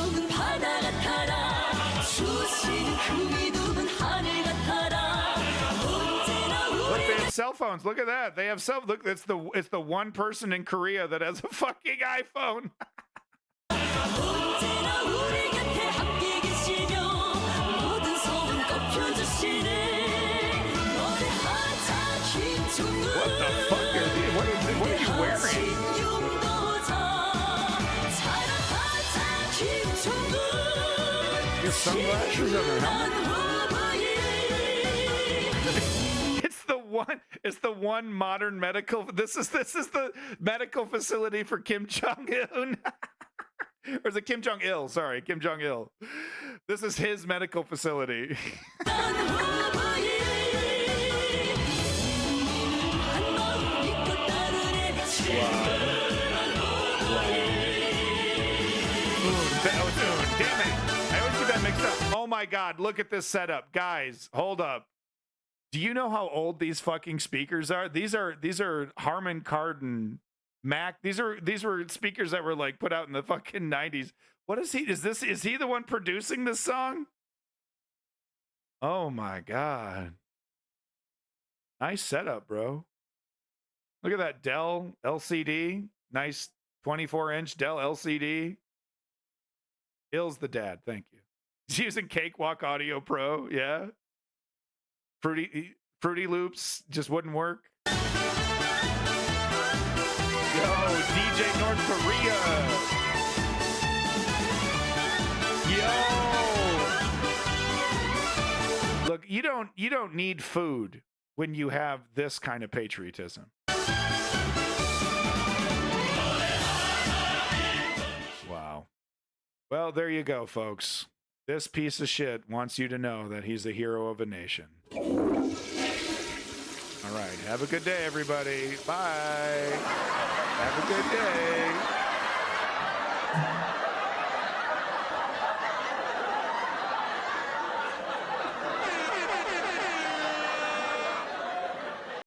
Look, they have cell phones. Look at that. They have cell. Look, it's the one person in Korea that has a fucking iPhone. What the fuck are these? What are you wearing? Your sunglasses on their helmet? It's the one modern medical. This is the medical facility for Kim Jong-un. Or is it Kim Jong-il? Sorry, Kim Jong-il. This is his medical facility. Damn it. I always get that mixed up. Oh my God, look at this setup. Guys, hold up. Do you know how old these fucking speakers are? These are Harman Kardon Mac. These were speakers that were like put out in the fucking 90s. What is he? Is he the one producing this song? Oh my God. Nice setup, bro. Look at that Dell LCD. Nice 24-inch Dell LCD. Ill's the dad. Thank you. He's using Cakewalk Audio Pro. Yeah. Fruity Loops just wouldn't work. Yo, DJ North Korea. Yo. Look, you don't need food when you have this kind of patriotism. Wow. Well, there you go, folks. This piece of shit wants you to know that he's the hero of a nation. All right. Have a good day, everybody. Bye. Have a good day.